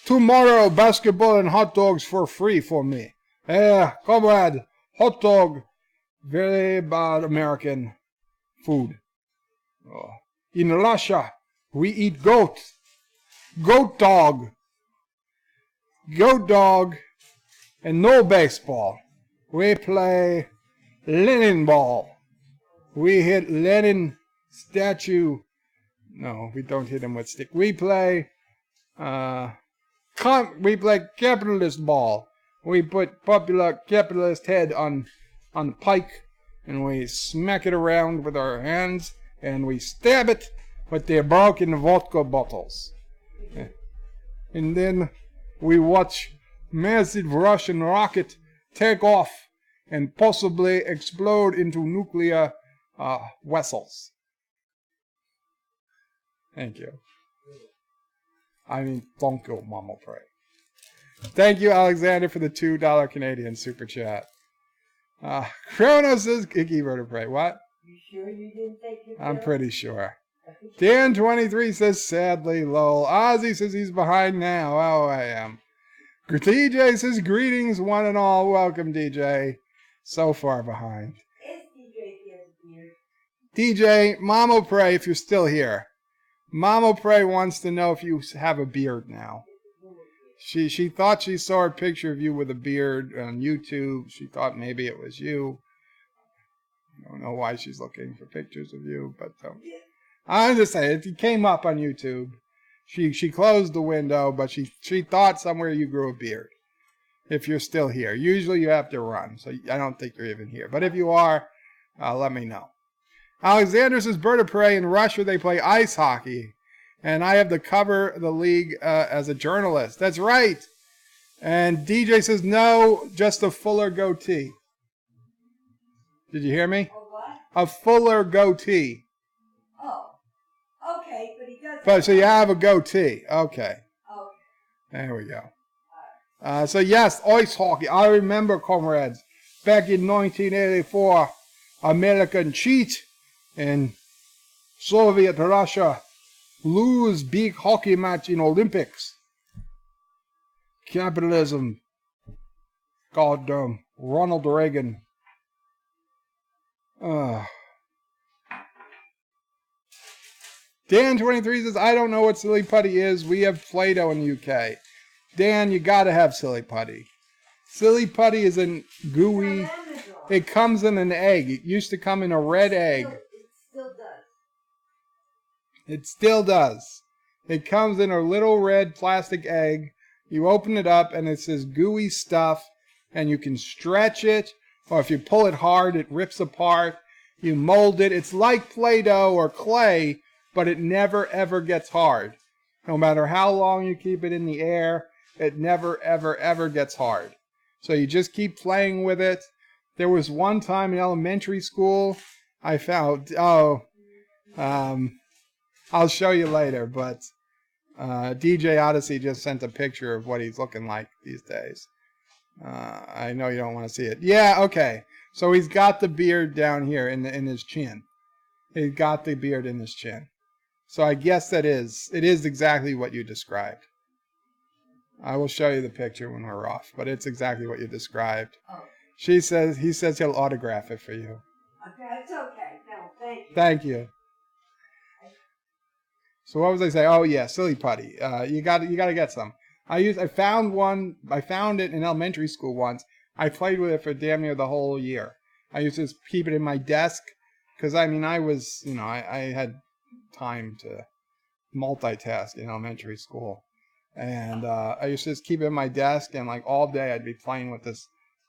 tomorrow basketball and hot dogs for free for me. Comrade, hot dog, very bad American food. Oh. In Russia, we eat goat. Goat dog, and no baseball. We play Lenin ball. We hit Lenin statue. No, we don't hit him with stick. We play capitalist ball. We put popular capitalist head on the pike, and we smack it around with our hands, and we stab it with their broken vodka bottles. And then we watch massive Russian rocket take off and possibly explode into nuclear vessels. Thank you. I mean, thank you, Mama Pray. Thank you, Alexander, for the $2 Canadian super chat. Kronos says, Icky Vertebrae. What? You sure you didn't take your I'm pill? pretty sure. Dan23 says, sadly, lol. Ozzy says he's behind now. Oh, I am. DJ says, greetings, one and all. Welcome, DJ. So far behind. It's DJ if he has a beard. DJ, Mama Pray, if you're still here. Mama Pray wants to know if you have a beard now. She thought she saw a picture of you with a beard on YouTube. She thought maybe it was you. I don't know why she's looking for pictures of you, but I'm just saying, if you came up on YouTube, she closed the window, but she thought somewhere you grew a beard. If you're still here. Usually you have to run, so I don't think you're even here. But if you are, let me know. Alexander says, bird of prey, in Russia they play ice hockey. And I have to cover the league as a journalist. That's right. And DJ says, no, just a fuller goatee. Did you hear me? Or what? A fuller goatee. Oh. Okay, but he does. But so you have a goatee. Okay. Okay. There we go. So yes, ice hockey. I remember, comrades, back in 1984, American cheat in Soviet Russia. Lose big hockey match in Olympics. Capitalism. Goddamn. Ronald Reagan. Dan23 says, I don't know what silly putty is. We have Play-Doh in the UK. Dan, you gotta have silly putty. Silly putty is a gooey. It comes in an egg. It used to come in a red egg. It still does. It still does. It comes in a little red plastic egg. You open it up and it's this gooey stuff, and you can stretch it, or if you pull it hard, it rips apart. You mold it. It's like Play-Doh or clay, but it never ever gets hard. No matter how long you keep it in the air, it never ever ever gets hard. So you just keep playing with it. There was one time in elementary school I found, I'll show you later, but DJ Odyssey just sent a picture of what he's looking like these days. I know you don't want to see it. Yeah, okay. So he's got the beard down here in his chin. He's got the beard in his chin. So I guess it is exactly what you described. I will show you the picture when we're off, but it's exactly what you described. Oh, He says he'll autograph it for you. okay, it's okay. No, thank you. Thank you. So what was I saying? Oh yeah, silly putty. You got to get some. I found it in elementary school once. I played with it for damn near the whole year. I used to just keep it in my desk because I was, I had time to multitask in elementary school, and I used to just keep it in my desk, and like all day I'd be playing with this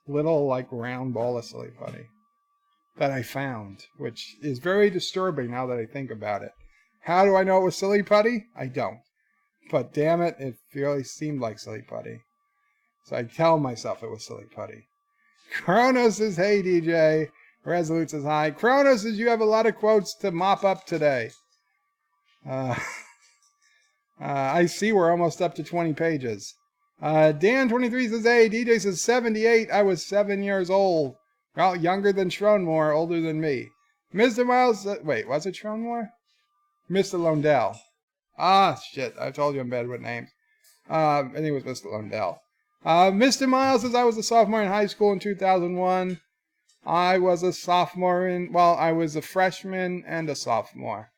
little like round ball of silly putty that I found, which is very disturbing now that I think about it. How do I know it was silly putty? I don't. But damn it, it really seemed like silly putty. So I tell myself it was silly putty. Kronos says, hey DJ. Resolute says, hi. Kronos says, you have a lot of quotes to mop up today. I see we're almost up to 20 pages. Dan23 says, hey, DJ says, 78. I was 7 years old. Well, younger than Schronmore, older than me. Mr. Miles, wait, was it Schronmore? Mr. Londell. Ah, shit. I told you I'm bad with names. I think it was Mr. Londell. Mr. Miles says I was a sophomore in high school in 2001. I was a sophomore I was a freshman and a sophomore,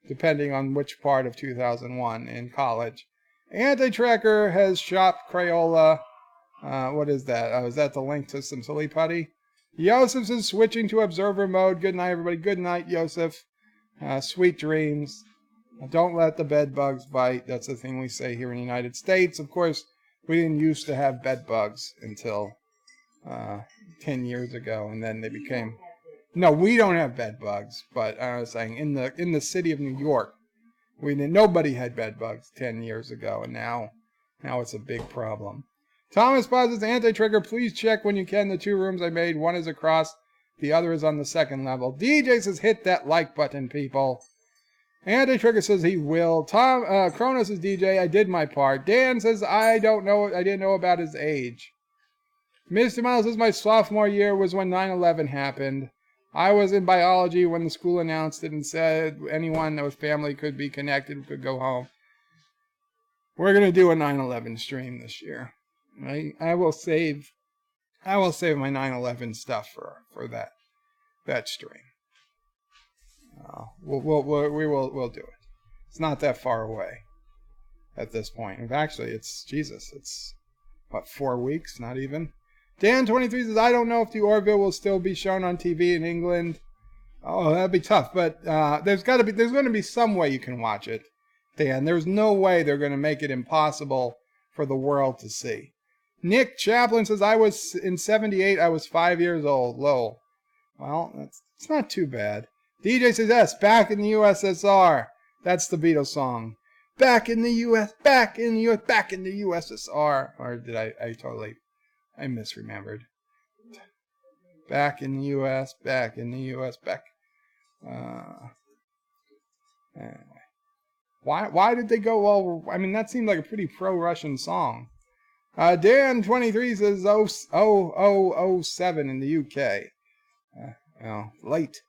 depending on which part of 2001 in college. Anti-Tracker has shopped Crayola. What is that? Oh, is that the link to some silly putty? Yosef is switching to observer mode. Good night, everybody. Good night, Yosef. Sweet dreams. Don't let the bed bugs bite. That's the thing we say here in the United States. Of course, we didn't used to have bed bugs until 10 years ago, and then they became... No, we don't have bed bugs, but I was saying in the city of New York, nobody had bed bugs 10 years ago, and now it's a big problem. Thomas pauses anti-trigger. Please check when you can the 2 rooms I made. One is across, the other is on the 2nd level. DJ says hit that like button, people. Anti-Trigger says he will. Kronos says, DJ, I did my part. Dan says, I didn't know about his age. Mr. Miles says, my sophomore year was when 9/11 happened. I was in biology when the school announced it and said anyone that was family could be connected could go home. We're going to do a 9/11 stream this year. Right? I will save my 9/11 stuff for that stream. We'll do it. It's not that far away at this point. And actually, it's what, 4 weeks? Not even. Dan23 says, I don't know if the Orville will still be shown on TV in England. Oh, that'd be tough. But there's going to be some way you can watch it, Dan. There's no way they're going to make it impossible for the world to see. Nick Chaplin says, in 78, I was 5 years old. Lol. Well, it's not too bad. DJ says, yes, back in the USSR. That's the Beatles song. Back in the US, back in the US, back in the USSR. Or did I misremembered. Back in the US, back in the US, back. Anyway. Why did they go all... I mean, that seemed like a pretty pro-Russian song. Dan23 says 007 in the UK. Late.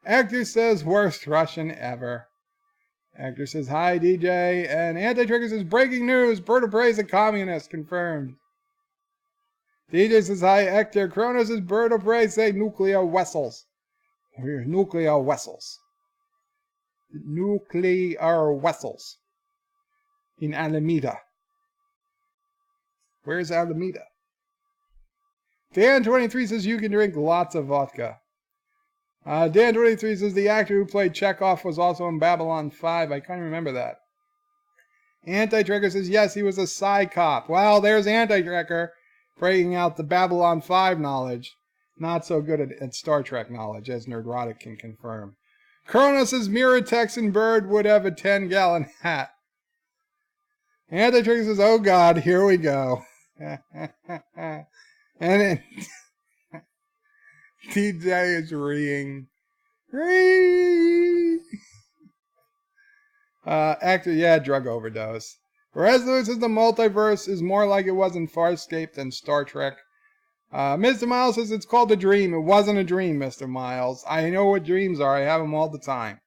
Actor says, worst Russian ever. Actor says, hi, DJ. And Anti-Trigger says, breaking news. Berta Bray's a communist. Confirmed. DJ says, hi, Hector. Kronos says, Berta Bray say nuclear vessels. Nuclear vessels. Nuclear vessels. In Alameda. Where's Alameda? Dan23 says, you can drink lots of vodka. Dan23 says the actor who played Chekhov was also in Babylon 5. I can't remember that. Anti-Trekker says, yes, he was a psy-cop. Well, there's Anti-Trekker breaking out the Babylon 5 knowledge. Not so good at Star Trek knowledge, as Nerdrotic can confirm. Kronos says, Mirror Texan Bird would have a 10-gallon hat. Anti-Trekker says, oh God, here we go. And then TJ is reeing. Actor, yeah, drug overdose. Resolute says the multiverse is more like it was in Farscape than Star Trek. Mr. Miles says it's called a dream. It wasn't a dream, Mr. Miles. I know what dreams are. I have them all the time.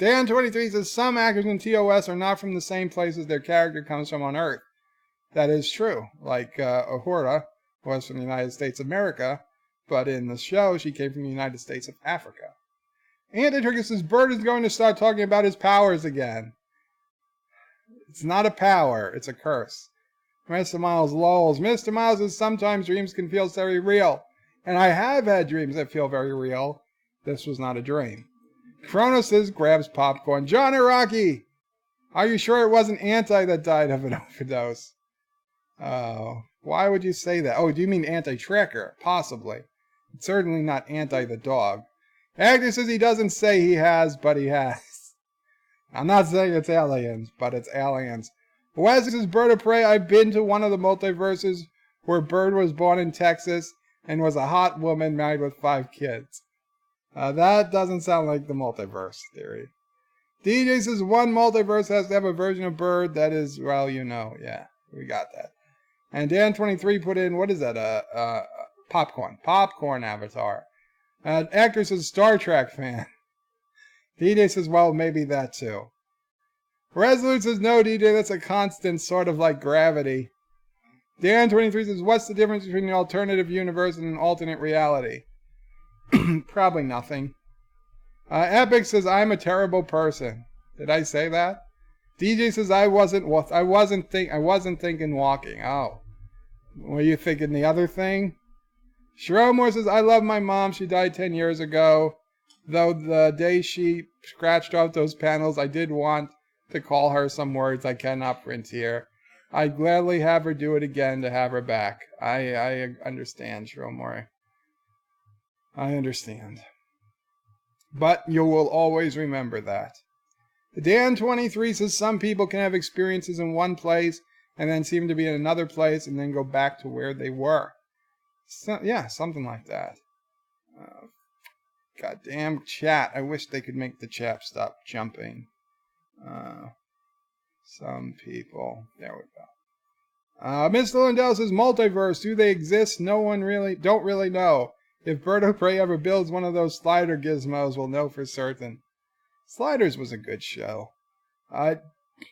Dan23 says some actors in TOS are not from the same places their character comes from on Earth. That is true. Like Uhura was from the United States of America, but in the show she came from the United States of Africa. Anti-Turkey says Bird is going to start talking about his powers again. It's not a power, it's a curse. Mr. Miles lolls. Mr. Miles says sometimes dreams can feel very real. And I have had dreams that feel very real. This was not a dream. Kronos says grabs popcorn. John Iraqi! Are you sure it wasn't Anti that died of an overdose? Oh, why would you say that? Oh, do you mean Anti-Trekker? Possibly. It's certainly not Anti the dog. Actor says he doesn't say he has, but he has. I'm not saying it's aliens, but it's aliens. Wes says, Bird of Prey, I've been to one of the multiverses where Bird was born in Texas and was a hot woman married with 5 kids. That doesn't sound like the multiverse theory. DJ says one multiverse has to have a version of Bird that is, well, you know, yeah, we got that. And Dan23 put in, what is that, popcorn avatar. Actor says Star Trek fan. DJ says, well, maybe that too. Resolute says, no, DJ, that's a constant, sort of like gravity. Dan23 says, what's the difference between an alternative universe and an alternate reality? Probably nothing. Epic says, I'm a terrible person. Did I say that? DJ says, I wasn't thinking walking. Oh. Were you thinking the other thing? Shromore says, I love my mom. She died 10 years ago. Though the day she scratched off those panels, I did want to call her some words I cannot print here. I'd gladly have her do it again to have her back. I understand, Shromore. I understand. But you will always remember that. Dan23 says some people can have experiences in one place and then seem to be in another place and then go back to where they were. So, yeah, something like that. Goddamn chat. I wish they could make the chat stop jumping. Some people. There we go. Mr. Lindell says, multiverse, do they exist? Don't really know. If Bird of Prey ever builds one of those slider gizmos, we'll know for certain. Sliders was a good show.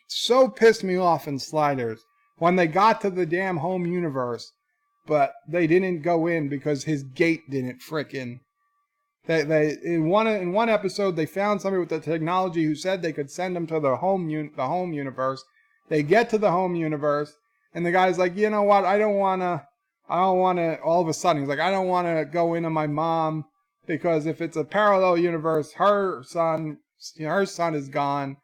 So pissed me off in Sliders when they got to the damn home universe, but they didn't go in because his gate didn't frickin'. In one episode they found somebody with the technology who said they could send them to the home universe. They get to the home universe, and the guy's like, you know what? I don't wanna. All of a sudden, he's like, I don't want to go into my mom because if it's a parallel universe, her son is gone,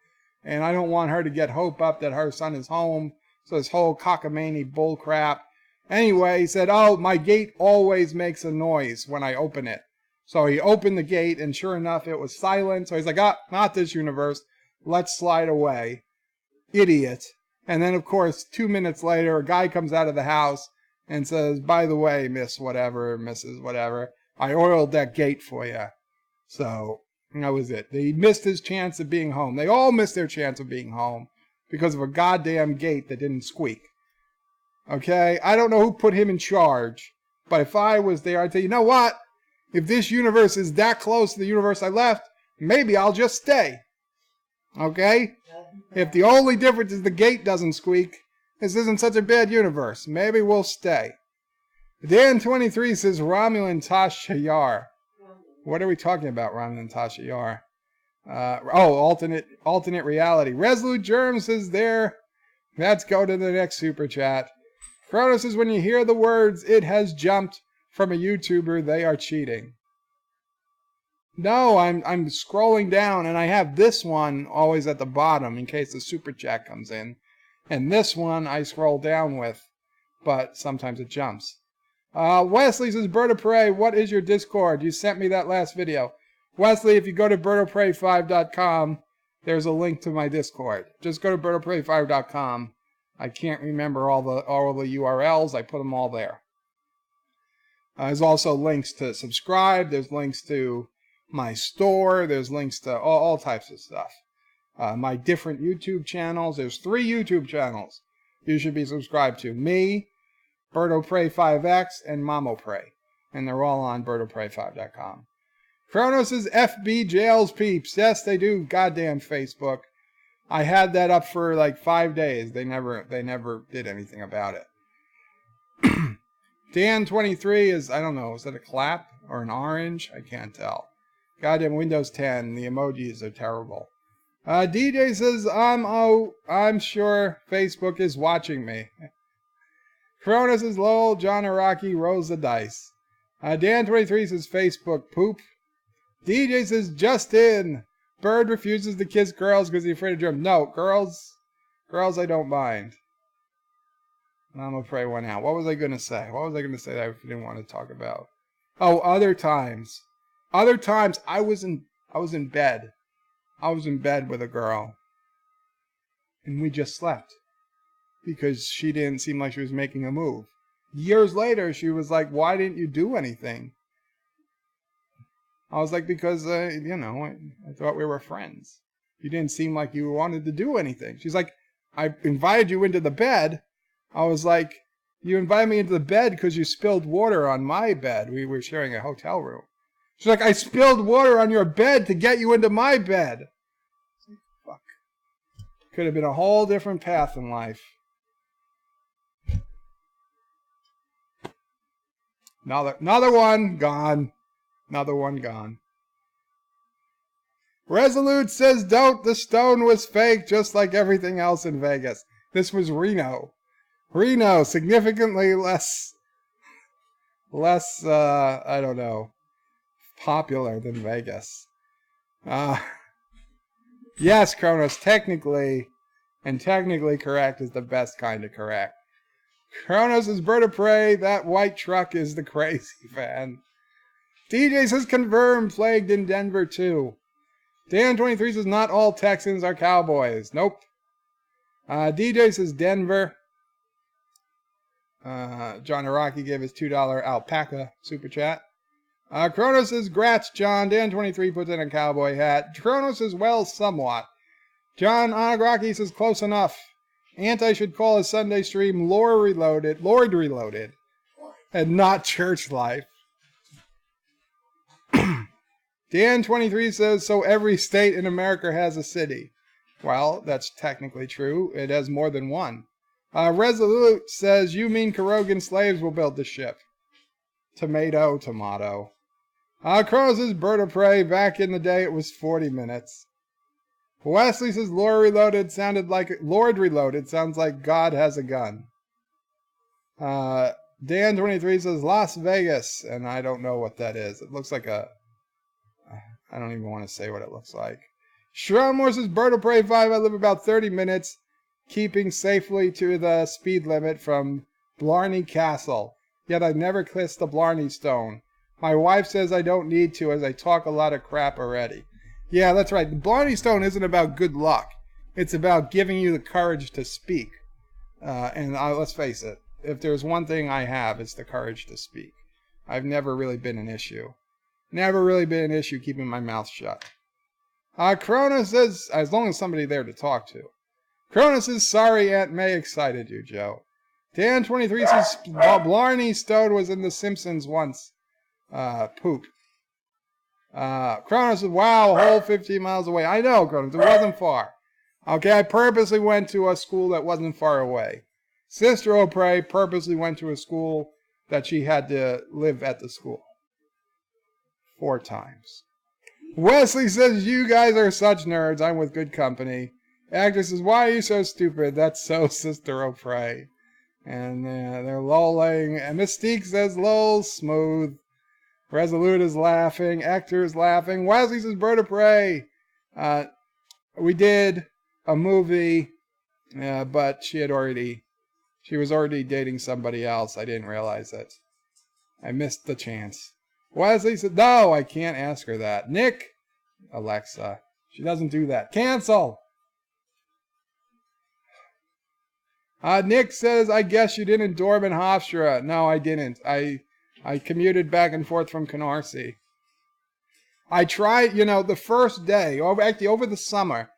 and I don't want her to get hope up that her son is home. So this whole cockamamie bull crap. Anyway, he said, oh, my gate always makes a noise when I open it. So he opened the gate, and sure enough, it was silent. So he's like, not this universe. Let's slide away. Idiot. And then, of course, 2 minutes later, a guy comes out of the house and says, by the way, Miss whatever, Mrs. whatever, I oiled that gate for you. So that was it. He missed his chance of being home. They all missed their chance of being home because of a goddamn gate that didn't squeak. Okay? I don't know who put him in charge, but if I was there, I'd say, you know what? If this universe is that close to the universe I left, maybe I'll just stay. Okay? If the only difference is the gate doesn't squeak, this isn't such a bad universe. Maybe we'll stay. Dan23 says Romulan Tasha Yar. What are we talking about, Romulan Tasha Yar? Alternate reality. Resolute Germ says there. Let's go to the next super chat. Kronos says when you hear the words, it has jumped from a YouTuber, they are cheating. No, I'm scrolling down, and I have this one always at the bottom in case the super chat comes in. And this one I scroll down with, but sometimes it jumps. Wesley says, Bird of Prey, what is your Discord? You sent me that last video. Wesley, if you go to birdofprey5.com, there's a link to my Discord. Just go to birdofprey5.com. I can't remember all the URLs. I put them all there. There's also links to subscribe. There's links to my store. There's links to all types of stuff. My different YouTube channels. There's 3 YouTube channels you should be subscribed to. Me, BirdoPrey5X, and MamoPrey. And they're all on birdofprey5.com. Kronos says FB jails peeps. Yes, they do. Goddamn Facebook. I had that up for like 5 days. They never did anything about it. Dan23 is, I don't know, is that a clap or an orange? I can't tell. Goddamn Windows 10, the emojis are terrible. DJ says, I'm sure Facebook is watching me. Cronus is lol, John Araki rolls the dice. Dan23 says Facebook poop. DJ says, just in. Bird refuses to kiss girls because he's afraid of germs. No, girls I don't mind. I'm afraid one out. What was I going to say? What was I going to say that I didn't want to talk about? Oh, other times. Other times I was in bed. I was in bed with a girl. And we just slept. Because she didn't seem like she was making a move. Years later, she was like, why didn't you do anything? I was like, because, I thought we were friends. You didn't seem like you wanted to do anything. She's like, I invited you into the bed. I was like, you invited me into the bed because you spilled water on my bed. We were sharing a hotel room. She's like, I spilled water on your bed to get you into my bed. Fuck. Could have been a whole different path in life. Another one gone. Another one gone. Resolute says, don't. The stone was fake, just like everything else in Vegas. This was Reno. Reno, significantly less, I don't know, popular than Vegas. Yes, Kronos, technically correct is the best kind of correct. Kronos is Bird of Prey. That white truck is the crazy fan. DJ says confirmed, plagued in Denver too. Dan23 says not all Texans are cowboys. Nope. DJ says Denver. John Araki gave his $2 alpaca super chat. Kronos says grats, John. Dan23 puts in a cowboy hat. Kronos says well, somewhat. John Araki says close enough. Anti should call his Sunday stream Lord Reloaded, and not Church Life. Dan23 says, so every state in America has a city. Well, that's technically true. It has more than one. Resolute says, you mean Karogan slaves will build the ship. Tomato. Kronos is Bird of Prey. Back in the day, it was 40 minutes. Wesley says, Lord Reloaded sounds like God has a gun. Dan23 says, Las Vegas, and I don't know what that is. It looks like I don't even want to say what it looks like. Shroudmore says, Bird of Prey 5, I live about 30 minutes, keeping safely to the speed limit from Blarney Castle. Yet I never kissed the Blarney Stone. My wife says I don't need to as I talk a lot of crap already. Yeah, that's right. The Blarney Stone isn't about good luck. It's about giving you the courage to speak. And let's face it, if there's one thing I have, it's the courage to speak. I've never really been an issue. Never really been an issue keeping my mouth shut. Kronos says, as long as somebody there to talk to. Kronos says, sorry Aunt May excited you, Joe. Dan23 says, Blarney Stone was in The Simpsons once. Poop. Kronos says, wow, a whole 15 miles away. I know, Kronos, it wasn't far. Okay, I purposely went to a school that wasn't far away. Sister O'Prey purposely went to a school that she had to live at the school. 4 times. Wesley says, you guys are such nerds. I'm with good company. Actor says, why are you so stupid? That's so Sister O'Prey. And they're lolling. And Mystique says, lol, smooth. Resolute is laughing. Hector is laughing. Wesley says Bird of Prey. We did a movie, but she was already dating somebody else. I didn't realize it. I missed the chance. Wesley said, no, I can't ask her that. Nick, Alexa, she doesn't do that. Cancel. Nick says, I guess you didn't dorm in Hofstra. No, I didn't. I commuted back and forth from Canarsie. I tried, the first day, over the summer,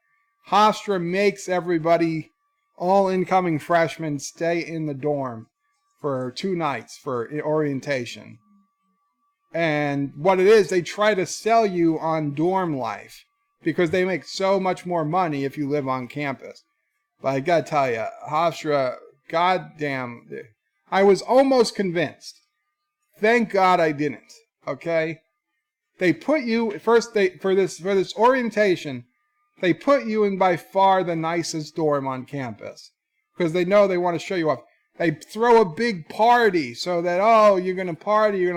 Hofstra makes everybody, all incoming freshmen, stay in the dorm for 2 nights for orientation. And what it is, they try to sell you on dorm life because they make so much more money if you live on campus. But I gotta tell you, Hofstra, goddamn, I was almost convinced. Thank God I didn't. Okay, they put you first. For this orientation, they put you in by far the nicest dorm on campus because they know they want to show you off. They throw a big party so that you're gonna party, you're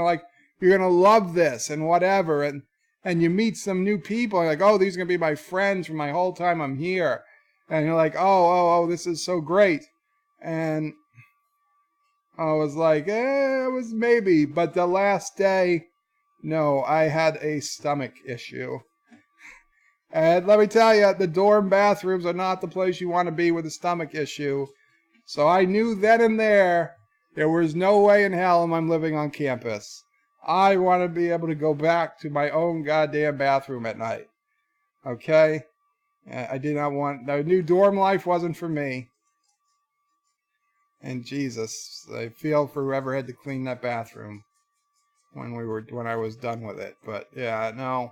gonna love this and whatever, and you meet some new people. And like, these are gonna be my friends for my whole time I'm here. And you're like, this is so great. And I was like, it was maybe. But the last day, no, I had a stomach issue. And let me tell you, the dorm bathrooms are not the place you want to be with a stomach issue. So I knew then and there was no way in hell I'm living on campus. I want to be able to go back to my own goddamn bathroom at night. Okay? I did not want, the new dorm life wasn't for me. And Jesus, I feel for whoever had to clean that bathroom when I was done with it. But yeah, no,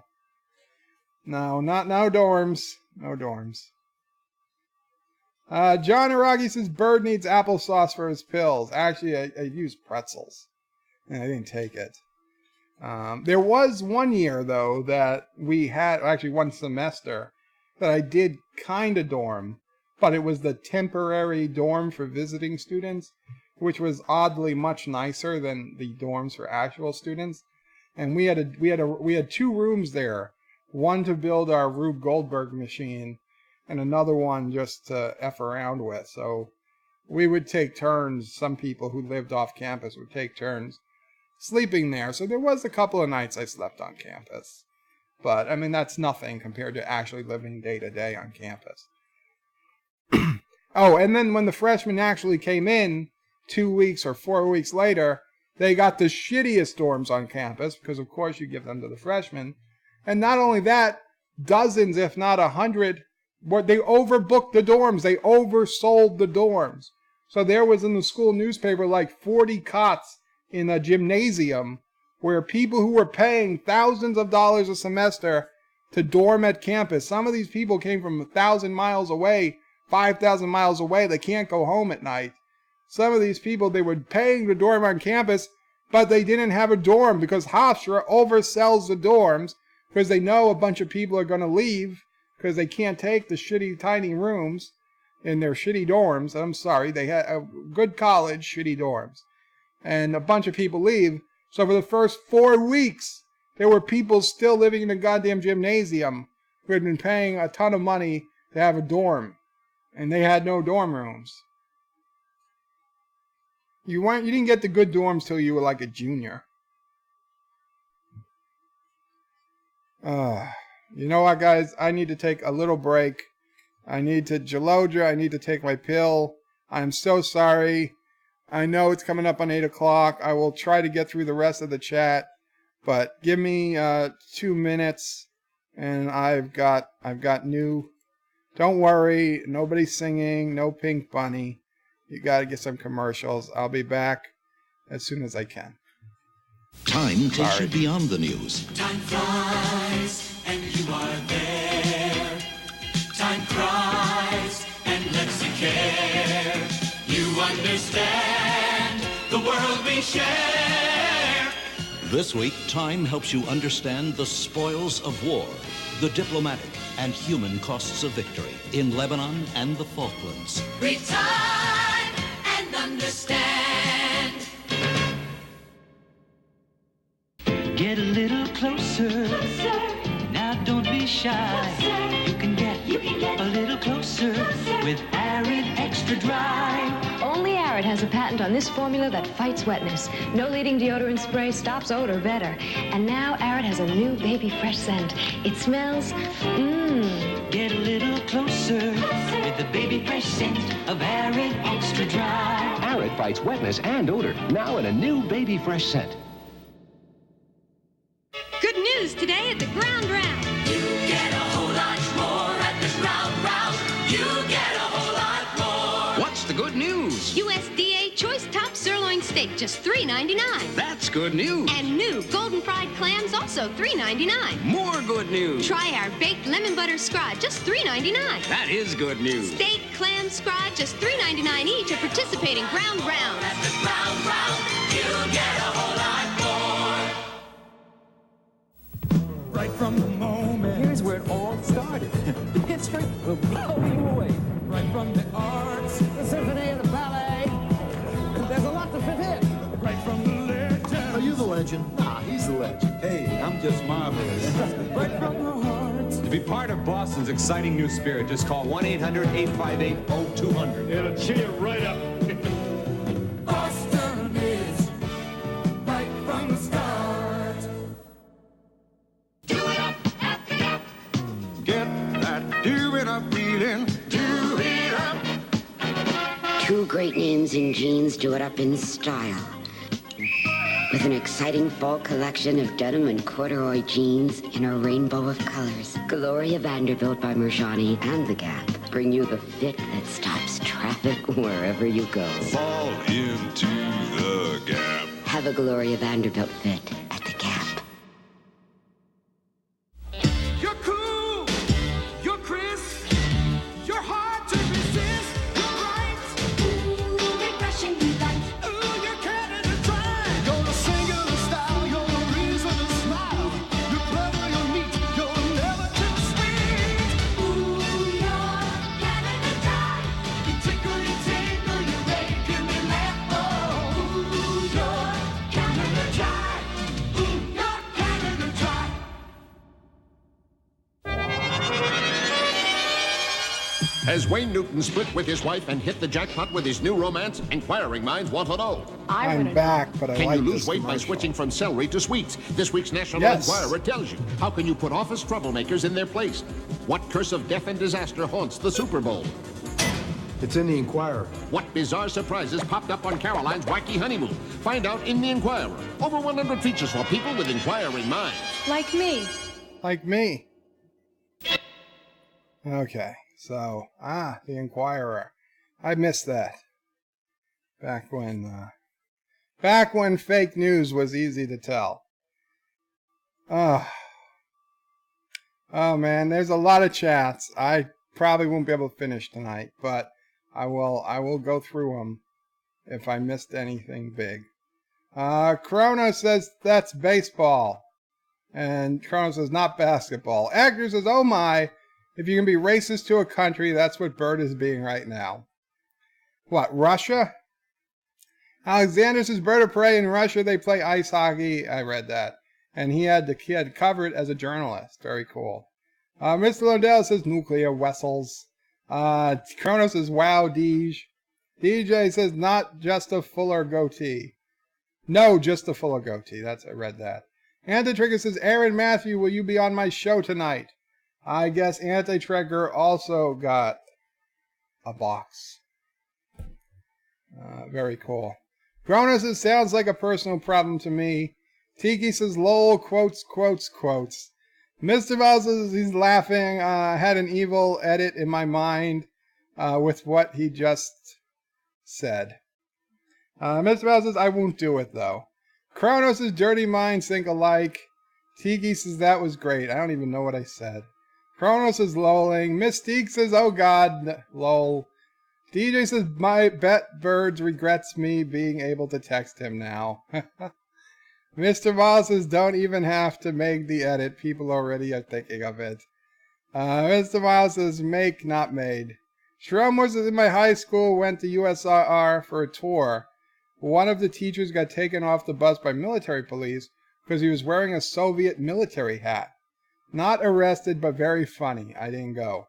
not no dorms, no dorms. John Aragi says Bird needs applesauce for his pills. Actually, I used pretzels, and I didn't take it. There was one year though that we had, actually one semester, that I did kind of dorm, but it was the temporary dorm for visiting students, which was oddly much nicer than the dorms for actual students. And we had 2 rooms there, one to build our Rube Goldberg machine, and another one just to F around with. So we would take turns. Some people who lived off campus would take turns sleeping there. So there was a couple of nights I slept on campus. But, I mean, that's nothing compared to actually living day to day on campus. And then when the freshmen actually came in 2 weeks or 4 weeks later, they got the shittiest dorms on campus because, of course, you give them to the freshmen. And not only that, dozens, if not 100, they overbooked the dorms. They oversold the dorms. So there was in the school newspaper like 40 cots in a gymnasium where people who were paying thousands of dollars a semester to dorm at campus, some of these people came from 1,000 miles away, 5,000 miles away. They can't go home at night. Some of these people, they were paying to dorm on campus, but they didn't have a dorm because Hofstra oversells the dorms because they know a bunch of people are going to leave because they can't take the shitty tiny rooms in their shitty dorms. I'm sorry, they had a good college, shitty dorms. And a bunch of people leave. So for the first 4 weeks, there were people still living in a goddamn gymnasium who had been paying a ton of money to have a dorm. And they had no dorm rooms. You didn't get the good dorms till you were like a junior. You know what, guys? I need to take a little break. I need to take my pill. I'm so sorry. I know it's coming up on 8 o'clock. I will try to get through the rest of the chat, but give me 2 minutes, and I've got new. Don't worry, nobody's singing, no Pink Bunny. You got to get some commercials. I'll be back as soon as I can. Time takes you beyond the news. Time flies, and you are there. Time cries, and lets you care. You understand the world we share. This week, Time helps you understand the spoils of war, the diplomatic and human costs of victory in Lebanon and the Falklands. Read Time and understand. Get shy. You can get a little closer with Arid Extra Dry. Only Arid has a patent on this formula that fights wetness. No leading deodorant spray stops odor better. And now Arid has a new baby fresh scent. It smells, Get a little closer with the baby fresh scent of Arid Extra Dry. Arid fights wetness and odor, now in a new baby fresh scent. Good news today at the Ground Round. You get a whole lot more at the ground round. You get a whole lot more. What's the good news? USDA Choice Top Sirloin Steak, just $3.99. That's good news. And new golden fried clams, also $3.99. More good news. Try our baked lemon butter scrod, just $3.99. That is good news. Steak, clam, scrod, just $3.99 each at participating Ground Rounds. At the ground round, you get a whole lot more. Right from the moment. Here's where it all started. The history will blow you away. Right from the arts, the symphony and the ballet. There's a lot to fit in. Right from the legend. Are you the legend? Nah, he's the legend. Hey, I'm just marvelous. Right from the heart. To be part of Boston's exciting new spirit, just call 1-800-858-0200. It'll cheer you right up. Boston is right from the start. Do it up at the gap. Get that do it up feeling. Do it up. Two great names in jeans do it up in style. With an exciting fall collection of denim and corduroy jeans in a rainbow of colors, Gloria Vanderbilt by Mershani and The Gap bring you the fit that stops traffic wherever you go. Fall into the Gap. Have a Gloria Vanderbilt fit at The Gap. You're cool. You're crisp. You're hard to resist. You're right. Ooh, refreshing delight. Ooh, you're Canada dry. You're a singular style. You're a reason to smile. You're clever. You're neat. You're never too sweet. Ooh, you're Canada Dry. You tickle, you tingle, you make me laugh. Oh, Ooh, you're Canada Dry. Ooh, you're Canada Dry. Has Wayne Newton split with his wife and hit the jackpot with his new romance? Inquiring minds want to know. I'm back, but I Can like you this lose weight by commercial. switching from celery to sweets? This week's National Yes. Enquirer tells you. How can you put office troublemakers in their place? What curse of death and disaster haunts the Super Bowl? It's in the Inquirer. What bizarre surprises popped up on Caroline's wacky honeymoon? Find out in the Inquirer. Over 100 features for people with inquiring minds. Like me. Like me. Okay, so, the Inquirer. I missed that. Back when fake news was easy to tell. Oh man, there's a lot of chats. I probably won't be able to finish tonight, but I will go through them if I missed anything big. Chrono says that's baseball. And Chrono says not basketball. Actor says, oh my, if you can be racist to a country, that's what Bert is being right now. What, Russia? Alexander says Bird of Prey in Russia, they play ice hockey. I read that. And he had to cover it as a journalist. Very cool. Mr. Lundell says nuclear vessels. Chrono says wow, Deej. DJ says not just a fuller goatee. No, just a fuller goatee. I read that. Anti-Trigger says, Aaron Matthew, will you be on my show tonight? I guess Anti-Trigger also got a box. Very cool. Gronos says, sounds like a personal problem to me. Tiki says, lol, quotes, quotes, quotes. Mr. Val says he's laughing. Had an evil edit in my mind with what he just said. Mr. Val says, I won't do it though. Kronos' dirty minds think alike. Tiki says that was great. I don't even know what I said. Kronos is lolling. Mystique says, oh god, lol. DJ says, my bet birds regrets me being able to text him now. Mr. Voss says, don't even have to make the edit. People already are thinking of it. Mr. Voss says, make, not made. Shrum was in my high school, went to USSR for a tour. One of the teachers got taken off the bus by military police because he was wearing a Soviet military hat. Not arrested, but very funny. I didn't go.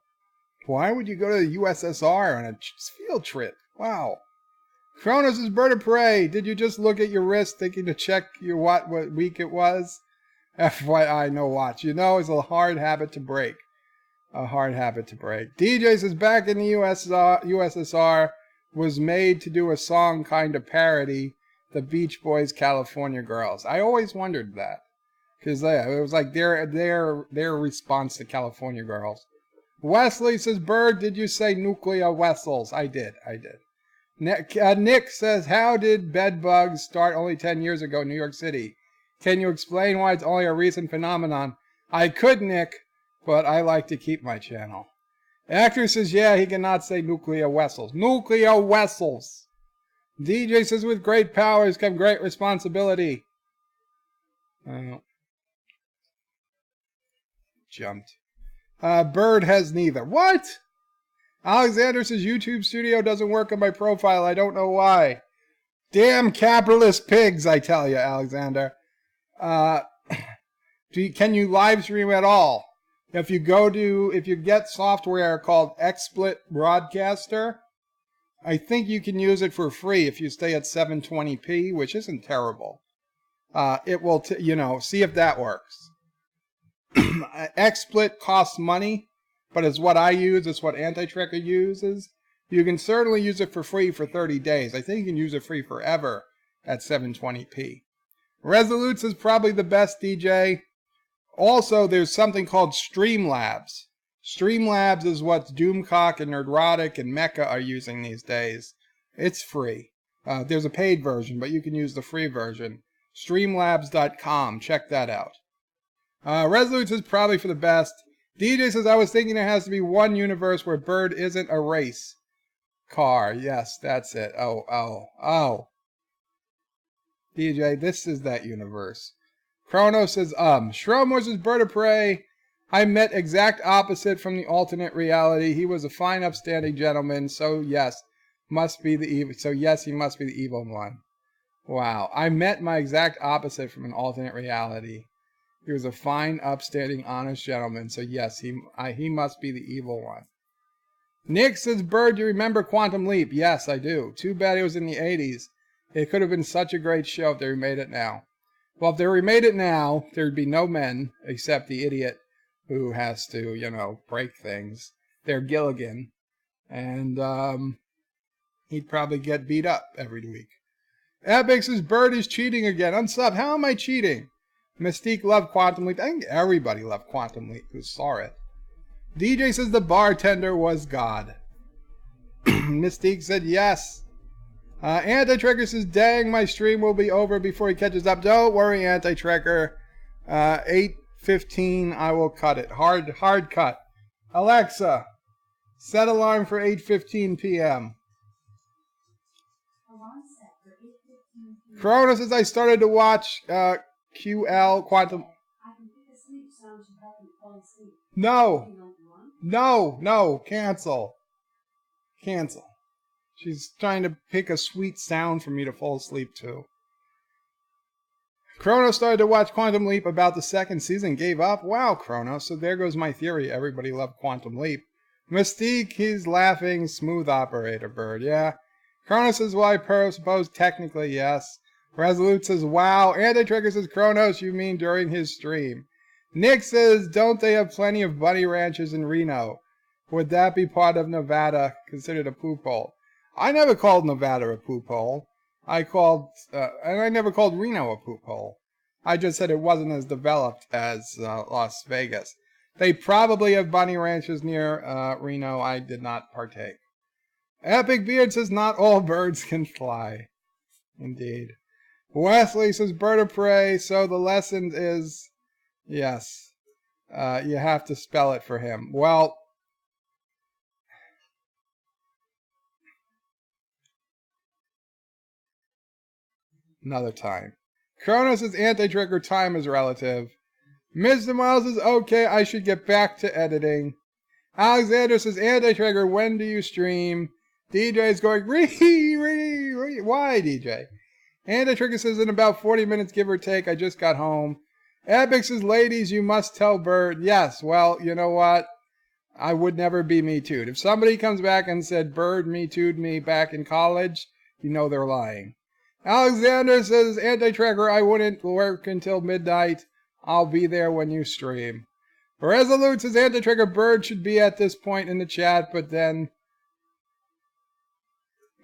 Why would you go to the USSR on a field trip? Wow. Kronos' bird of prey. Did you just look at your wrist thinking to check your what week it was? FYI, no watch. You know, it's a hard habit to break. A hard habit to break. DJ says back in the USSR was made to do a song kind of parody the Beach Boys' California Girls. I always wondered that. Because it was like their response to California Girls. Wesley says, Bird, did you say nuclear vessels? I did. Nick says, how did bed bugs start only 10 years ago in New York City? Can you explain why it's only a recent phenomenon? I could, Nick, but I like to keep my channel. Actor says, yeah, he cannot say nuclear vessels. Nuclear vessels. DJ says, with great powers come great responsibility. Jumped. Bird has neither. What? Alexander says, YouTube Studio doesn't work on my profile. I don't know why. Damn capitalist pigs, I tell you, Alexander. Can you live stream at all? If you get software called XSplit Broadcaster, I think you can use it for free if you stay at 720p, which isn't terrible. It will, see if that works. XSplit costs money, but it's what I use. It's what Anti-Tracker uses. You can certainly use it for free for 30 days. I think you can use it free forever at 720p. Resolutes is probably the best, DJ. Also, there's something called Streamlabs. Streamlabs is what Doomcock and Nerdrotic and Mecha are using these days. It's free. There's a paid version, but you can use the free version. Streamlabs.com. Check that out. Resolutes is probably for the best. DJ says, I was thinking there has to be one universe where Bird isn't a race car. Yes, that's it. Oh. DJ, this is that universe. Chronos says, Shrom was his bird of prey. I met exact opposite from the alternate reality. He was a fine, upstanding gentleman. So yes, he must be the evil one. Wow. I met my exact opposite from an alternate reality. He was a fine, upstanding, honest gentleman. So yes, he must be the evil one. Nick says, Bird, do you remember Quantum Leap? Yes, I do. Too bad it was in the 80s. It could have been such a great show if they remade it now. Well, if they remade it now, there'd be no men except the idiot who has to, break things. They're Gilligan. And he'd probably get beat up every week. Epic says, Bird is cheating again. Unsub, how am I cheating? Mystique loved Quantum Leap. I think everybody loved Quantum Leap who saw it. DJ says the bartender was God. Mystique said yes. Anti-Tracker says, dang, my stream will be over before he catches up. Don't worry, Anti-Tracker. 8:15, I will cut it. Hard cut. Alexa, set alarm for 8:15 p.m. Alarm set for 8:15 p.m. Chrono says, I started to watch QL Quantum. I can pick a sleep sound to help you fall asleep. No, cancel. She's trying to pick a sweet sound for me to fall asleep to. Chrono started to watch Quantum Leap about the second season, gave up. Wow, Chrono, so there goes my theory. Everybody loved Quantum Leap. Mystique, he's laughing. Smooth operator, Bird, yeah. Chrono says, well, I suppose technically, yes. Resolute says, wow. Anti-Trigger says, Chronos, you mean during his stream. Nick says, don't they have plenty of bunny ranches in Reno? Would that be part of Nevada, considered a poop hole? I never called Nevada a poop hole. I never called Reno a poop hole. I just said it wasn't as developed as Las Vegas. They probably have bunny ranches near Reno. I did not partake. Epic Beard says, not all birds can fly. Indeed. Wesley says, bird of prey. So the lesson is, yes, you have to spell it for him. Well, another time. Kronos says anti-trigger time is relative. Mr. Miles says, okay, I should get back to editing. Alexander says, anti-trigger, when do you stream? DJ is going, why, DJ? Anti-trigger says, in about 40 minutes, give or take, I just got home. Epic says, ladies, you must tell Bird. Yes, well, you know what? I would never be Me Too'd. If somebody comes back and said Bird Me Too'd me back in college, you know they're lying. Alexander says, Anti-Tracker, I wouldn't work until midnight. I'll be there when you stream. Resolute says, Anti-Tracker, Bird should be at this point in the chat, but then...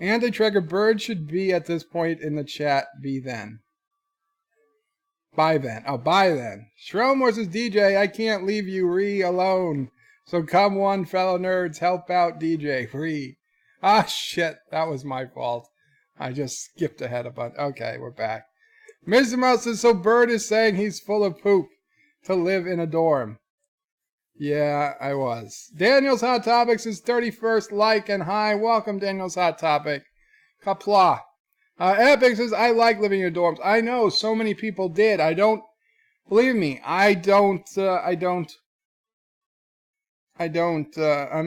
Anti-Tracker, Bird should be at this point in the chat, be then. By then. Oh, by then. Shromore says, DJ, I can't leave you alone. So come on, fellow nerds, help out DJ. Ah, shit. That was my fault. I just skipped ahead a bunch. Okay, we're back. Mr. Mouse says, so Bird is saying he's full of poop to live in a dorm. Yeah, I was. Daniel's Hot Topics is 31st like and high. Welcome, Daniel's Hot Topic. Qapla. Epic says, I like living in dorms. I know, so many people did. Believe me, I'm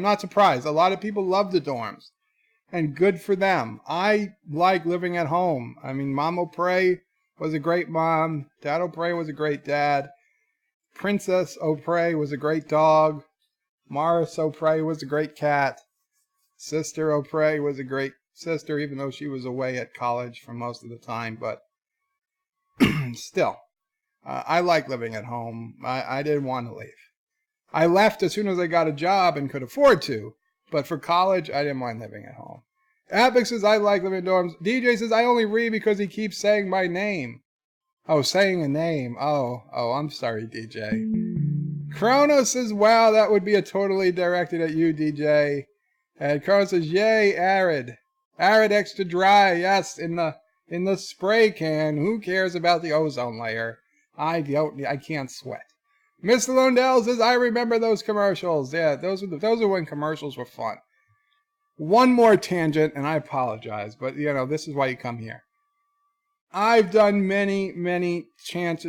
not surprised. A lot of people love the dorms. And good for them. I like living at home. I mean, Mom O'Prey was a great mom. Dad O'Prey was a great dad. Princess O'Prey was a great dog. Morris O'Prey was a great cat. Sister O'Prey was a great sister, even though she was away at college for most of the time. But still, I like living at home. I didn't want to leave. I left as soon as I got a job and could afford to. But for college, I didn't mind living at home. Epic says, I like living in dorms. DJ says, I only read because he keeps saying my name. Oh, saying a name. Oh, I'm sorry, DJ. Chrono says, wow, that would be a totally directed at you, DJ. And Chrono says, yay, Arid. Arid extra dry, yes, in the spray can. Who cares about the ozone layer? I can't sweat. Mr. Lundell says, I remember those commercials. Yeah, those are when commercials were fun. One more tangent, and I apologize, but, this is why you come here. I've done many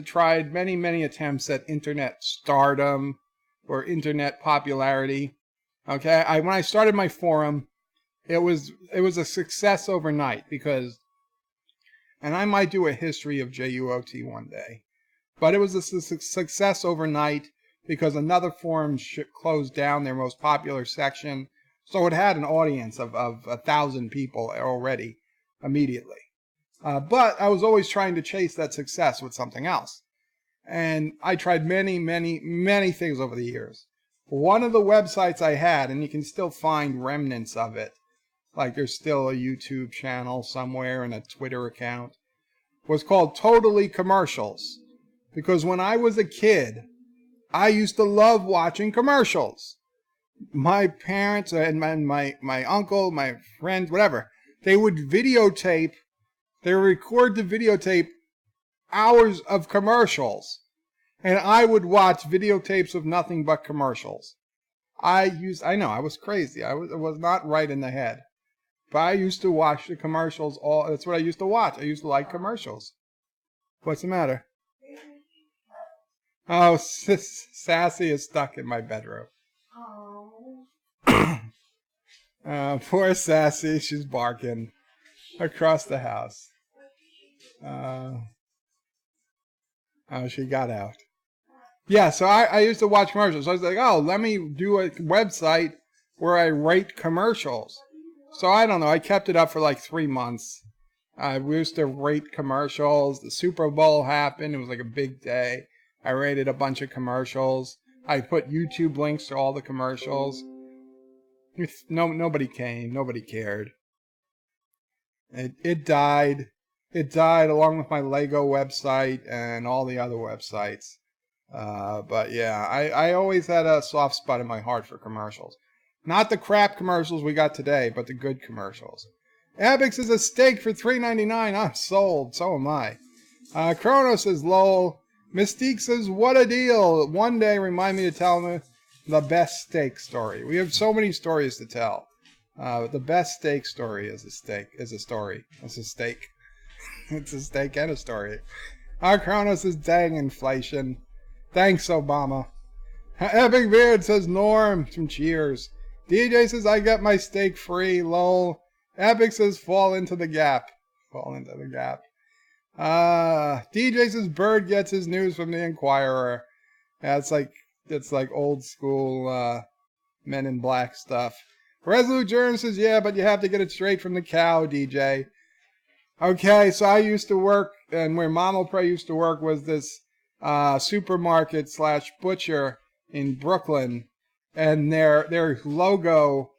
tried many attempts at internet stardom or internet popularity. Okay, when I started my forum, it was a success overnight because, and I might do a history of JUOT one day. But it was a success overnight because another forum closed down their most popular section. So it had an audience of 1,000 people already immediately. But I was always trying to chase that success with something else. And I tried many things over the years. One of the websites I had, and you can still find remnants of it, like there's still a YouTube channel somewhere and a Twitter account, was called Totally Commercials. Because when I was a kid, I used to love watching commercials. My parents and my uncle, my friends, whatever, they would record the videotape hours of commercials. And I would watch videotapes of nothing but commercials. I know, I was crazy. I was not right in the head. But I used to watch the commercials that's what I used to watch. I used to like commercials. What's the matter? Oh, Sassy is stuck in my bedroom. Poor Sassy, she's barking across the house. She got out. Yeah, so I used to watch commercials. So I was like, oh, let me do a website where I rate commercials. So I don't know, I kept it up for like 3 months. We used to rate commercials. The Super Bowl happened. It was like a big day. I rated a bunch of commercials. I put YouTube links to all the commercials. Nobody came. Nobody cared. It died. It died along with my Lego website and all the other websites. But yeah, I always had a soft spot in my heart for commercials. Not the crap commercials we got today, but the good commercials. Abix is a steak for $3.99. I'm sold. So am I. Chrono says, lol. Mystique says, what a deal. One day remind me to tell me the best steak story. We have so many stories to tell. The best steak story is a steak. It's a story. It's a steak. It's a steak and a story. Chrono says, dang inflation. Thanks, Obama. Epic Beard says, Norm from Cheers. DJ says, I got my steak free. Lol. Epic says, fall into the gap. Fall into the gap. DJ says Bird gets his news from the Inquirer. Yeah, it's like old school Men in Black stuff. Resolute Germ says, yeah, but you have to get it straight from the cow, DJ. Okay, so I used to work, and where Mama Pray used to work was this supermarket / butcher in Brooklyn, and their logo,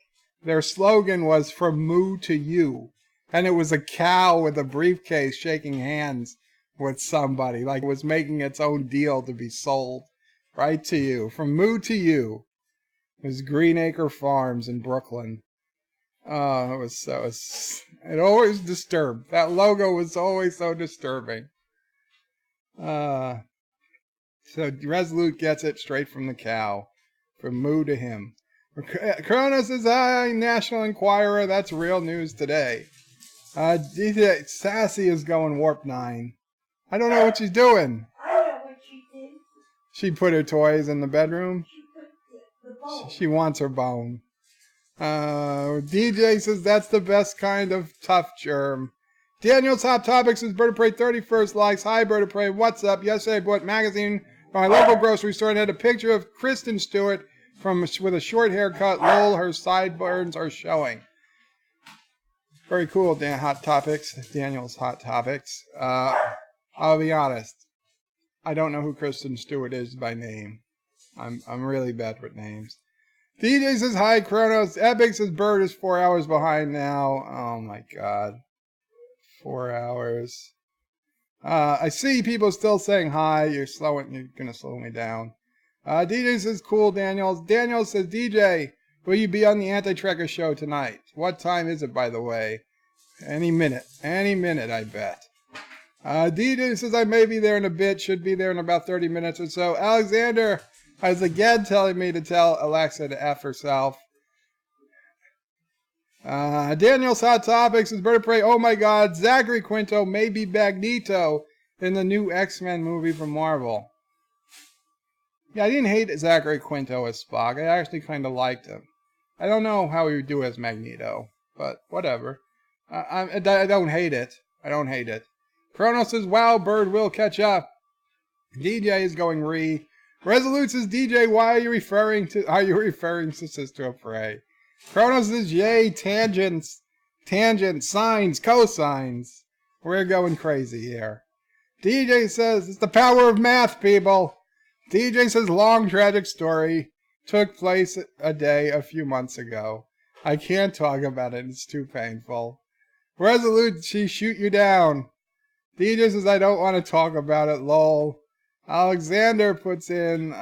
their slogan was "From Moo to You," and it was a cow with a briefcase shaking hands with somebody, like it was making its own deal to be sold right to you. From Moo to You. It was Greenacre Farms in Brooklyn. It always disturbed. That logo was always so disturbing. So Resolute gets it straight from the cow. From Moo to him. Kronos says, hi, National Enquirer. That's real news today. DJ Sassy is going Warp 9. I don't know what she's doing. I know what she did. She put her toys in the bedroom. She put the bone. She wants her bone. DJ says that's the best kind of tough germ. Daniel's Hot Topics is Bird of Prey 31st likes. Hi, Bird of Prey. What's up? Yesterday I bought magazine from my local grocery store and had a picture of Kristen Stewart with a short haircut. Lol, her sideburns are showing. Very cool, Hot Topics. Daniel's Hot Topics. I'll be honest. I don't know who Kristen Stewart is by name. I'm really bad with names. DJ says, hi, Kronos. Epic says, Bird is 4 hours behind now. Oh, my God. 4 hours. I see people still saying hi. You're going to slow me down. DJ says, cool, Daniels. Daniel says, DJ, will you be on the Anti-Trekker show tonight? What time is it, by the way? Any minute. Any minute, I bet. DJ says, I may be there in a bit. Should be there in about 30 minutes or so. Alexander is again telling me to tell Alexa to F herself. Daniel's Hot Topics is Bird of Prey. Oh my God, Zachary Quinto may be Magneto in the new X-Men movie from Marvel. Yeah, I didn't hate Zachary Quinto as Spock. I actually kind of liked him. I don't know how he would do as Magneto, but whatever. I don't hate it. I don't hate it. Kronos says, wow, Bird will catch up. DJ is going Resolute says, DJ, why are you referring to Sister of Prey? Kronos says, yay, tangents, sines, cosines. We're going crazy here. DJ says, it's the power of math, people. DJ says, long tragic story. Took place a few months ago. I can't talk about it, it's too painful. Resolute, she shoot you down. DJ says, I don't want to talk about it, lol. Alexander puts in, what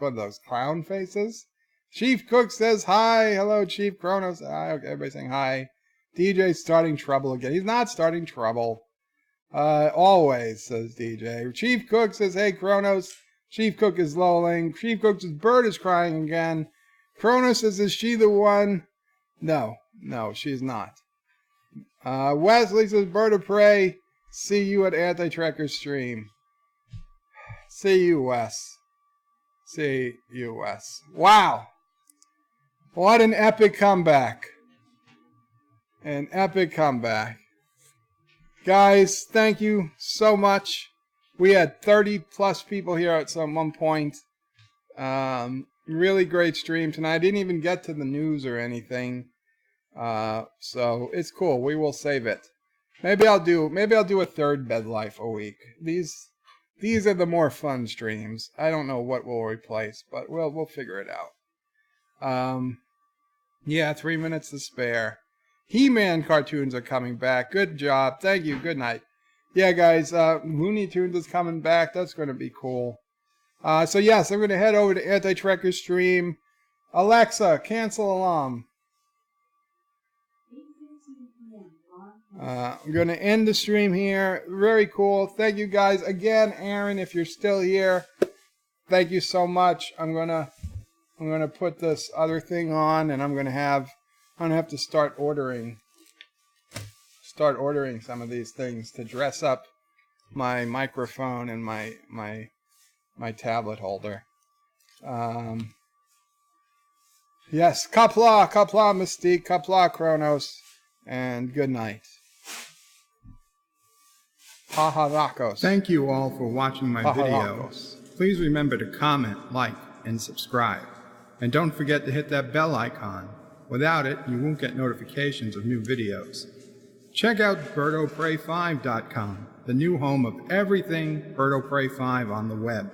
are those, clown faces? Chief Cook says, hi. Hello, Chief Kronos. Hi, okay, everybody's saying hi. DJ's starting trouble again. He's not starting trouble. Always, says DJ. Chief Cook says, hey, Kronos. Chief Cook is lolling. Chief Cook says, Bird is crying again. Kronos says, is she the one? No, she's not. Wesley says, Bird of Prey. See you at Anti-Trekker stream. See you, Wes. See you, Wes. Wow. What an epic comeback. An epic comeback. Guys, thank you so much. We had 30 plus people here at one point. Really great stream tonight. I didn't even get to the news or anything. So it's cool. We will save it. Maybe I'll do a third BedLife a week. These are the more fun streams. I don't know what we'll replace, but we'll figure it out. Yeah, 3 minutes to spare. He-Man cartoons are coming back. Good job. Thank you. Good night. Yeah, guys, Looney Tunes is coming back. That's going to be cool. So yes, I'm going to head over to Anti-Trekker stream. Alexa, cancel alarm. I'm going to end the stream here. Very cool. Thank you guys again, Aaron. If you're still here, thank you so much. I'm gonna put this other thing on, and I'm gonna have to start ordering some of these things to dress up my microphone and my tablet holder. Yes, Qapla, Mystique, Qapla, Kronos, and good night. Pajaracos. Thank you all for watching my video. Pajaracos. Please remember to comment, like, and subscribe. And don't forget to hit that bell icon. Without it, you won't get notifications of new videos. Check out BirdoPrey5.com, the new home of everything Birdo Prey 5 on the web.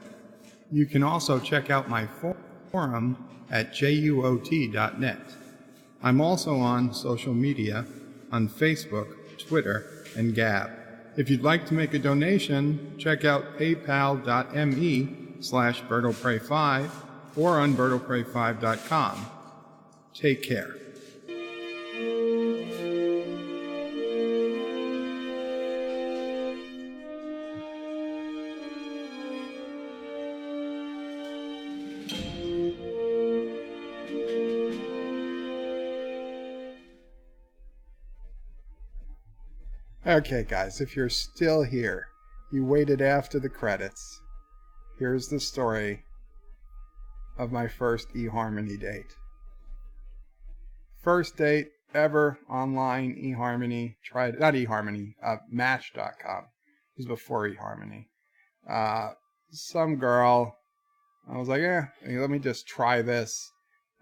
You can also check out my forum at juot.net. I'm also on social media on Facebook, Twitter, and Gab. If you'd like to make a donation, check out paypal.me/BirdoPrey5 or on BirdoPrey5.com. Take care. Okay, guys, if you're still here, you waited after the credits. Here's the story of my first eHarmony date. First date ever online eHarmony. Tried, not eHarmony, Match.com. It was before eHarmony. Some girl. I was like, let me just try this.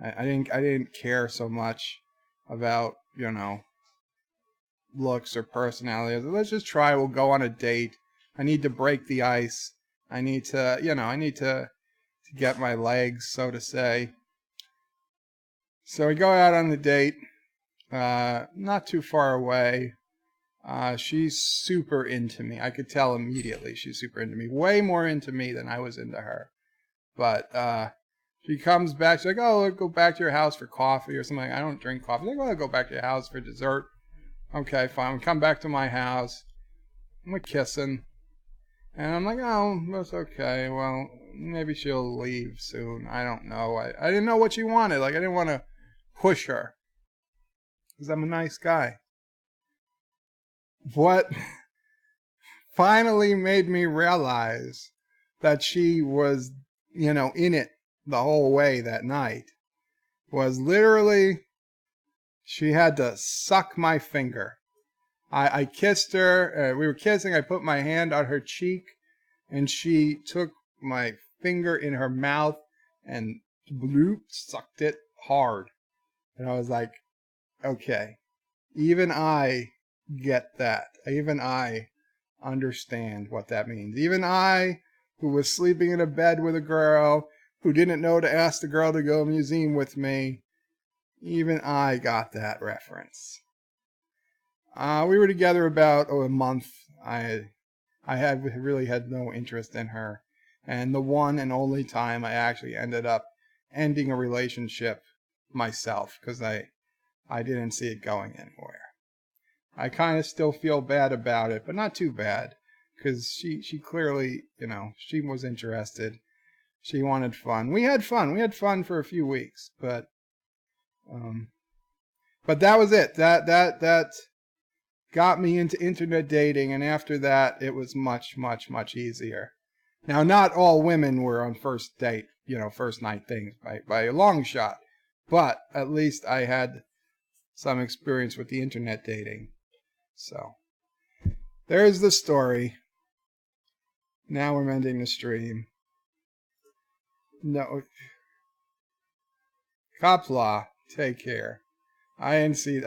I didn't care so much about, looks or personality. Let's just try. We'll go on a date. I need to break the ice. I need to get my legs, so to say. So we go out on the date. Not too far away. She's super into me. I could tell immediately she's super into me. Way more into me than I was into her. But she comes back. She's like, oh, let's go back to your house for coffee or something. I don't drink coffee. Like, well, I'll go back to your house for dessert. Okay, fine. We come back to my house. We're kissing. And I'm like, oh, that's okay. Well, maybe she'll leave soon. I don't know. I didn't know what she wanted. Like, I didn't want to push her. Because I'm a nice guy. What finally made me realize that she was, in it the whole way that night was literally she had to suck my finger. I kissed her. We were kissing. I put my hand on her cheek, and she took my finger in her mouth and bloop, sucked it hard. And I was like, okay, even I get that. Even I understand what that means. Even I, who was sleeping in a bed with a girl, who didn't know to ask the girl to go to a museum with me, even I got that reference. We were together about a month. I really had no interest in her. And the one and only time I actually ended up ending a relationship myself because I didn't see it going anywhere. I kind of still feel bad about it, but not too bad because she clearly, she was interested. She wanted fun. We had fun. We had fun for a few weeks, but that was it. That got me into internet dating, and after that, it was much, much, much easier. Now, not all women were on first date, first night things by a long shot, but at least I had some experience with the internet dating. So, there's the story. Now we're ending the stream. No. Qapla, take care. I didn't read